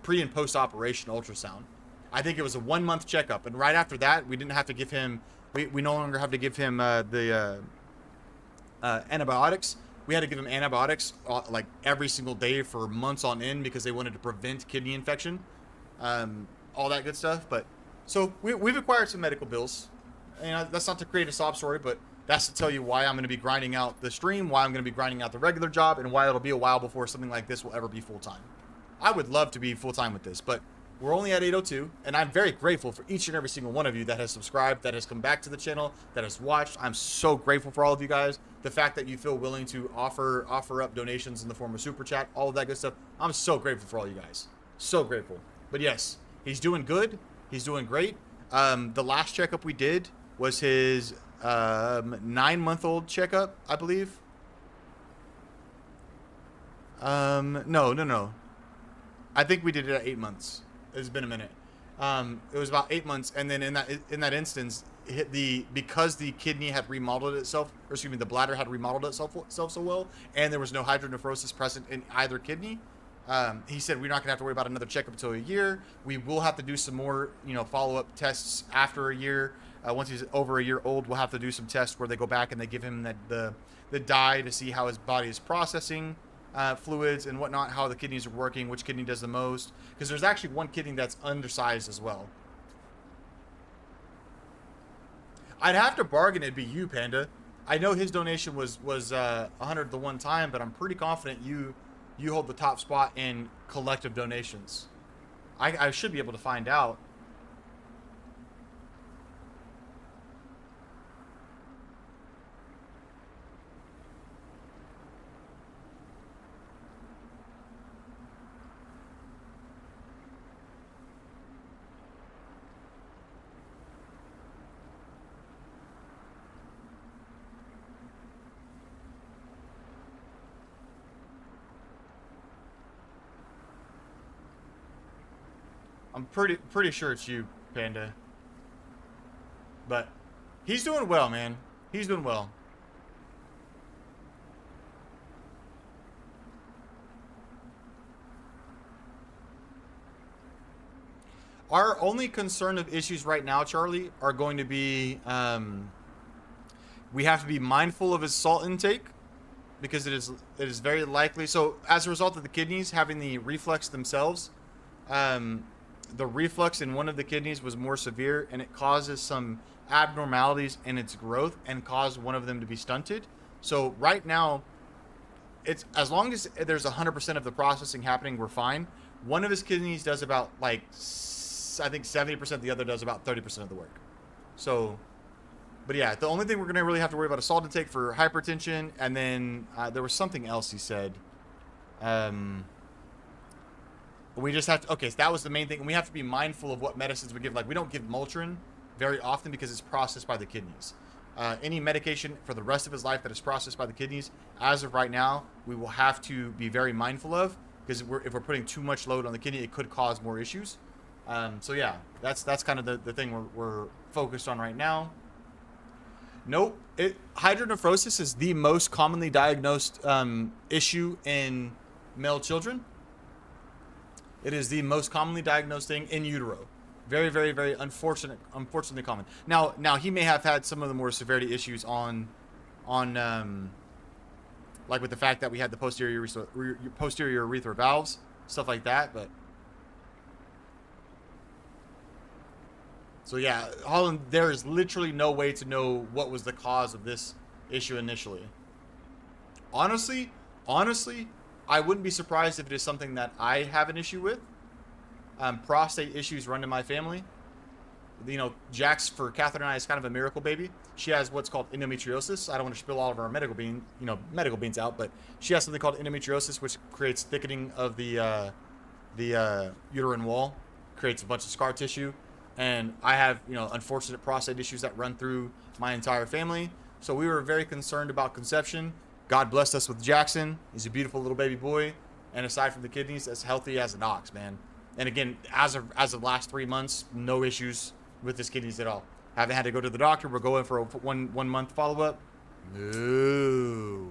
Speaker 1: pre and post operation ultrasound. I think it was a 1-month checkup, and right after that, we didn't have to give him. We no longer have to give him the antibiotics. We had to give him antibiotics like every single day for months on end because they wanted to prevent kidney infection, all that good stuff. But so we've acquired some medical bills. That's not to create a sob story, but that's to tell you why I'm going to be grinding out the stream, why I'm going to be grinding out the regular job, and why it'll be a while before something like this will ever be full-time. I would love to be full-time with this, but we're only at 8:02, and I'm very grateful for each and every single one of you that has subscribed, that has come back to the channel, that has watched. I'm so grateful for all of you guys. The fact that you feel willing to offer up donations in the form of super chat, all of that good stuff. I'm so grateful for all you guys. So grateful. But yes, he's doing good. He's doing great. The last checkup we did was his 9-month-old checkup, I believe. No. I think we did it at 8 months. It's been a minute. It was about 8 months, and then in that instance, because the kidney had remodeled itself, or excuse me, the bladder had remodeled itself so well, and there was no hydronephrosis present in either kidney. He said we're not gonna have to worry about another checkup until a year. We will have to do some more, follow-up tests after a year. Once he's over a year old, we'll have to do some tests where they go back and they give him the dye to see how his body is processing fluids and whatnot, how the kidneys are working, which kidney does the most. Because there's actually one kidney that's undersized as well. I'd have to bargain it'd be you, Panda. I know his donation was 100 the one time, but I'm pretty confident you hold the top spot in collective donations. I should be able to find out. I'm pretty sure it's you, Panda. But he's doing well, man. He's doing well. Our only concern of issues right now, Charlie, are going to be we have to be mindful of his salt intake because it is very likely. So as a result of the kidneys having the reflux themselves, the reflux in one of the kidneys was more severe, and it causes some abnormalities in its growth and caused one of them to be stunted. So right now, it's as long as there's 100% of the processing happening, we're fine. One of his kidneys does about like I think 70%. The other does about 30% of the work. So, but yeah, the only thing we're gonna really have to worry about is salt intake for hypertension, and then there was something else he said. We just have to, okay, so that was the main thing. And we have to be mindful of what medicines we give. Like, we don't give Motrin very often because it's processed by the kidneys. Any medication for the rest of his life that is processed by the kidneys, as of right now, we will have to be very mindful of, because if we're putting too much load on the kidney, it could cause more issues. So yeah, that's kind of the thing we're focused on right now. Nope. Hydronephrosis is the most commonly diagnosed issue in male children. It is the most commonly diagnosed thing in utero. Very, very, very unfortunately common. Now he may have had some of the more severity issues on like with the fact that we had the posterior urethral valves, stuff like that. But so yeah, Holland, there is literally no way to know what was the cause of this issue initially. Honestly, I wouldn't be surprised if it is something that I have an issue with. Prostate issues run in my family. You know, Jax, for Catherine and I, is kind of a miracle baby. She has what's called endometriosis. I don't want to spill all of our medical beans out, but she has something called endometriosis, which creates thickening of the uterine wall, creates a bunch of scar tissue. And I have, unfortunate prostate issues that run through my entire family. So we were very concerned about conception. God blessed us with Jackson. He's a beautiful little baby boy. And aside from the kidneys, as healthy as an ox, man. And again, as of last 3 months, no issues with his kidneys at all. Haven't had to go to the doctor. We're going for a one month follow-up. No.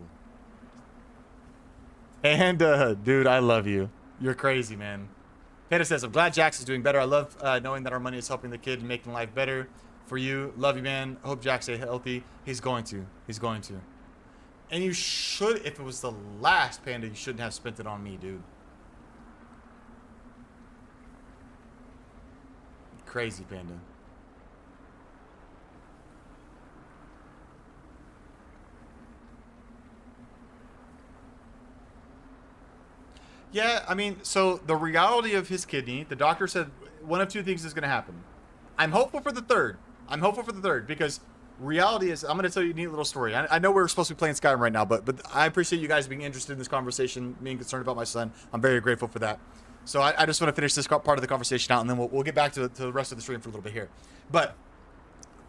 Speaker 1: And, dude, I love you. You're crazy, man. Panda says, I'm glad Jax is doing better. I love knowing that our money is helping the kid and making life better for you. Love you, man. I hope Jax stay healthy. He's going to. And you should, if it was the last, Panda, you shouldn't have spent it on me, dude. Crazy, Panda. Yeah, I mean, so the reality of his kidney, the doctor said one of two things is going to happen. I'm hopeful for the third. Because reality is, I'm going to tell you a neat little story. I know we're supposed to be playing Skyrim right now, but I appreciate you guys being interested in this conversation, being concerned about my son. I'm very grateful for that. So I just want to finish this part of the conversation out, and then we'll get back to the rest of the stream for a little bit here. But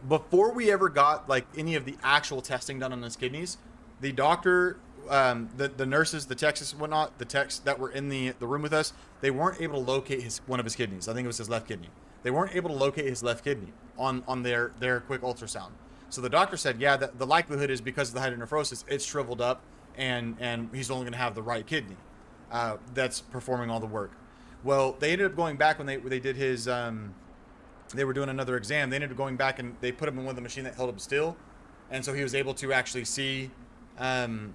Speaker 1: before we ever got like any of the actual testing done on his kidneys, the doctor, the nurses, the techs and whatnot, the techs that were in the room with us, they weren't able to locate one of his kidneys. I think it was his left kidney. They weren't able to locate his left kidney on their quick ultrasound. So the doctor said, yeah, the likelihood is because of the hydronephrosis, it's shriveled up, and he's only going to have the right kidney that's performing all the work. Well, they ended up going back when they did his, they were doing another exam. They ended up going back and they put him in one of the machine that held him still. And so he was able to actually see the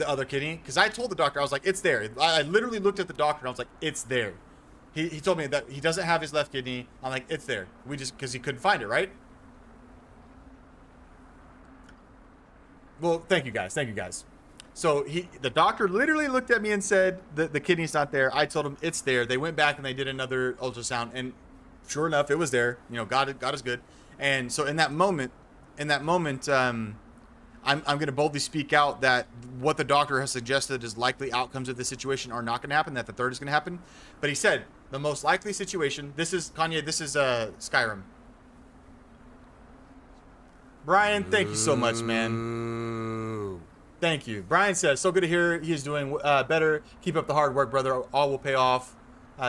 Speaker 1: other kidney. Because I told the doctor, I was like, it's there. I literally looked at the doctor and I was like, it's there. He told me that he doesn't have his left kidney. I'm like, it's there. Because he couldn't find it, right? Well, thank you guys. So the doctor literally looked at me and said the kidney's not there. I told him it's there. They went back and they did another ultrasound, and sure enough, it was there. You know, God is good. And so in that moment, I'm going to boldly speak out that what the doctor has suggested is likely outcomes of this situation are not going to happen, that the third is going to happen. But he said the most likely situation, this is Kanye, this is Skyrim. Brian, thank you so much, man. Thank you. Brian says, so good to hear he's doing better. Keep up the hard work, brother. All will pay off.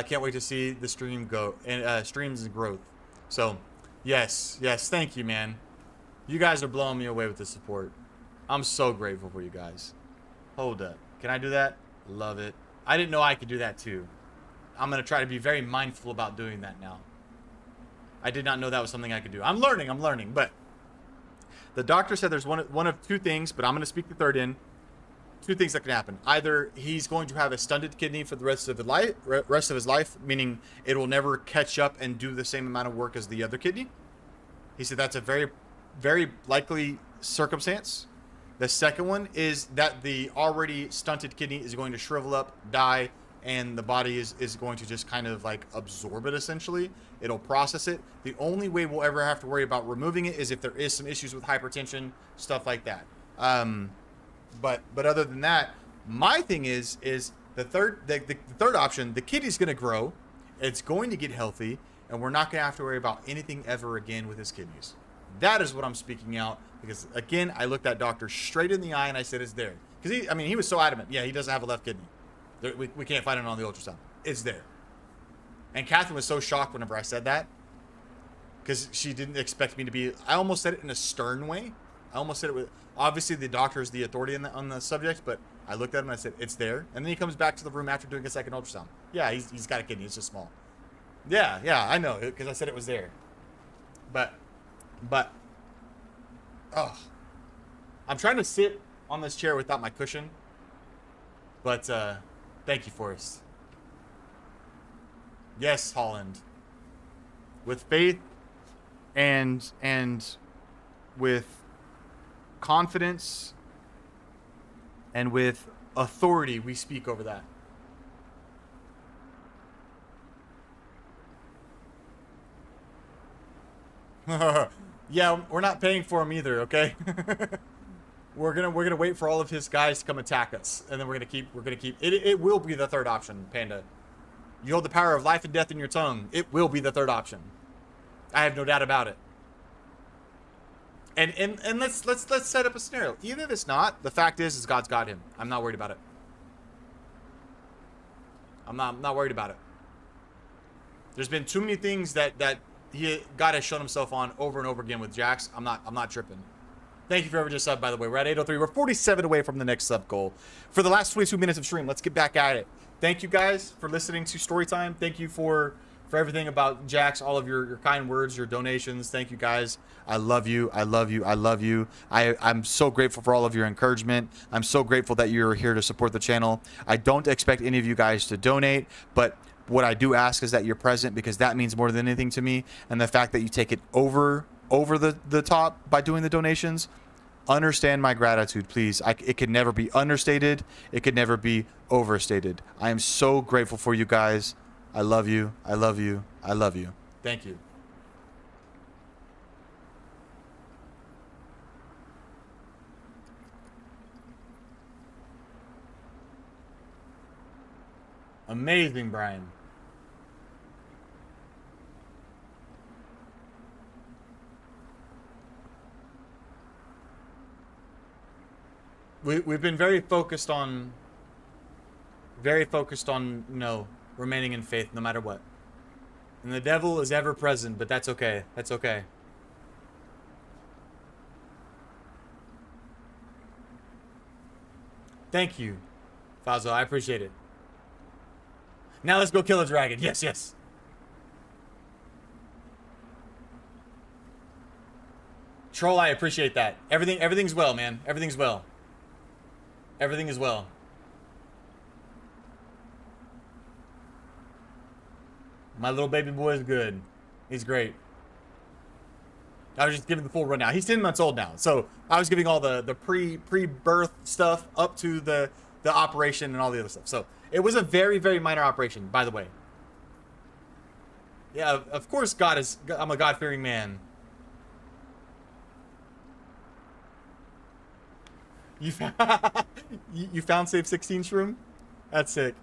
Speaker 1: Can't wait to see the stream go and streams and growth. So, yes, thank you, man. You guys are blowing me away with the support. I'm so grateful for you guys. Hold up. Can I do that? Love it. I didn't know I could do that too. I'm going to try to be very mindful about doing that now. I did not know that was something I could do. I'm learning, but the doctor said there's one of two things, but I'm going to speak the third in. Two things that can happen. Either he's going to have a stunted kidney for the rest of his life, meaning it will never catch up and do the same amount of work as the other kidney. He said that's a very, very likely circumstance. The second one is that the already stunted kidney is going to shrivel up, die, and the body is going to just kind of like absorb it essentially. It'll process it. The only way we'll ever have to worry about removing it is if there is some issues with hypertension, stuff like that. But other than that, my thing is the third option, the kidney's going to grow, it's going to get healthy, and we're not going to have to worry about anything ever again with his kidneys. That is what I'm speaking out, because again, I looked that doctor straight in the eye and I said it's there. Because he was so adamant. Yeah, he doesn't have a left kidney. We can't find it on the ultrasound. It's there. And Catherine was so shocked whenever I said that, because she didn't expect me to be. I almost said it in a stern way. I almost said it with. Obviously, the doctor is the authority on the subject, but I looked at him and I said, it's there. And then he comes back to the room after doing a second ultrasound. Yeah, he's got a kidney. It's just small. Yeah, I know, because I said it was there. But, oh, I'm trying to sit on this chair without my cushion. But, thank you, Forrest. Yes, Holland. With faith and with confidence and with authority, we speak over that. Yeah, we're not paying for him either, okay? We're gonna wait for all of his guys to come attack us, and then we're gonna keep it will be the third option, Panda. You hold the power of life and death in your tongue. It will be the third option. I have no doubt about it. And let's set up a scenario. Even if it's not, the fact is God's got him. I'm not worried about it. I'm not worried about it. There's been too many things that God has shown himself on over and over again with Jax. I'm not tripping. Thank you for every sub, by the way. We're at 803. We're 47 away from the next sub goal. For the last 22 minutes of stream, let's get back at it. Thank you guys for listening to Storytime. Thank you for everything about Jax, all of your kind words, your donations. Thank you guys. I love you. I love you. I love you. I'm so grateful for all of your encouragement. I'm so grateful that you're here to support the channel. I don't expect any of you guys to donate, but what I do ask is that you're present, because that means more than anything to me. And the fact that you take it over the top by doing the donations, understand my gratitude, please. It could never be understated. It could never be overstated. I am so grateful for you guys. I love you. I love you. I love you. Thank you. Amazing, Brian. We've been very focused on, remaining in faith no matter what. And the devil is ever present, but that's okay. That's okay. Thank you, Fazo. I appreciate it. Now let's go kill a dragon. Yes. Troll, I appreciate that. Everything's well, man. Everything's well. Everything is well. My little baby boy is good. He's great. I was just giving the full rundown. He's 10 months old now, so I was giving all the pre-birth stuff up to the operation and all the other stuff. So it was a very, very minor operation, by the way. Yeah, of course I'm a God-fearing man. You found, you found Save 16 Shroom? That's sick.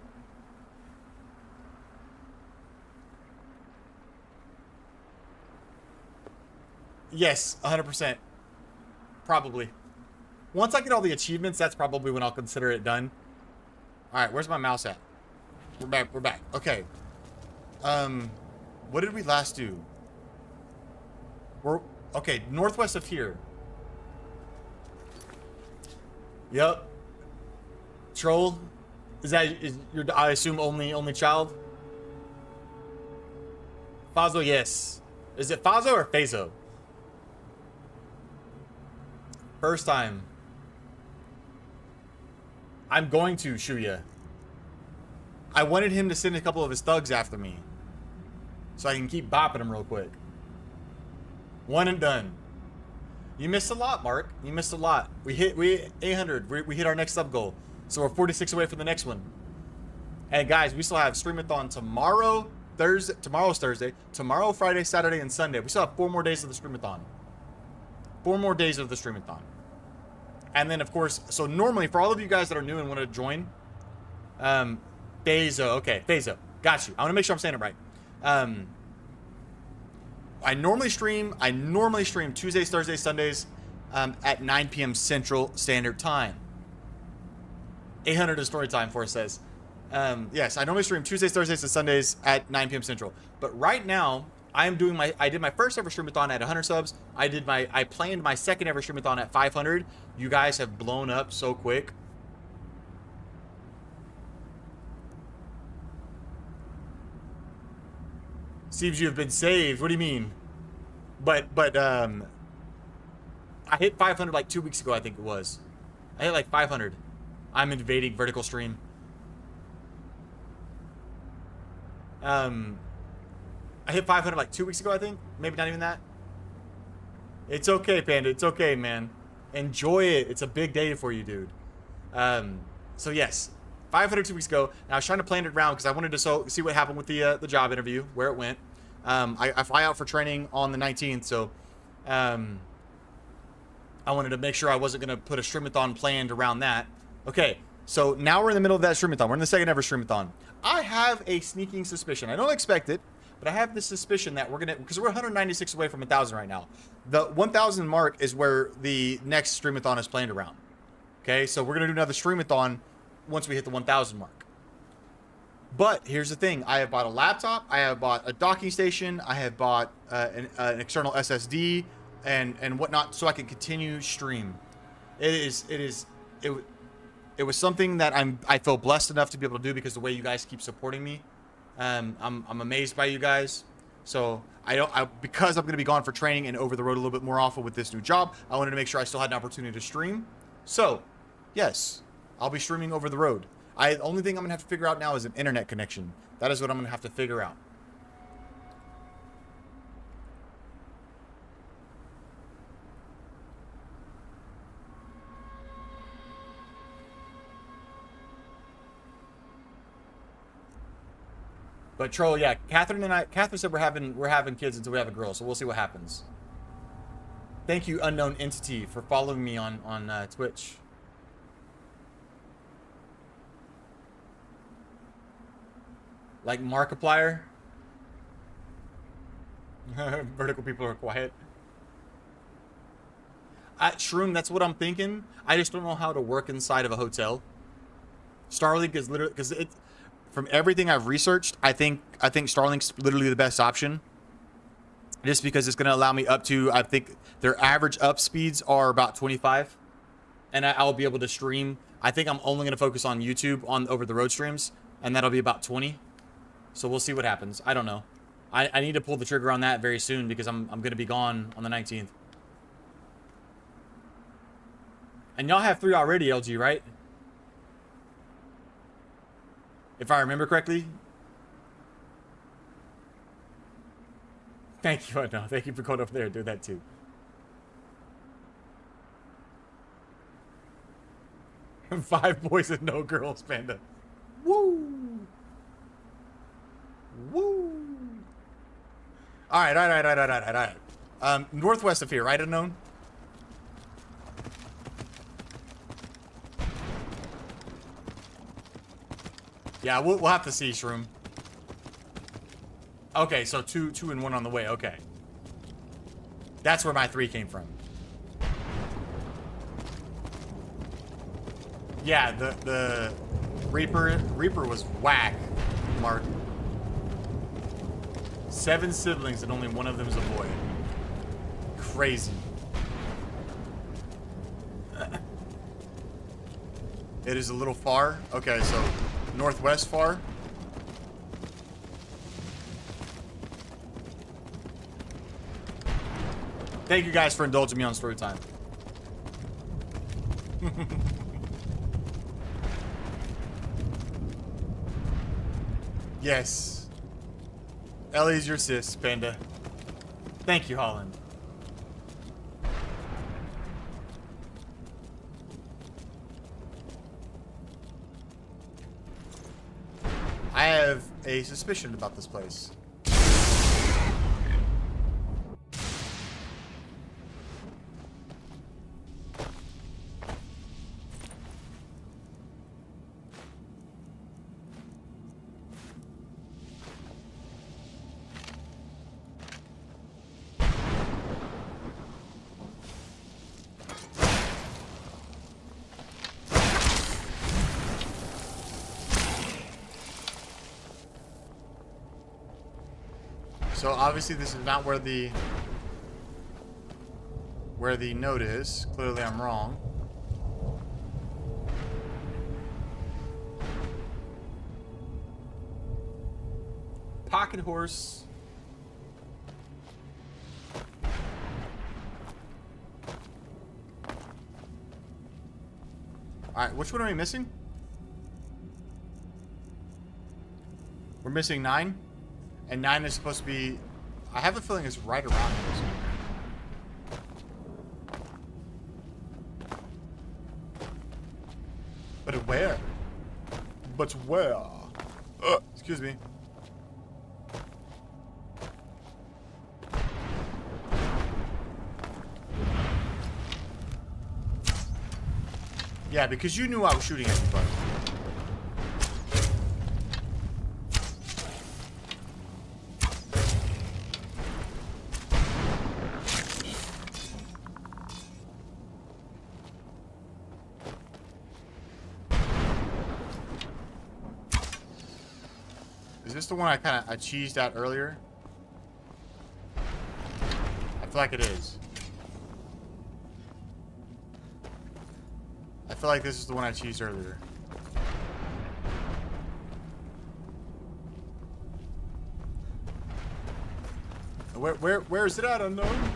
Speaker 1: Yes, 100%. Probably. Once I get all the achievements, that's probably when I'll consider it done. Alright, where's my mouse at? We're back. Okay. What did we last do? Okay, northwest of here. Yep. Troll? Is your, I assume, only child? Fazo, yes. Is it Fazo or Fazo? First time. I'm going to, Shuya. I wanted him to send a couple of his thugs after me, so I can keep bopping him real quick. One and done. You missed a lot, Mark. You missed a lot. We hit 800. We hit our next sub goal. So we're 46 away from the next one. And guys, we still have Streamathon tomorrow, Thursday. Tomorrow's Thursday. Tomorrow, Friday, Saturday, and Sunday. We still have 4 more days of the Streamathon. 4 more days of the Streamathon. And then, of course, so normally, for all of you guys that are new and want to join, Fazo. Okay, Fazo. Got you. I want to make sure I'm saying it right. I normally stream Tuesdays, Thursdays, Sundays at 9 p.m. Central Standard Time. 800 is story time, Forrest says. Yes, I normally stream Tuesdays, Thursdays, and Sundays at 9 p.m. Central. But right now, I did my first ever streamathon at 100 subs. I planned my second ever streamathon at 500. You guys have blown up so quick. Seems you have been saved. What do you mean? But I hit 500 like 2 weeks ago, I think it was. I hit like 500. I'm invading vertical stream. I hit 500 like 2 weeks ago, I think. Maybe not even that. It's okay, Panda. It's okay, man. Enjoy it. It's a big day for you, dude. So yes, 500 2 weeks ago. And I was trying to plan it around because I wanted to see what happened with the job interview, where it went. I fly out for training on the 19th, so I wanted to make sure I wasn't going to put a streamathon planned around that. Okay, so now we're in the middle of that streamathon. We're in the second ever streamathon. I have a sneaking suspicion. I don't expect it, but I have this suspicion that we're going to, because we're 196 away from 1,000 right now. The 1,000 mark is where the next streamathon is planned around. Okay, so we're going to do another streamathon once we hit the 1,000 mark. But here's the thing. I have bought a laptop. I have bought a docking station. I have bought an external SSD and whatnot so I can continue stream. It was something that I feel blessed enough to be able to do because the way you guys keep supporting me. I'm amazed by you guys. So because I'm going to be gone for training and over the road a little bit more often with this new job, I wanted to make sure I still had an opportunity to stream. So, yes, I'll be streaming over the road. The only thing I'm going to have to figure out now is an internet connection. That is what I'm going to have to figure out. But Troll, yeah, Catherine said we're having kids until we have a girl, so we'll see what happens. Thank you, unknown entity, for following me on Twitch. Like Markiplier. Vertical people are quiet. At Shroom, that's what I'm thinking. I just don't know how to work inside of a hotel. Starlink is literally, because it, from everything I've researched, I think Starlink's literally the best option. Just because it's going to allow me up to, I think their average up speeds are about 25, and I'll be able to stream. I think I'm only going to focus on YouTube on over the road streams, and that'll be about 20. So we'll see what happens. I don't know. I need to pull the trigger on that very soon because I'm going to be gone on the 19th. And y'all have 3 already, LG, right? If I remember correctly. Thank you, no. Thank you for going over there and doing that too. 5 boys and no girls, Panda. Woo! Woo! Alright. Northwest of here, right, Unknown? Yeah, we'll have to see, Shroom. Okay, so two and 1 on the way. Okay. That's where my 3 came from. Yeah, the Reaper was whack, Mark. 7 siblings and only one of them is a boy. Crazy. It is a little far. Okay, so northwest far. Thank you guys for indulging me on story time. Yes. Ellie's your sis, Panda. Thank you, Holland. I have a suspicion about this place. So obviously this is not where the note is. Clearly I'm wrong. Pocket horse. Alright, which one are we missing? We're missing 9. And 9 is supposed to be... I have a feeling it's right around here somewhere. But where? But where? Excuse me. Yeah, because you knew I was shooting at you, bud. Is this the one I cheesed out earlier? I feel like it is. I feel like this is the one I cheesed earlier. Where is it at, Unknown?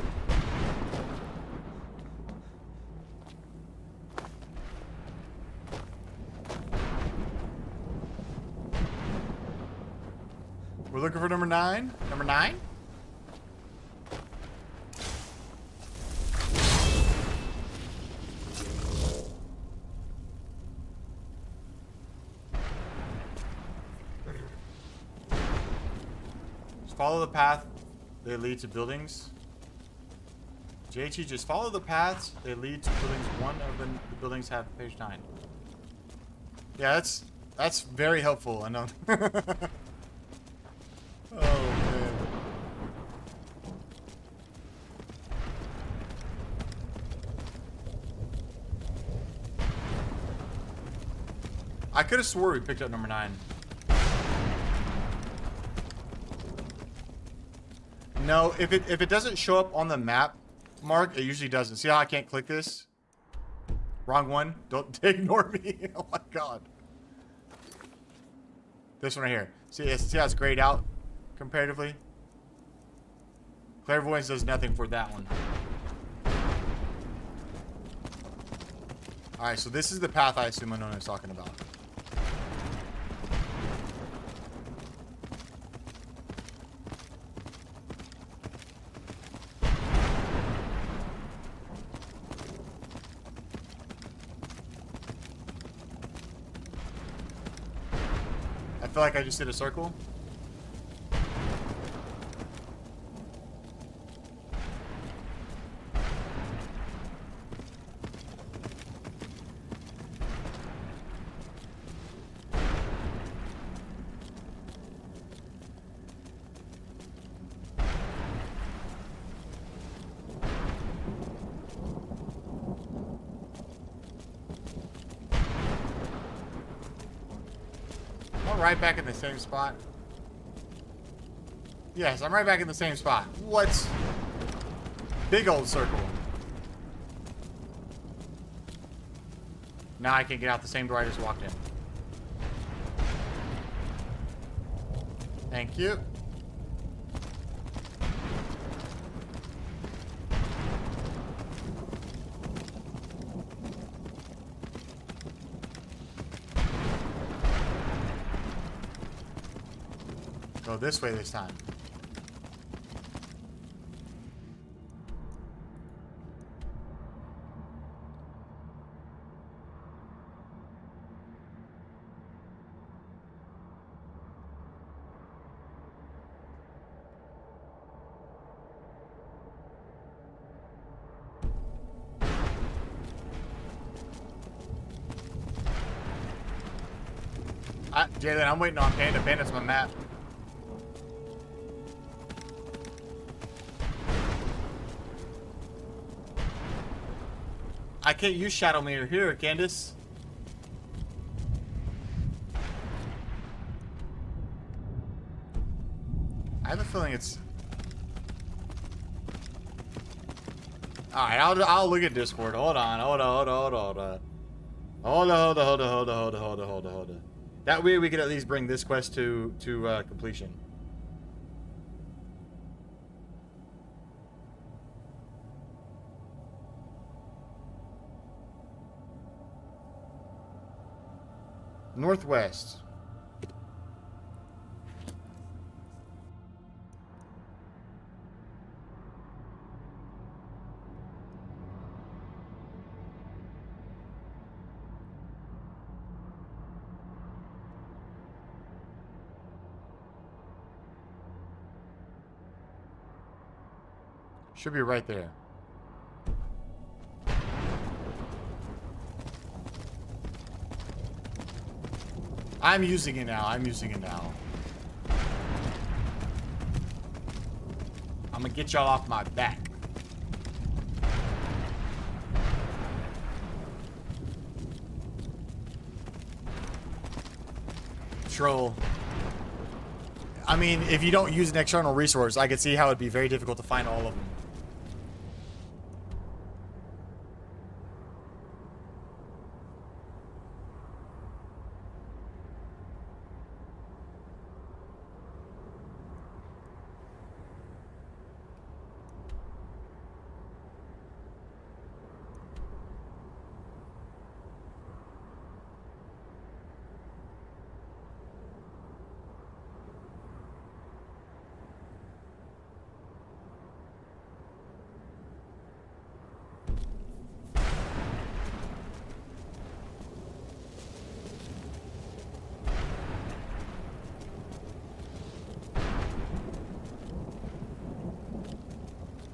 Speaker 1: We're looking for number 9. Number 9? Just follow the path. They lead to buildings. JT, just follow the paths. They lead to buildings. One of the buildings have page 9. Yeah, that's very helpful. I know. Oh, man. I could have swore we picked up number 9. No, if it doesn't show up on the map, Mark, it usually doesn't. See how I can't click this? Wrong one. Don't ignore me. Oh my god. This one right here. See how it's grayed out comparatively? Clairvoyance does nothing for that one. Alright, so this is the path I assume Unknown is talking about. I feel like I just did a circle. Right back in the same spot. Yes, I'm right back in the same spot. What? Big old circle. Now I can get out the same door I just walked in. Thank you. Go this way this time. Jalen, I'm waiting on Panda. Panda's my map. I can't use Shadow Mirror here, Candace. I have a feeling it's... Alright, I'll look at Discord. Hold on. Hold on. That way we could at least bring this quest to completion. Northwest. Should be right there. I'm using it now. I'm gonna get y'all off my back. Troll. I mean, if you don't use an external resource, I could see how it'd be very difficult to find all of them.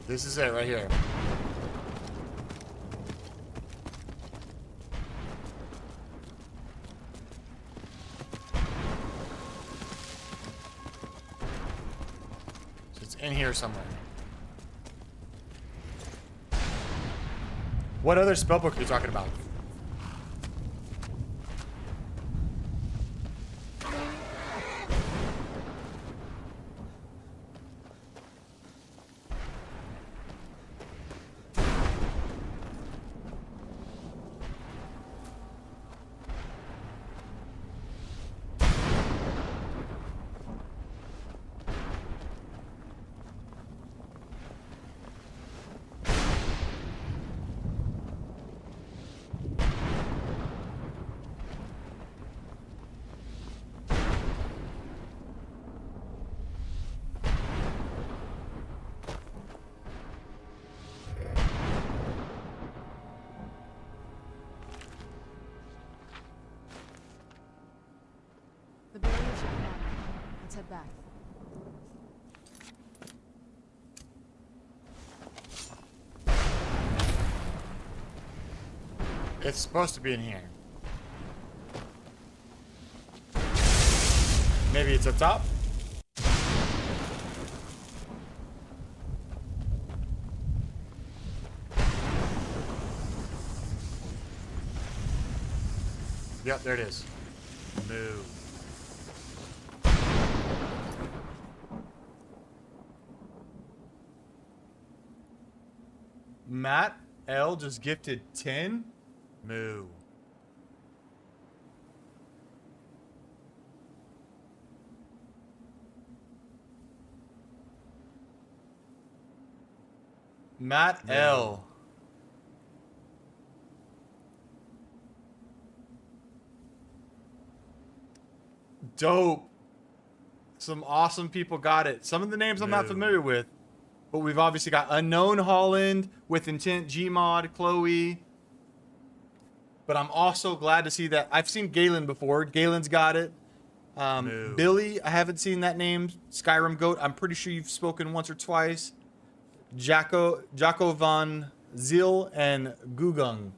Speaker 1: This is it right here. So it's in here somewhere. What other spellbook are you talking about?
Speaker 3: Let's head back.
Speaker 1: It's supposed to be in here. Maybe it's up top? Yep, there it is. Move. Matt L just gifted 10. Moo. Matt L. Dope. Some awesome people got it. Some of the names I'm not familiar with, but we've obviously got Unknown Holland, With Intent, Gmod, Chloe. But I'm also glad to see that I've seen Galen before. Galen's got it. Billy, I haven't seen that name. Skyrim Goat, I'm pretty sure you've spoken once or twice. Jacko von Zil and Gugung.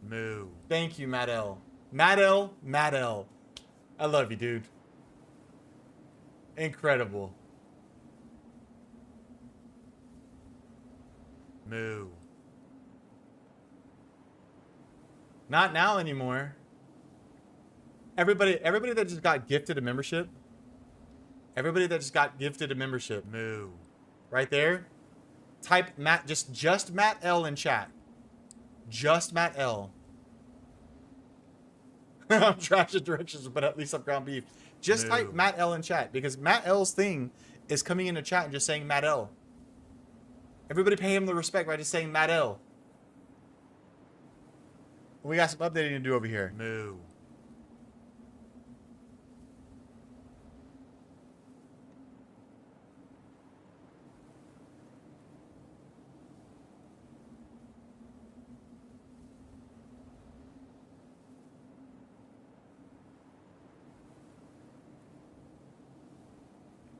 Speaker 1: Moo. Thank you, Matt L. Matt L. I love you, dude. Incredible. Moo. Not now anymore. Everybody that just got gifted a membership. Everybody that just got gifted a membership. Moo. Right there. Type Matt, just Matt L in chat. Just Matt L. I'm trash at directions, but at least I'm ground beef. Just type Matt L in chat, because Matt L's thing is coming into chat and just saying Matt L. Everybody pay him the respect by just saying Matt L. We got some updating to do over here. Moo.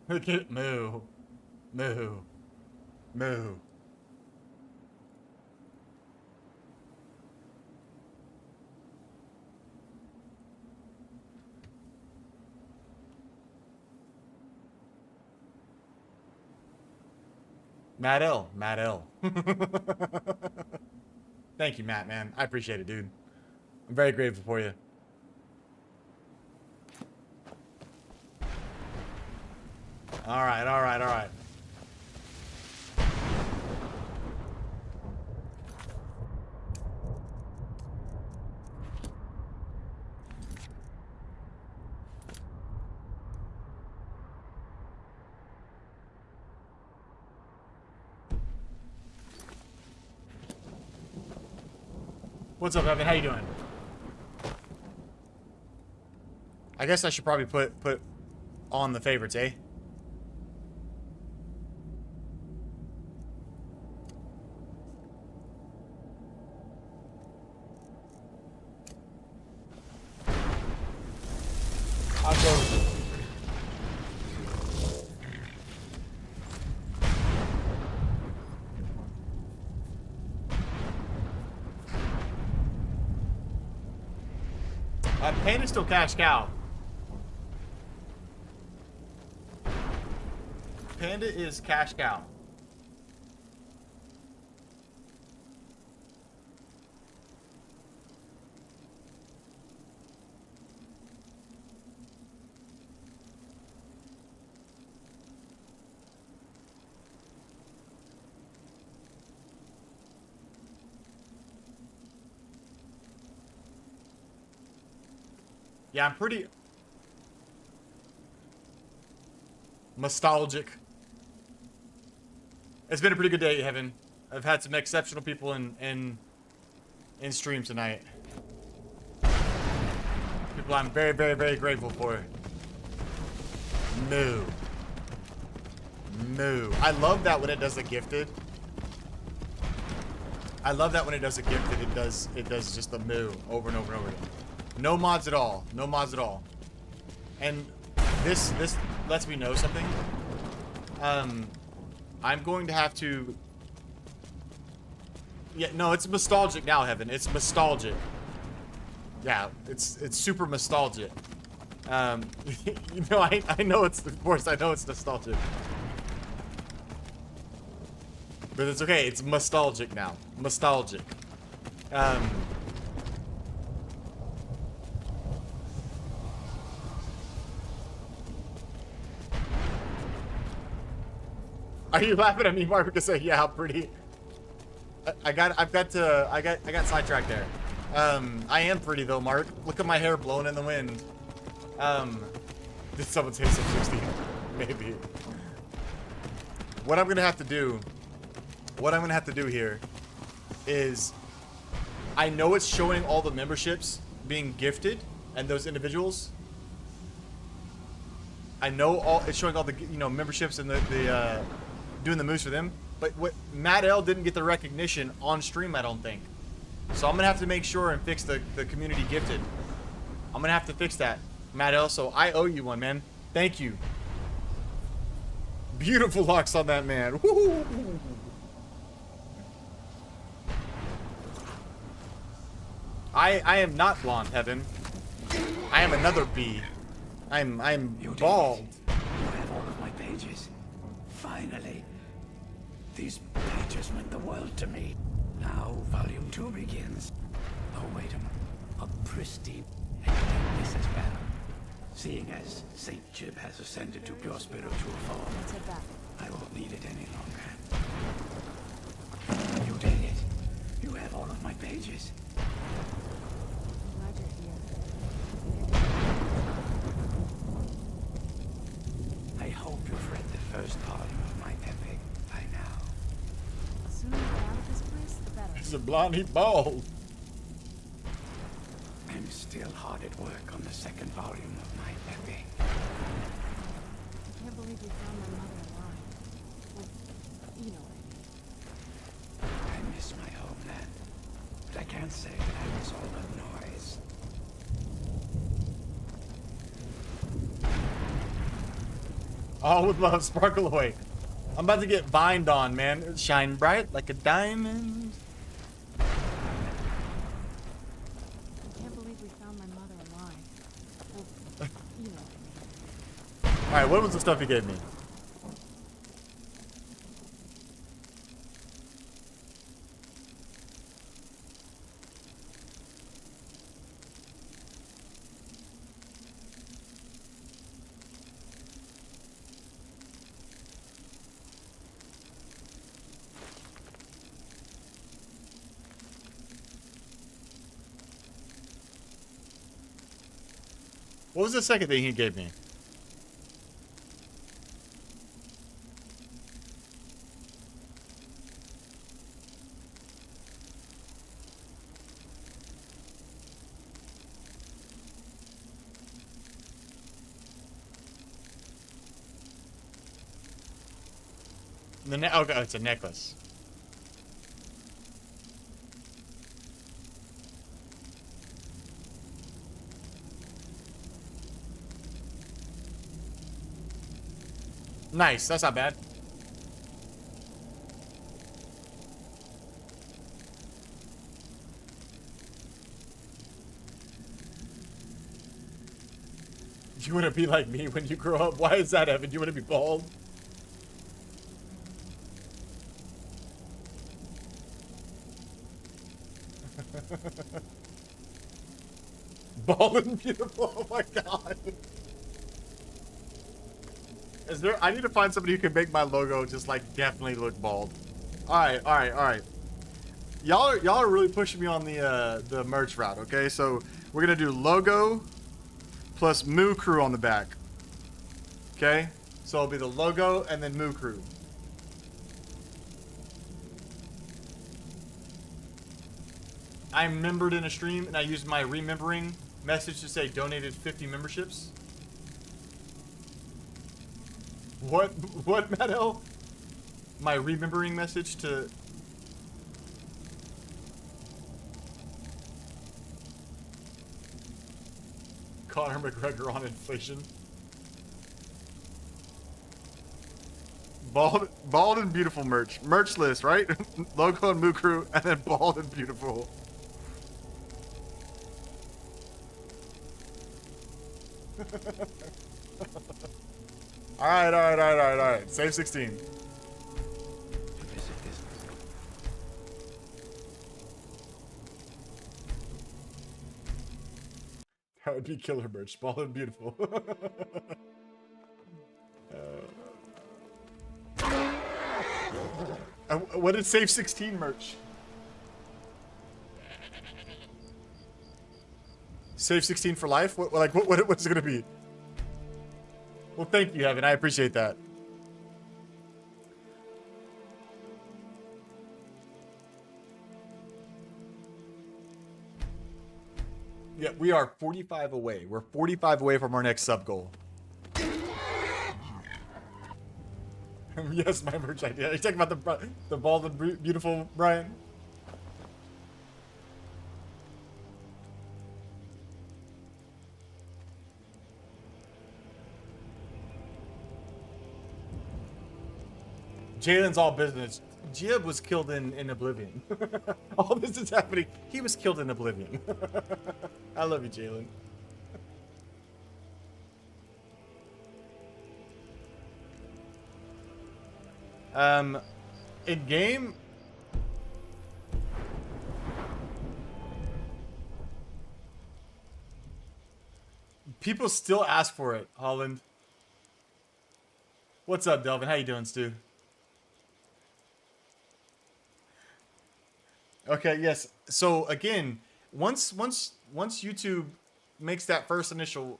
Speaker 1: Look at Moo. Moo. Moo. Matt L. Matt L. Thank you, Matt, man. I appreciate it, dude. I'm very grateful for you. All right, all right, all right. What's up, Evan? How you doing? I guess I should probably put on the favorites, eh? I'll go. Panda's still cash cow. Panda is cash cow. Yeah, I'm pretty nostalgic. It's been a pretty good day, Heaven. I've had some exceptional people in stream tonight. People I'm very, very, very grateful for. Moo. Moo. I love that when it does a gifted. I love that when it does a gifted, it does just the moo over and over and over again. No mods at all. No mods at all. And this lets me know something. I'm going to have to... Yeah, no, it's nostalgic now, Heaven. It's nostalgic. Yeah, it's super nostalgic. You know, I know it's, of course, I know it's nostalgic. But it's okay, it's nostalgic now. Nostalgic. Are you laughing at me, Mark? Because yeah, how pretty. I got sidetracked there. I am pretty though, Mark. Look at my hair blowing in the wind. Did someone say some 60? Maybe. What I'm gonna have to do here is, I know it's showing all the memberships being gifted and those individuals. I know it's showing all the, you know, memberships and the doing the moves for them. But what Matt L didn't get the recognition on stream, I don't think. So I'm gonna have to make sure and fix the community gifted. I'm gonna have to fix that, Matt L. So I owe you one, man. Thank you. Beautiful locks on that man. Woo! I am not blonde, Heaven. I am another bee. I'm bald.
Speaker 2: You have all of my pages. Finally. These pages meant the world to me. Now, volume 2 begins. Oh, wait a minute. A pristine. And you take this as well. Seeing as Saint Jib has ascended to pure spiritual form, I won't need it any longer. You did it. You have all of my pages.
Speaker 3: Glad you're here.
Speaker 2: I hope you've read the first volume of my epic by now.
Speaker 3: The sooner we get out of this place, the better.
Speaker 1: He's a blonde, he's bald.
Speaker 2: I'm still hard at work on the second volume of my epic.
Speaker 3: I can't believe we found my mother alive. Well, you know what I mean.
Speaker 2: I miss my homeland, but I can't say that I miss all the noise.
Speaker 1: All with love, sparkle away. I'm about to get vined on, man. Shine bright like a diamond.
Speaker 3: I can't believe we found my mother alive. Well, you know what I mean.
Speaker 1: Alright, what was the stuff he gave me? What was the second thing he gave me? Okay, oh, it's a necklace. Nice, that's not bad. You want to be like me when you grow up? Why is that, Evan? You want to be bald? Bald and beautiful. Oh my god. Is there? I need to find somebody who can make my logo just like definitely look bald. All right. Y'all are really pushing me on the merch route. Okay, so we're gonna do logo plus Moo Crew on the back. Okay, so it'll be the logo and then Moo Crew. I remembered in a stream and I used my remembering message to say donated 50 memberships. What, Matt L? My remembering message to... Conor McGregor on inflation. Bald and beautiful merch. Merch list, right? Logo and Mukru, and then bald and beautiful. Alright. Save 16. That would be killer merch. Bald and beautiful. What did Save 16 merch? Save 16 for life? What's it gonna be? Well, thank you, Heaven. I appreciate that. Yeah, we are 45 away. We're 45 away from our next sub goal. Yes, my merch idea. Are you talking about the bald and beautiful Brian? Jalen's all business. Jib was killed in Oblivion. All this is happening. He was killed in Oblivion. I love you, Jalen. In game, people still ask for it. Holland, what's up, Delvin? How you doing, Stu? Okay, yes. So again, once YouTube makes that first initial,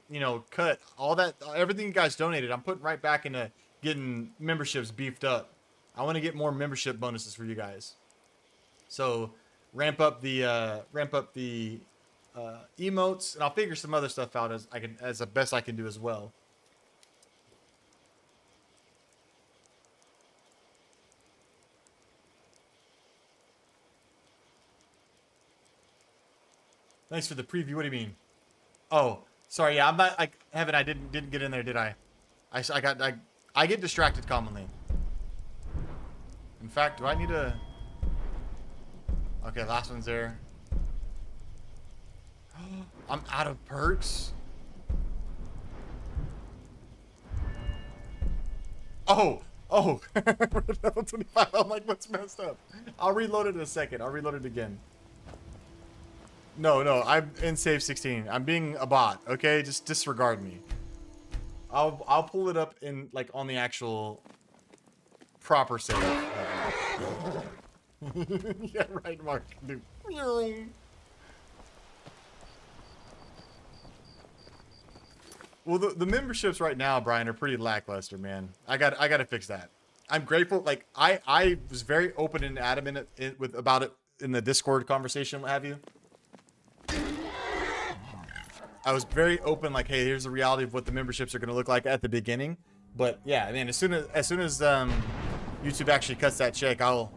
Speaker 1: cut, all that, everything you guys donated, I'm putting right back into getting memberships beefed up. I want to get more membership bonuses for you guys. So ramp up the emotes, and I'll figure some other stuff out as the best I can do as well. Thanks for the preview. What do you mean? Oh, sorry. Yeah, I'm not. Heaven, I didn't get in there, did I? I get distracted commonly. In fact, do I need to? Okay, last one's there. I'm out of perks. Oh. Level 25. I'm like, what's messed up? I'll reload it in a second. I'll reload it again. No, I'm in save 16. I'm being a bot, okay? Just disregard me. I'll pull it up in on the actual proper save. Yeah, right, Mark. Dude. Well, the memberships right now, Brian, are pretty lackluster, man. I got to fix that. I'm grateful. I was very open and adamant about it in the Discord conversation, what have you. I was very open, hey, here's the reality of what the memberships are going to look like at the beginning. But yeah, I mean, as soon as YouTube actually cuts that check, I'll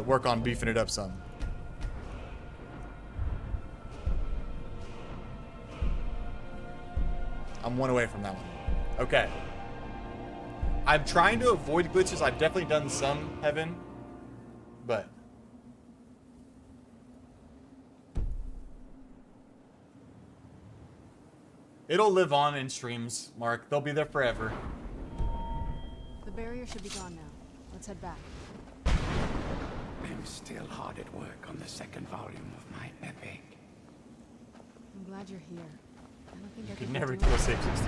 Speaker 1: work on beefing it up some. I'm one away from that one. Okay. I'm trying to avoid glitches. I've definitely done some, Heaven, but it'll live on in streams, Mark. They'll be there forever.
Speaker 3: The barrier should be gone now. Let's head back.
Speaker 2: I'm still hard at work on the second volume of my epic.
Speaker 3: I'm glad you're here. I don't think I
Speaker 1: could never kill Save 16.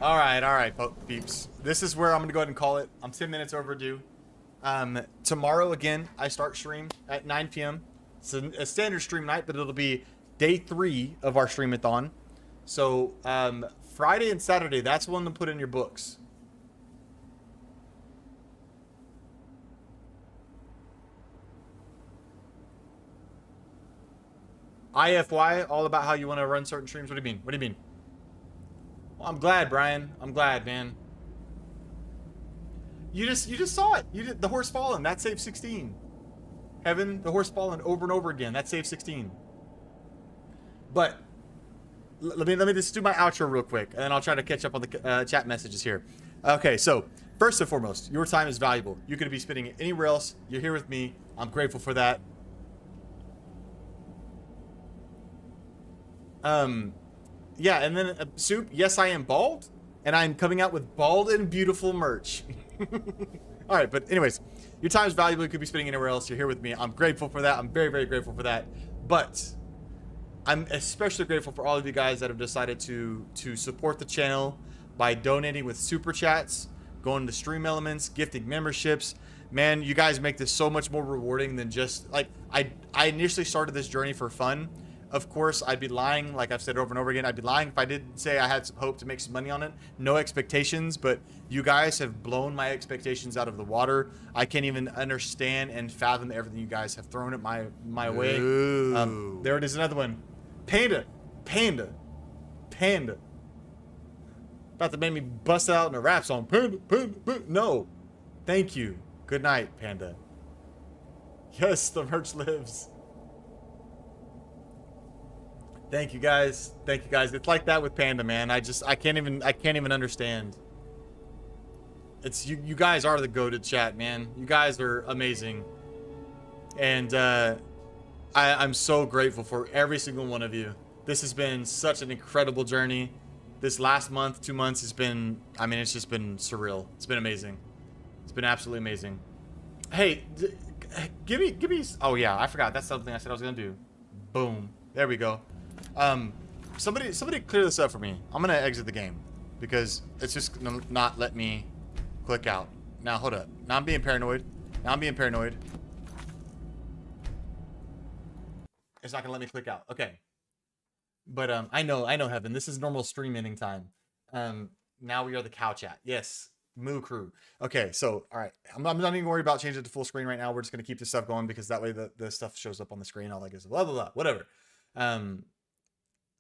Speaker 1: All right, peeps. This is where I'm gonna go ahead and call it. I'm 10 minutes overdue. Tomorrow again, I start stream at 9 p.m. It's a standard stream night, but it'll be day 3 of our streamathon. So Friday and Saturday, that's one to put in your books. IFY, all about how you want to run certain streams. What do you mean? What do you mean? Well, I'm glad, Brian. I'm glad, man. You just saw it. You did the horse fallen. That saved 16. Heaven, the horse fallen over and over again. That saved 16. But let me just do my outro real quick, and then I'll try to catch up on the chat messages here. Okay, so first and foremost, your time is valuable. You could be spending it anywhere else. You're here with me. I'm grateful for that. Yeah, and then Soup. Yes, I am bald, and I'm coming out with bald and beautiful merch. All right, but anyways, your time is valuable. You could be spending anywhere else. You're here with me. I'm grateful for that. I'm very, very grateful for that. But I'm especially grateful for all of you guys that have decided to support the channel by donating with super chats, going to stream elements, gifting memberships. Man, you guys make this so much more rewarding than just like I initially started this journey for fun. Of course, I'd be lying, like I've said over and over again. I'd be lying if I didn't say I had some hope to make some money on it. No expectations, but you guys have blown my expectations out of the water. I can't even understand and fathom everything you guys have thrown at my way. There it is, another one. Panda. About to make me bust out in a rap song. Panda. No. Thank you. Good night, Panda. Yes, the merch lives. Thank you guys. It's like that with Panda, man. I can't even understand. It's you guys are the goated chat, man. You guys are amazing. And I'm so grateful for every single one of you. This has been such an incredible journey. This last month, 2 months has been, I mean, it's just been surreal. It's been amazing. It's been absolutely amazing. Hey, give me, oh yeah, I forgot. That's something I said I was gonna do. Boom. There we go. Somebody clear this up for me. I'm gonna exit the game because it's just gonna not let me click out. Now, hold up. Now I'm being paranoid. It's not gonna let me click out. Okay. But I know, Heaven. This is normal stream ending time. Now we are the cow chat. Yes, Moo Crew. Okay, so all right, I'm not even worried about changing it to full screen right now. We're just gonna keep this stuff going because that way the stuff shows up on the screen. All that good stuff. Blah blah blah. Whatever.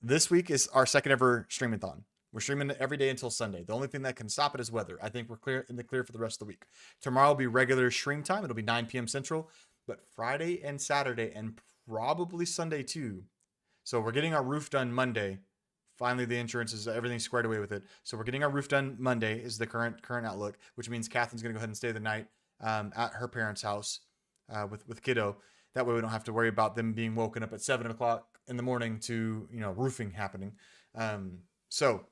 Speaker 1: This week is our second ever streamathon. We're streaming every day until Sunday. The only thing that can stop it is weather. I think we're in the clear for the rest of the week. Tomorrow will be regular stream time. It'll be 9 p.m. Central. But Friday and Saturday and probably Sunday too. So we're getting our roof done Monday. Finally, the insurance is everything's squared away with it. So we're getting our roof done Monday is the current outlook, which means Catherine's gonna go ahead and stay the night at her parents' house with kiddo. That way we don't have to worry about them being woken up at 7 o'clock in the morning to, roofing happening. So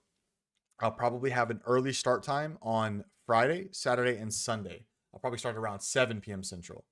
Speaker 1: I'll probably have an early start time on Friday, Saturday, and Sunday. I'll probably start around 7 p.m. Central.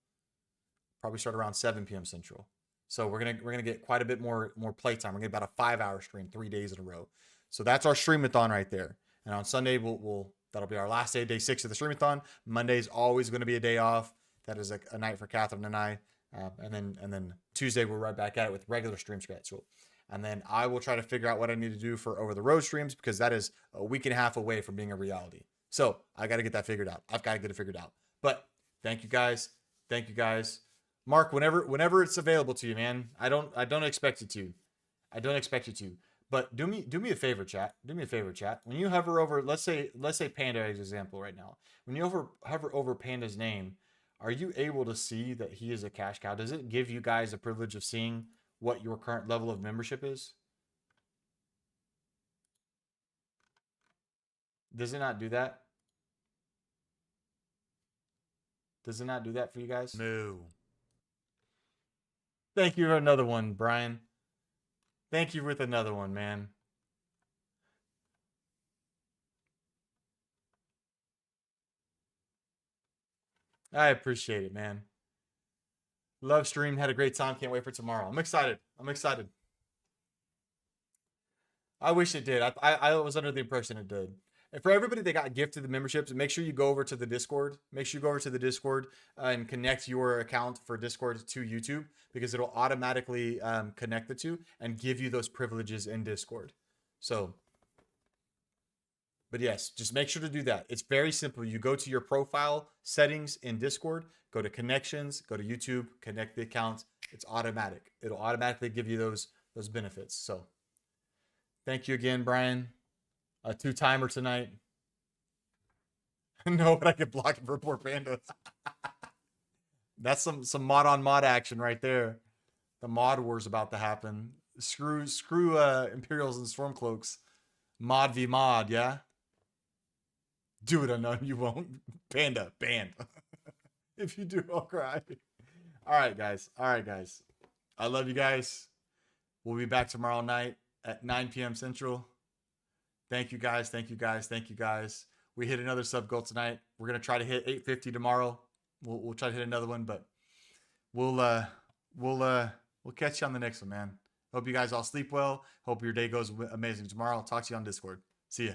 Speaker 1: So we're gonna get quite a bit more playtime. We're gonna get about a 5-hour stream, 3 days in a row. So that's our streamathon right there. And on Sunday that'll be our last day 6 of the streamathon. Monday's always gonna be a day off. That is a night for Catherine and I. And then Tuesday we're right back at it with regular stream schedule. And then I will try to figure out what I need to do for over the road streams because that is a week and a half away from being a reality. So I got to get that figured out. I've got to get it figured out. But thank you guys. Mark, whenever it's available to you, man. I don't expect you to. But do me a favor, chat. When you hover over, let's say Panda as an example right now. When you hover over Panda's name, are you able to see that he is a cash cow? Does it give you guys the privilege of seeing what your current level of membership is? Does it not do that? Does it not do that for you guys?
Speaker 7: No.
Speaker 1: Thank you for another one, Brian. Thank you with another one, man. I appreciate it, man. Love stream. Had a great time. Can't wait for tomorrow. I'm excited. I wish it did. I was under the impression it did. And for everybody that got gifted the memberships, make sure you go over to the Discord. And connect your account for Discord to YouTube because it'll automatically connect the two and give you those privileges in Discord. So, but yes, just make sure to do that. It's very simple. You go to your profile settings in Discord, go to connections, go to YouTube, connect the accounts. It's automatic. It'll automatically give you those benefits. So thank you again, Brian. A 2-timer tonight. No, but I can block it for poor Panda. That's some mod on mod action right there. The mod war's about to happen. Screw Imperials and Stormcloaks. Mod v mod, yeah? Do it, Unknown. You won't. Panda, banned. If you do, I'll cry. All right, guys. I love you guys. We'll be back tomorrow night at 9 p.m. Central. Thank you guys. We hit another sub goal tonight. We're gonna try to hit 850 tomorrow. We'll try to hit another one, but we'll catch you on the next one, man. Hope you guys all sleep well. Hope your day goes amazing tomorrow. I'll talk to you on Discord. See ya.